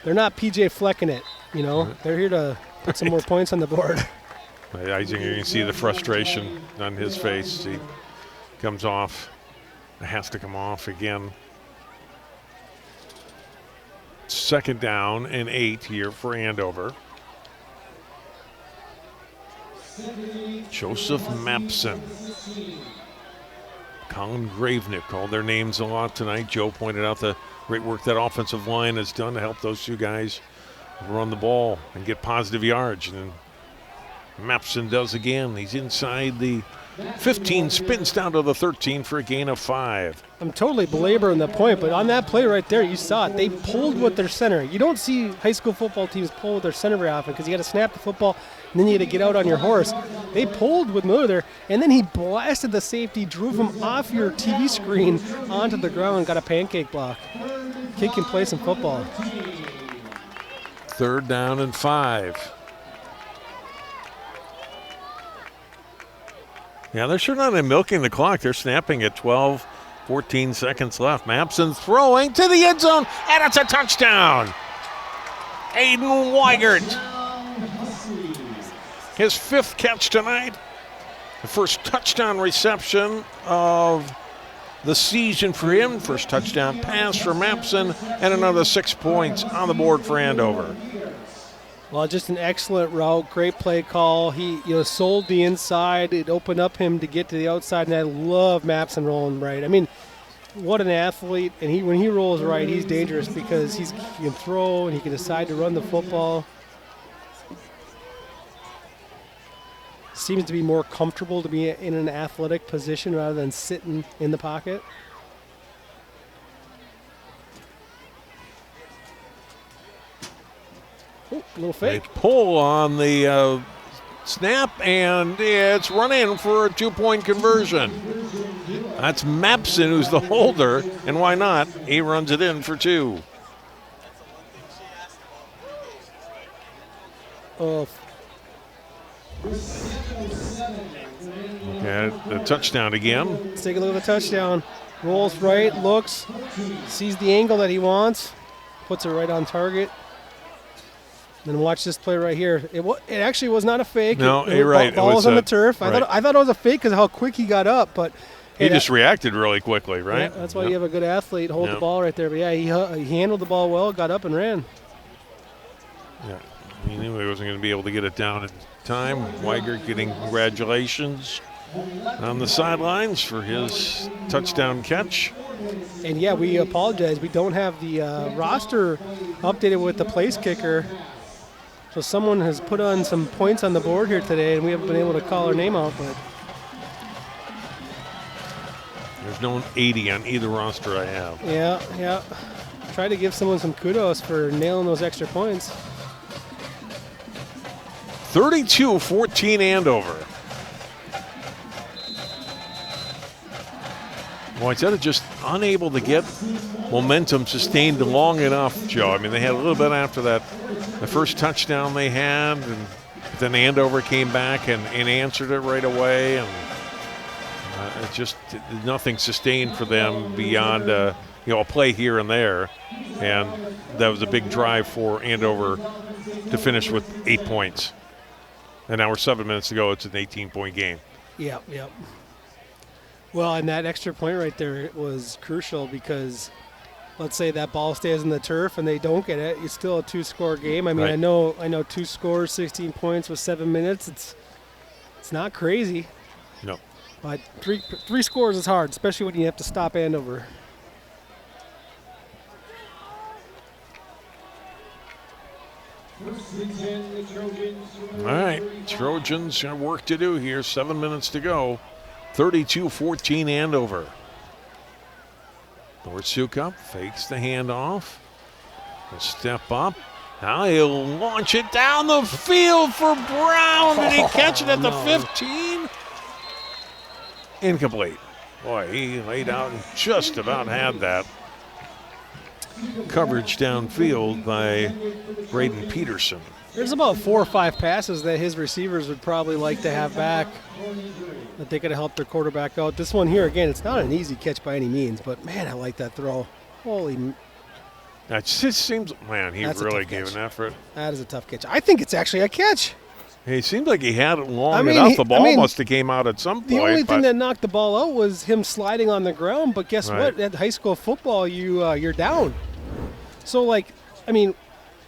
They're not PJ Flecking it, They're here to put some more points on the board. I think you can see the frustration on his face. He comes off. It has to come off again. Second down and 8 here for Andover. Joseph Mapson. Colin Gravenick called their names a lot tonight. Joe pointed out the great work that offensive line has done to help those two guys run the ball and get positive yards. And Mapson does again. He's inside the 15, spins down to the 13 for a gain of 5. I'm totally belaboring the point, but on that play right there, you saw it. They pulled with their center. You don't see high school football teams pull with their center very often because you got to snap the football and then you got to get out on your horse. They pulled with Miller there, and then he blasted the safety, drove him off your TV screen onto the ground and got a pancake block. Kid can play some football. 3rd down and 5. Yeah, they're sure not milking the clock. They're snapping at 12, 14 seconds left. Mapson throwing to the end zone, and it's a touchdown. Aiden Weigert. His 5th catch tonight. The first touchdown reception of the season for him. First touchdown pass for Mapson, and another 6 points on the board for Andover. Well, just an excellent route, great play call. He sold the inside. It opened up him to get to the outside, and I love Mapson rolling right. I mean, what an athlete, and when he rolls right, he's dangerous because he can throw and he can decide to run the football. Seems to be more comfortable to be in an athletic position rather than sitting in the pocket. Oh, a little fake. They pull on the snap, and it's run in for a 2-point conversion. That's Mapson, who's the holder, and why not? He runs it in for 2. Oh. Okay, the touchdown again. Let's take a look at the touchdown. Rolls right, looks, sees the angle that he wants, puts it right on target. Then watch this play right here. It actually was not a fake. No, you're right. Ball was on the turf. Right. I thought it was a fake because of how quick he got up, but he just reacted really quickly, right? Yeah, that's why you have a good athlete hold the ball right there. But yeah, he handled the ball well, got up and ran. Yeah, he knew he wasn't going to be able to get it down in time. Weigert getting congratulations on the sidelines for his touchdown catch. And yeah, we apologize. We don't have the roster updated with the place kicker. So someone has put on some points on the board here today, and we haven't been able to call her name out. But there's no 80 on either roster I have. Yeah. Try to give someone some kudos for nailing those extra points. 32-14 Andover. Wayzata just unable to get momentum sustained long enough, Joe. I mean, they had a little bit after that, the first touchdown they had, and then Andover came back and answered it right away, and it just nothing sustained for them beyond a play here and there, and that was a big drive for Andover to finish with 8 points. And now we're 7 minutes to go. It's an 18-point game. Yep. Well, and that extra point right there was crucial because let's say that ball stays in the turf and they don't get it, it's still a 2-score game. I mean, right. I know 2 scores, 16 points with 7 minutes. It's not crazy. No. But three scores is hard, especially when you have to stop Andover. All right, Trojans got work to do here. 7 minutes to go. 32-14 Andover. Norsuka fakes the handoff. He'll step up. Now he'll launch it down the field for Brown. Did he catch it at the 15? Incomplete. Boy, he laid out and just about had that. Coverage downfield by Braden Peterson. There's about 4 or 5 passes that his receivers would probably like to have back that they could have helped their quarterback out. This one here, again, it's not an easy catch by any means, but, man, I like that throw. Holy. That just seems, man, he really gave an effort. That is a tough catch. I think it's actually a catch. He seemed like he had it long enough. The ball must have came out at some point. The only thing that knocked the ball out was him sliding on the ground, but guess what? At high school football, you're down. So, like, I mean,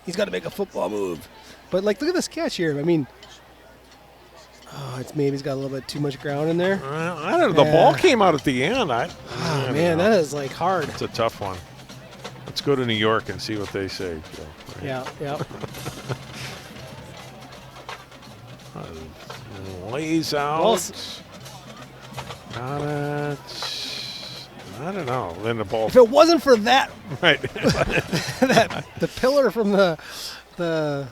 he's got to make a football move. But, like, look at this catch here. I mean, maybe he's got a little bit too much ground in there. I don't know. The ball came out at the end. Man, that is, like, hard. It's a tough one. Let's go to New York and see what they say. Joe. Yeah. Lays out. Got it. I don't know. Then the ball. If it wasn't for that, right, the pillar from the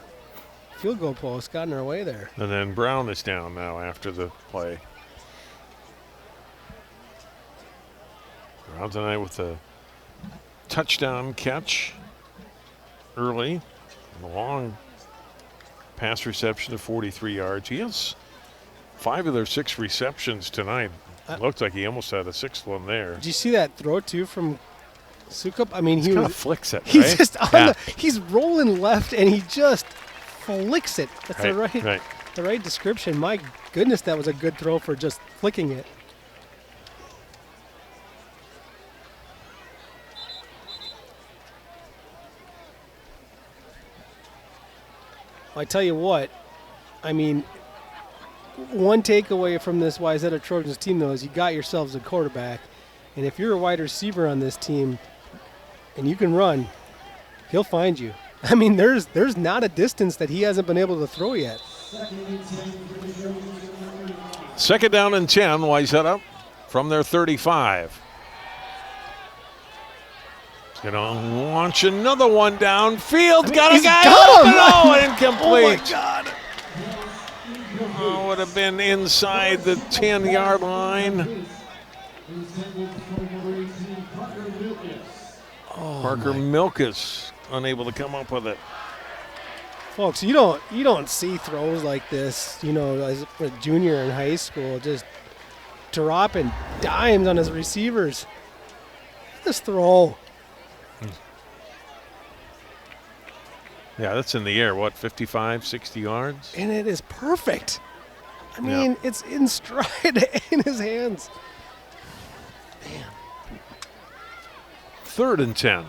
field goal post got in our way there. And then Brown is down now after the play. Brown tonight with the touchdown catch early. A long pass reception of 43 yards. He has 5 of their 6 receptions tonight. Looked like he almost had a 6th one there. Did you see that throw too from Sukup? I mean, he kind of flicks it. He's right? just on he's rolling left and he just flicks it. That's the right description. My goodness, that was a good throw for just flicking it. I tell you what, I mean, one takeaway from this Wayzata Trojans team, though, is you got yourselves a quarterback. And if you're a wide receiver on this team and you can run, he'll find you. I mean, there's not a distance that he hasn't been able to throw yet. 2nd down and 10, Wayzata from their 35. Gonna launch another one downfield. Got a guy open. Oh, incomplete. Oh, my God. Oh, would have been inside the 10-yard line. Parker Milkus unable to come up with it. Folks, you don't see throws like this, as a junior in high school, just dropping dimes on his receivers. This throw. Yeah, that's in the air, 55, 60 yards? And it is perfect. I mean, it's in stride in his hands. Man. 3rd and 10.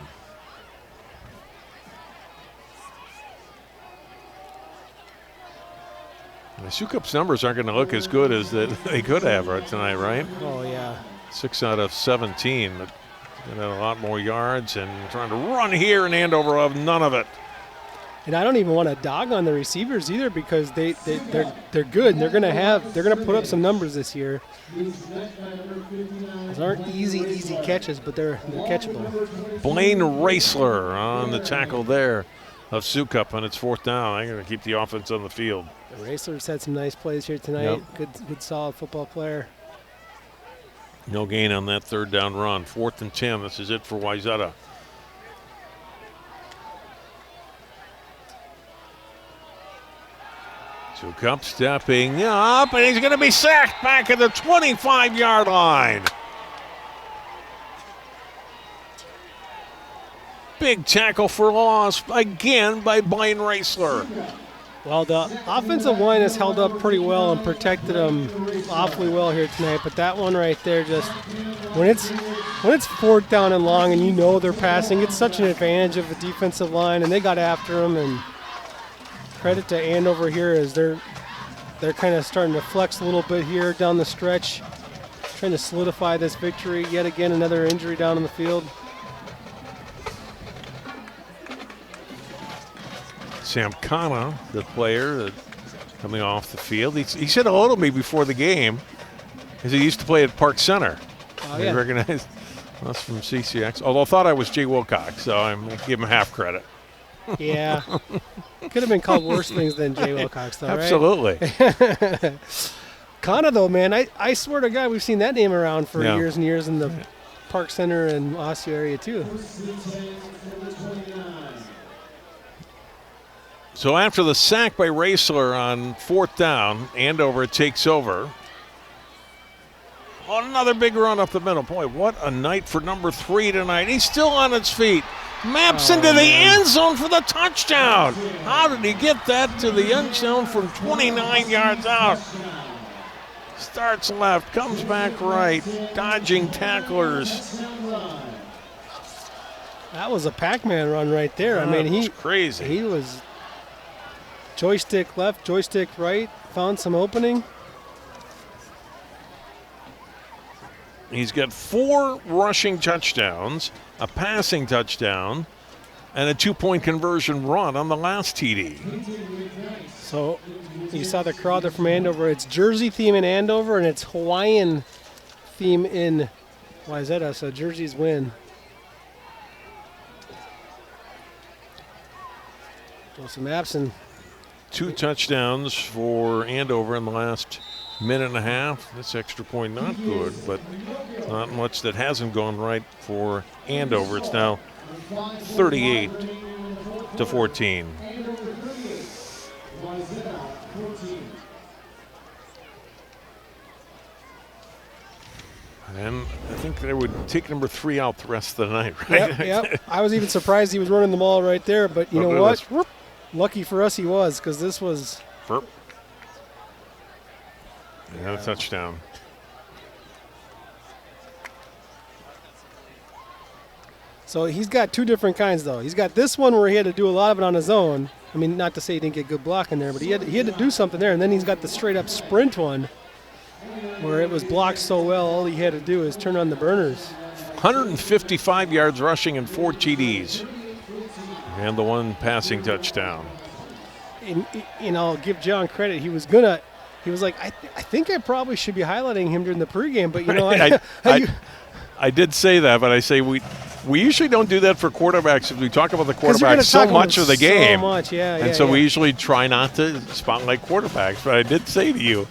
The Sukup's numbers aren't going to look as good as they could have tonight, right? Oh, yeah. 6 out of 17. But had a lot more yards and trying to run here in Andover of none of it. And I don't even want to dog on the receivers either because they're good. And they're gonna put up some numbers this year. Those aren't easy catches, but they're catchable. Blaine Raisler on the tackle there of Sukup, and it's 4th down. I'm going to keep the offense on the field. Raisler's had some nice plays here tonight. Yep. Good solid football player. No gain on that 3rd down run. 4th and 10. This is it for Wayzata. Sukup stepping up, and he's going to be sacked back at the 25-yard line. Big tackle for loss again by Blaine Raisler. Well, the offensive line has held up pretty well and protected them awfully well here tonight. But that one right there, just when it's 4th down and long, and they're passing, it's such an advantage of the defensive line, and they got after them. And credit to Andover here as they're kind of starting to flex a little bit here down the stretch, trying to solidify this victory. Yet again, another injury down on the field. Sam Kana, the player coming off the field, he said hello to me before the game because he used to play at Park Center. Oh, He recognized us from CCX, although I thought I was Jay Wilcox, so I'm going to give him half credit. Yeah. Could have been called worse things than Jay Wilcox, though, Absolutely. Right? Kana, though, man, I swear to God, we've seen that name around for years and years in the Park Center and Osseo area, too. So after the sack by Raisler on 4th down, Andover takes over. Oh, another big run up the middle. Boy, what a night for number 3 tonight. He's still on his feet. Maps into the end zone for the touchdown. How did he get that to the end zone from 29 yards out? Starts left, comes back right, dodging tacklers. That was a Pac-Man run right there. I mean, he was crazy. He was joystick left, joystick right, found some opening. He's got 4 rushing touchdowns, a passing touchdown, and a 2-point conversion run on the last TD. So you saw the crowd there from Andover. It's Jersey theme in Andover, and it's Hawaiian theme in Wayzata, so Jersey's win. Wilson Mapson. 2 touchdowns for Andover in the last minute and a half. This extra point not good, but not much that hasn't gone right for Andover. It's now 38-14. And I think they would take number 3 out the rest of the night, right? Yep. I was even surprised he was running the ball right there, but you know what? Lucky for us he was, because this was... Yeah, a touchdown. So he's got 2 different kinds, though. He's got this one where he had to do a lot of it on his own. I mean, not to say he didn't get good blocking there, but he had to do something there. And then he's got the straight-up sprint one where it was blocked so well, all he had to do is turn on the burners. 155 yards rushing and 4 TDs. And the 1 passing touchdown. And I'll give John credit. He was like, I think I probably should be highlighting him during the pregame, but you know, I did say that, but I say we usually don't do that for quarterbacks if we talk about the quarterbacks so much of the game. So much, yeah. And we usually try not to spotlight quarterbacks. But I did say to you,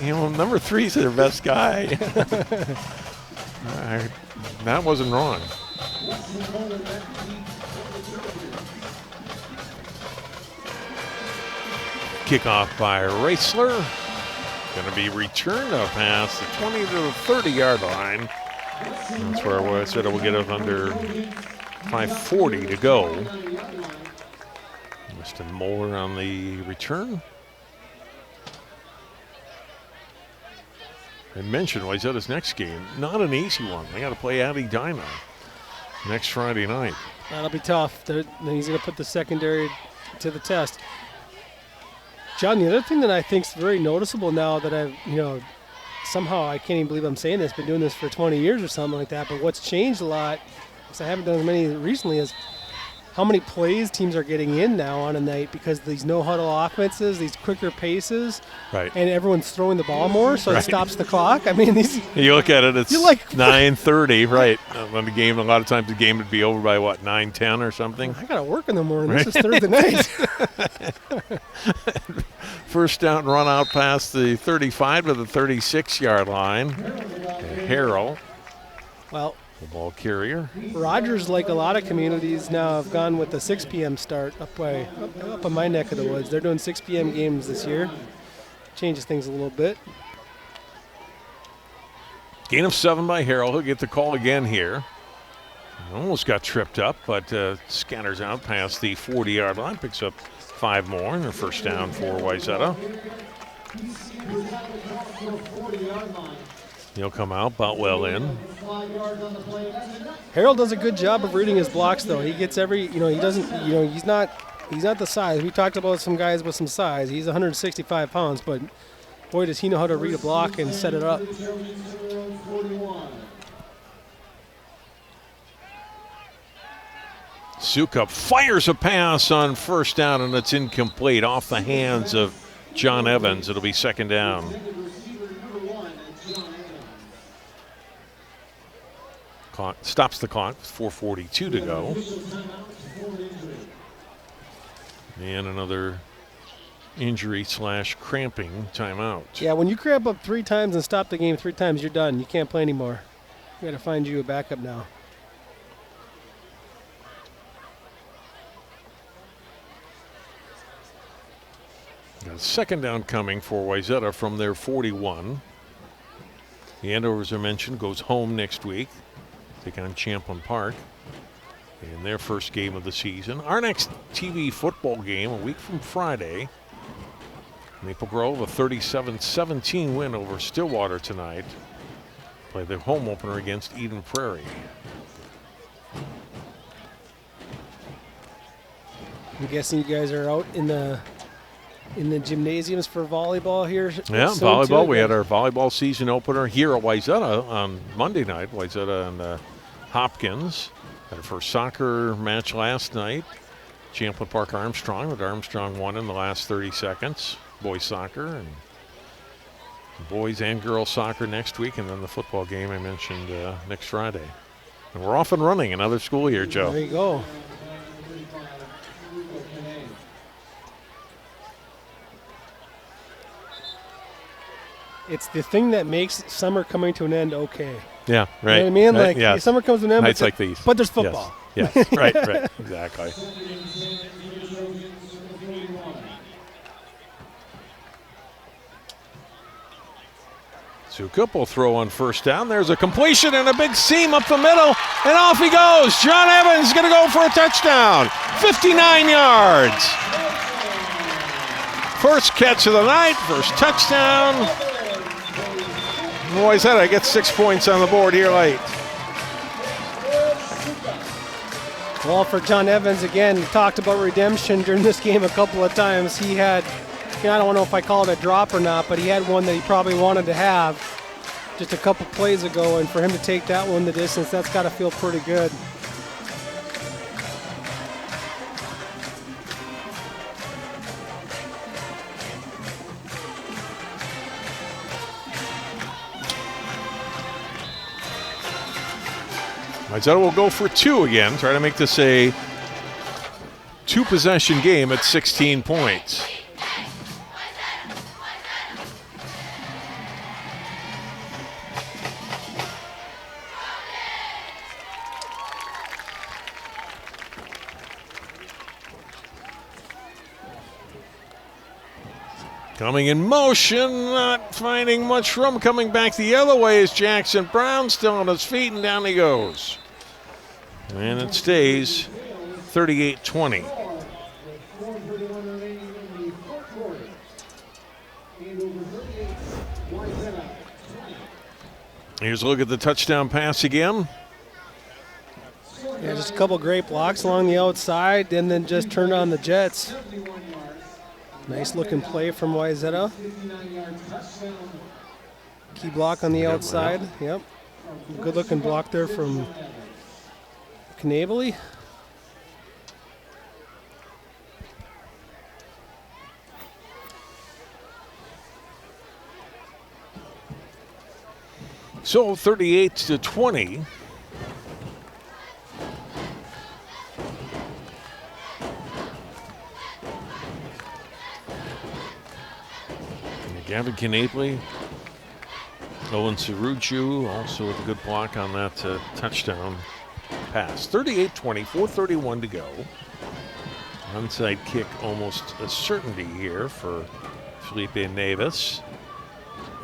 number 3 is their best guy. That wasn't wrong. Kickoff by Raisler. Going to be returned up past the 20 to the 30-yard line. That's where I said it will get us under 5:40 to go. Mr. Moeller on the return. I mentioned Wayzata's next game. Not an easy one. They got to play Addie Dino next Friday night. That'll be tough. Then he's going to put the secondary to the test. John, the other thing that I think is very noticeable now that I've, somehow I can't even believe I'm saying this, been doing this for 20 years or something like that, but what's changed a lot, because I haven't done as many recently, is how many plays teams are getting in now on a night because these no-huddle offenses, these quicker paces, right? And everyone's throwing the ball more, so it stops the clock. I mean, you look at it, it's 9:30, right? When the game, a lot of times the game would be over by, 9:10 or something? I got to work in the morning. Right? This is Thursday night. First down, run out past the 35 to the 36-yard line. Harrell. Well, the ball carrier. Rogers, like a lot of communities now, have gone with the 6 p.m. start up in my neck of the woods. They're doing 6 p.m. games this year. Changes things a little bit. Gain of 7 by Harrell. He'll get the call again here. Almost got tripped up, but scatters out past the 40-yard line. Picks up 5 more, and their first down for Wayzata. He'll come out, Boutwell in. Harold does a good job of reading his blocks, though. He gets every, he doesn't, he's not the size. We talked about some guys with some size. He's 165 pounds, but boy, does he know how to read a block and set it up. Sukup fires a pass on first down, and it's incomplete off the hands of John Evans. It'll be second down. Clock stops the clock with 4:42 to go. And another injury/cramping timeout. Yeah, when you cramp up 3 times and stop the game 3 times, you're done. You can't play anymore. You got to find you a backup now. Got a second down coming for Wayzata from their 41. The Andover, as I mentioned, goes home next week. Take on Champlin Park in their first game of the season. Our next TV football game a week from Friday. Maple Grove, a 37-17 win over Stillwater tonight. Play their home opener against Eden Prairie. I'm guessing you guys are out in the gymnasiums for volleyball here. Yeah, volleyball. We had our volleyball season opener here at Wayzata on Monday night. Wayzata and Hopkins had our first soccer match last night. Champlin Park Armstrong, but Armstrong won in the last 30 seconds. Boys soccer and boys and girls soccer next week, and then the football game I mentioned next Friday. And we're off and running another school year, Joe. There you go. it's the thing that makes summer coming to an end okay. Yeah, right. You know what I mean? Right, Like, yes. summer comes to an end, Nights like these. but there's football. Yes, right, exactly. Sukup will throw on first down. There's a completion and a big seam up the middle, and off he goes. John Evans is going to go for a touchdown. 59 yards. First catch of the night, first touchdown. Wayzata gets 6 points on the board here late. Well, for John Evans, again, talked about redemption during this game a couple of times. He had, I don't know if I call it a drop or not, but he had one that he probably wanted to have just a couple plays ago, and for him to take that one the distance, that's got to feel pretty good. Wayzata will go for 2 again, try to make this a 2-possession game at 16 points. Coming in motion, not finding much room. Coming back the other way is Jackson Brown, still on his feet, and down he goes. And it stays 38-20. Here's a look at the touchdown pass again. Yeah, just a couple great blocks along the outside, and then just turned on the Jets. Nice looking play from Wayzata. Key block on the outside. Yep. Good looking block there from Knabely. So 38-20. Gavin Knabely, Owen Saruchu also with a good block on that touchdown pass. 38-20, 4:31 to go. Onside kick almost a certainty here for Felipe Neves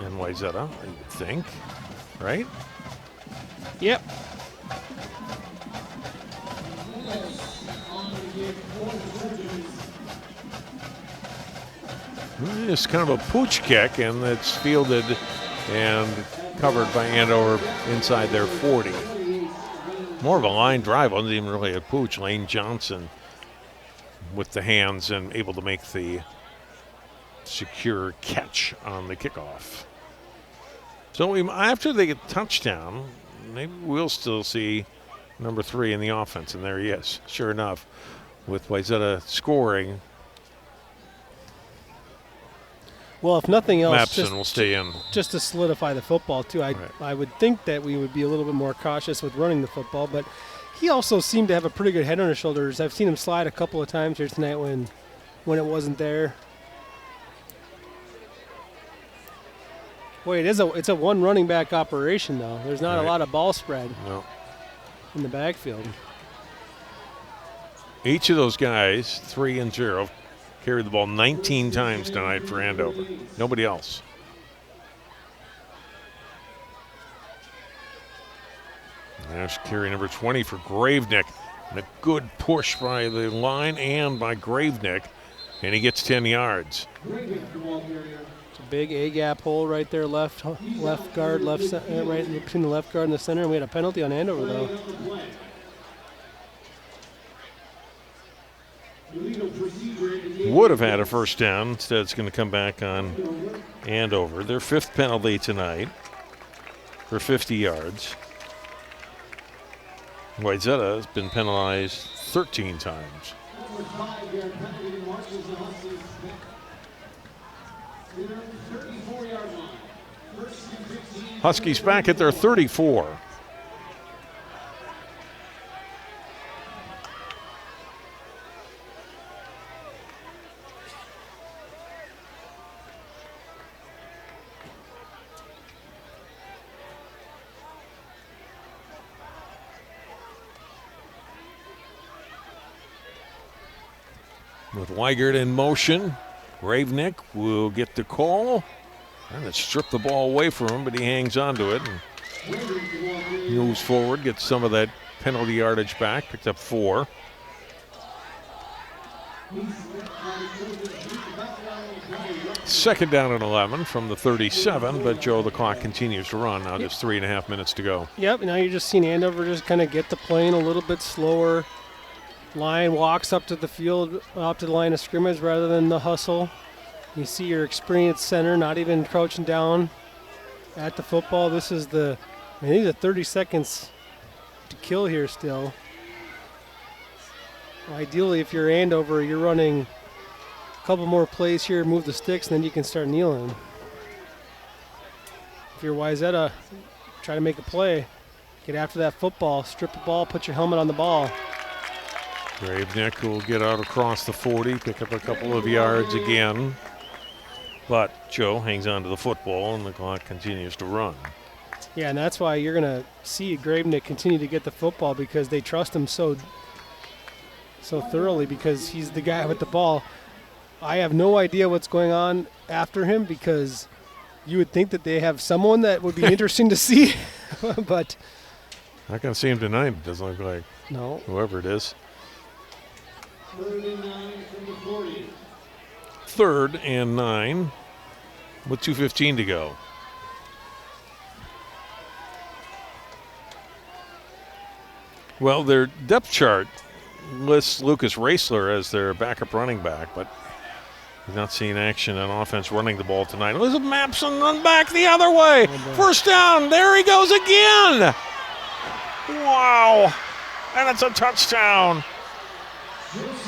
and Wayzata, I would think, right? Yep. It's kind of a pooch kick, and it's fielded and covered by Andover inside their 40. More of a line drive, wasn't even really a pooch. Lane Johnson with the hands and able to make the secure catch on the kickoff. So after they get touchdown, maybe we'll still see number 3 in the offense, and there he is, sure enough, with Wayzata scoring. Well, if nothing else, Mapson will stay in. Just to solidify the football, too. I would think that we would be a little bit more cautious with running the football, but he also seemed to have a pretty good head on his shoulders. I've seen him slide a couple of times here tonight when it wasn't there. Boy, it's a one running back operation, though. There's not a lot of ball spread in the backfield. Each of those guys, 3 and 0, carried the ball 19 times tonight for Andover. Nobody else. There's carry number 20 for Graveneck. And a good push by the line and by Graveneck. And he gets 10 yards. It's a big A-gap hole right there, left guard, right between the left guard and the center. And we had a penalty on Andover, though. Would have had a first down. Instead, it's going to come back on Andover. Their 5th penalty tonight for 50 yards. Wayzata has been penalized 13 times. Huskies back at their 34. With Weigert in motion, Gravenick will get the call. Trying to strip the ball away from him, but he hangs onto it and moves forward, gets some of that penalty yardage back, picked up 4. Second down and 11 from the 37, but Joe, the clock continues to run. Now just 3.5 minutes to go. Yep, now you're just seeing Andover just kind of get the plane a little bit slower. Line walks up to the field, up to the line of scrimmage rather than the hustle. You see your experienced center not even crouching down at the football. This is these are 30 seconds to kill here still. Ideally, if you're Andover, you're running a couple more plays here, move the sticks, and then you can start kneeling. If you're Wayzata, try to make a play. Get after that football, strip the ball, put your helmet on the ball. Gravenick will get out across the 40, pick up a couple of yards again. But Joe hangs on to the football, and the clock continues to run. Yeah, and that's why you're going to see Gravenick continue to get the football, because they trust him so thoroughly, because he's the guy with the ball. I have no idea what's going on after him, because you would think that they have someone that would be interesting to see. But not going to see him tonight, it doesn't look like. No. Whoever it is. 3rd and 9 with 2:15 to go. Well, their depth chart lists Lucas Raessler as their backup running back, but he's not seeing action on offense running the ball tonight. Elizabeth Mapson run back the other way. First down. There he goes again. Wow. And it's a touchdown.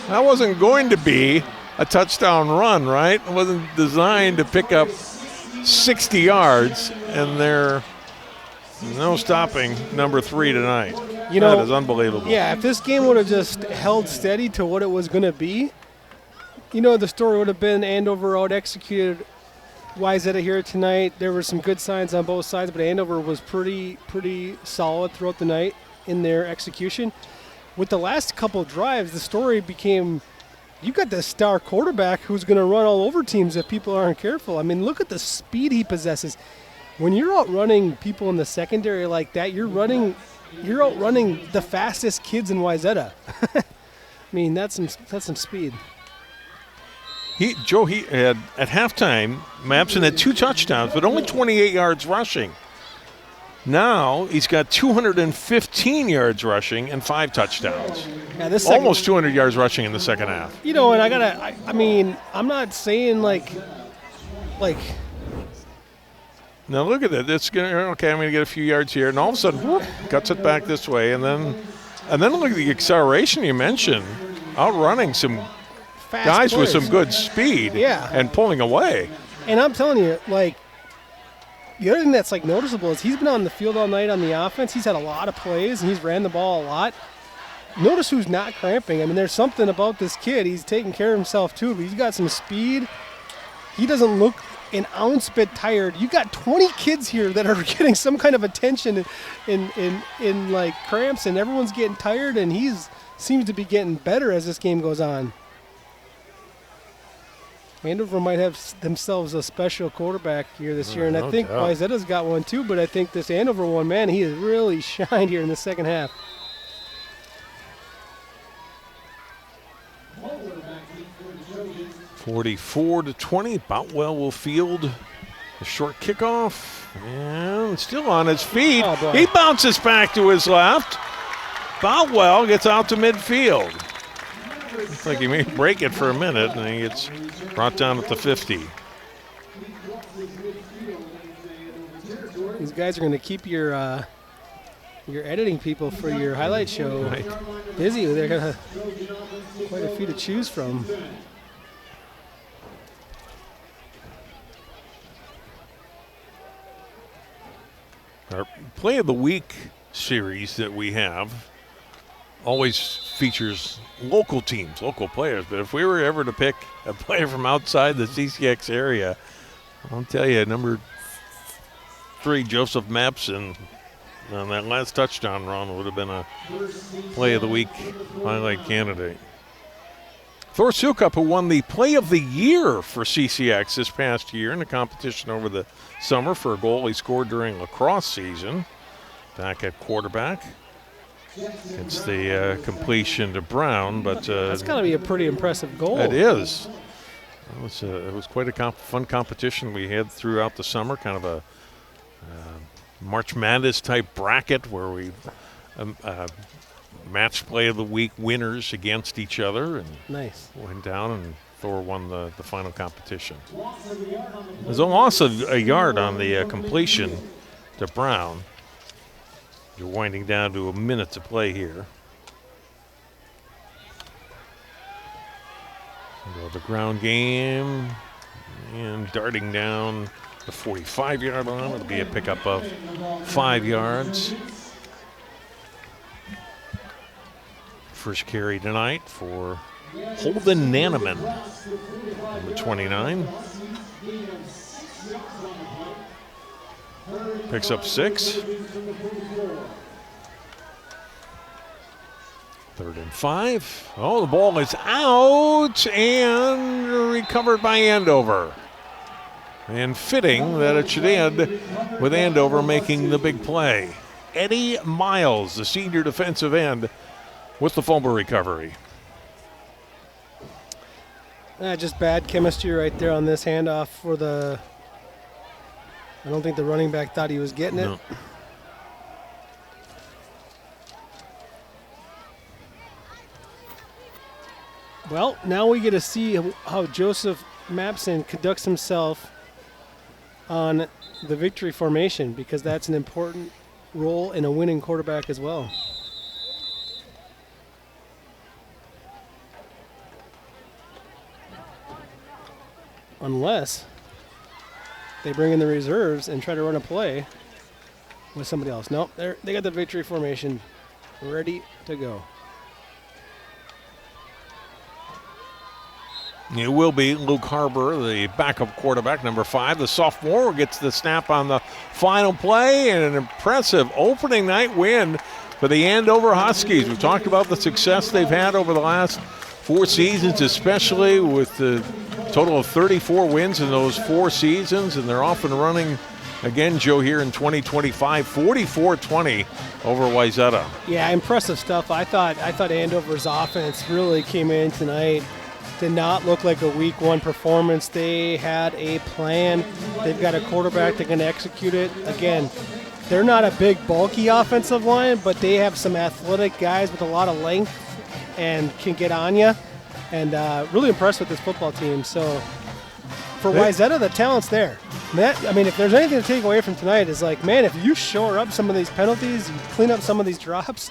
That wasn't going to be a touchdown run, right? It wasn't designed to pick up 60 yards, and they're no stopping number 3 tonight. That is unbelievable. Yeah, if this game would have just held steady to what it was going to be, the story would have been Andover out-executed Wayzata here tonight. There were some good signs on both sides, but Andover was pretty solid throughout the night in their execution. With the last couple of drives, the story became, you got the star quarterback who's going to run all over teams if people aren't careful. I mean, look at the speed he possesses. When you're outrunning people in the secondary like that, you're outrunning the fastest kids in Wayzata. I mean, that's some speed. Joe had at halftime, Mapson had 2 touchdowns, but only 28 yards rushing. Now he's got 215 yards rushing and 5 touchdowns. Yeah, almost 200 yards rushing in the second half. And I'm not saying like. Now look at that. I'm going to get a few yards here, and all of a sudden, whoop, cuts it back this way, and then look at the acceleration you mentioned, outrunning some fast guys players with some good speed, and pulling away. And I'm telling you, the other thing that's noticeable is he's been on the field all night on the offense. He's had a lot of plays, and he's ran the ball a lot. Notice who's not cramping. I mean, there's something about this kid. He's taking care of himself too, but he's got some speed. He doesn't look an ounce bit tired. You got 20 kids here that are getting some kind of attention in cramps, and everyone's getting tired, and seems to be getting better as this game goes on. Andover might have themselves a special quarterback here this year, and I think Wayzata's got one too, but I think this Andover one, man, he has really shined here in the second half. (44-20). Boutwell will field a short kickoff, and still on his feet. He bounces back to his left. Boutwell gets out to midfield. Looks like he may break it for a minute, and he gets brought down at the 50. These guys are going to keep your editing people for your highlight show busy. They're going to have quite a few to choose from. Our Play of the Week series that we have always features local teams, local players. But if we were ever to pick a player from outside the CCX area, I'll tell you, number 3, Joseph Mapson, on that last touchdown run would have been a Play of the Week highlight candidate. Thor Sukup, who won the Play of the Year for CCX this past year in the competition over the summer for a goal he scored during lacrosse season. Back at quarterback. It's the completion to Brown, but that's got to be a pretty impressive goal. It is. It was quite a fun competition we had throughout the summer, kind of a March Madness type bracket where we match play of the week winners against each other, and went down, and Thor won the final competition. There's a loss of a yard on the completion to Brown. You're winding down to a minute to play here. The ground game, and darting down the 45-yard line. It'll be a pickup of 5 yards. First carry tonight for Holden Nanaman, number 29. Picks up 6. 3rd and 5. Oh, the ball is out and recovered by Andover. And fitting that it should end with Andover making the big play. Eddie Miles, the senior defensive end, with the fumble recovery. Just bad chemistry right there on this handoff for the... I don't think the running back thought he was getting it. No. Well, now we get to see how Joseph Mapson conducts himself on the victory formation, because that's an important role in a winning quarterback as well. Unless they bring in the reserves and try to run a play with somebody else. Nope, they got the victory formation ready to go. It will be Luke Harbor, the backup quarterback, number 5. The sophomore gets the snap on the final play, and an impressive opening night win for the Andover Huskies. We've talked about the success they've had over the last 4 seasons, especially with the total of 34 wins in those 4 seasons, and they're off and running again, Joe, here in 2025, 44-20 over Wayzata. Yeah, impressive stuff. I thought Andover's offense really came in tonight. Did not look like a week 1 performance. They had a plan. They've got a quarterback that can execute it. Again, they're not a big, bulky offensive line, but they have some athletic guys with a lot of length and can get on you. And really impressed with this football team. So for Wayzata, the talent's there. If there's anything to take away from tonight, is like, man, if you shore up some of these penalties, you clean up some of these drops,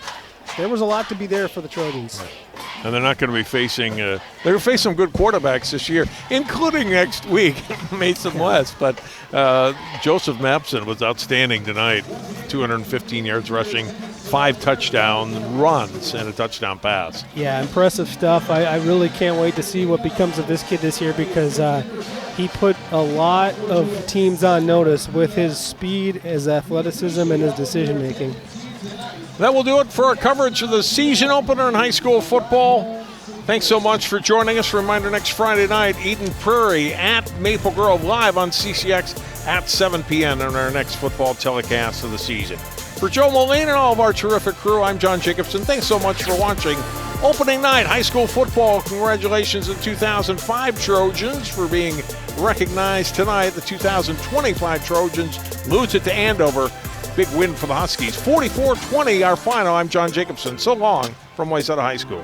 there was a lot to be there for the Trojans. Right. And they're not going to be facing they're going to face some good quarterbacks this year, including next week, Mason West. But Joseph Mapson was outstanding tonight. 215 yards rushing, 5 touchdown runs, and a touchdown pass. Yeah, impressive stuff. I really can't wait to see what becomes of this kid this year, because he put a lot of teams on notice with his speed, his athleticism, and his decision-making. That will do it for our coverage of the season opener in high school football. Thanks so much for joining us. Reminder, next Friday night, Eden Prairie at Maple Grove, live on CCX at 7 p.m. on our next football telecast of the season. For Joe Moline and all of our terrific crew, I'm John Jacobson. Thanks so much for watching opening night high school football. Congratulations to 2005 Trojans for being recognized tonight. The 2025 Trojans lose it to Andover. Big win for the Huskies. 44-20 our final. I'm John Jacobson. So long from Wayzata High School.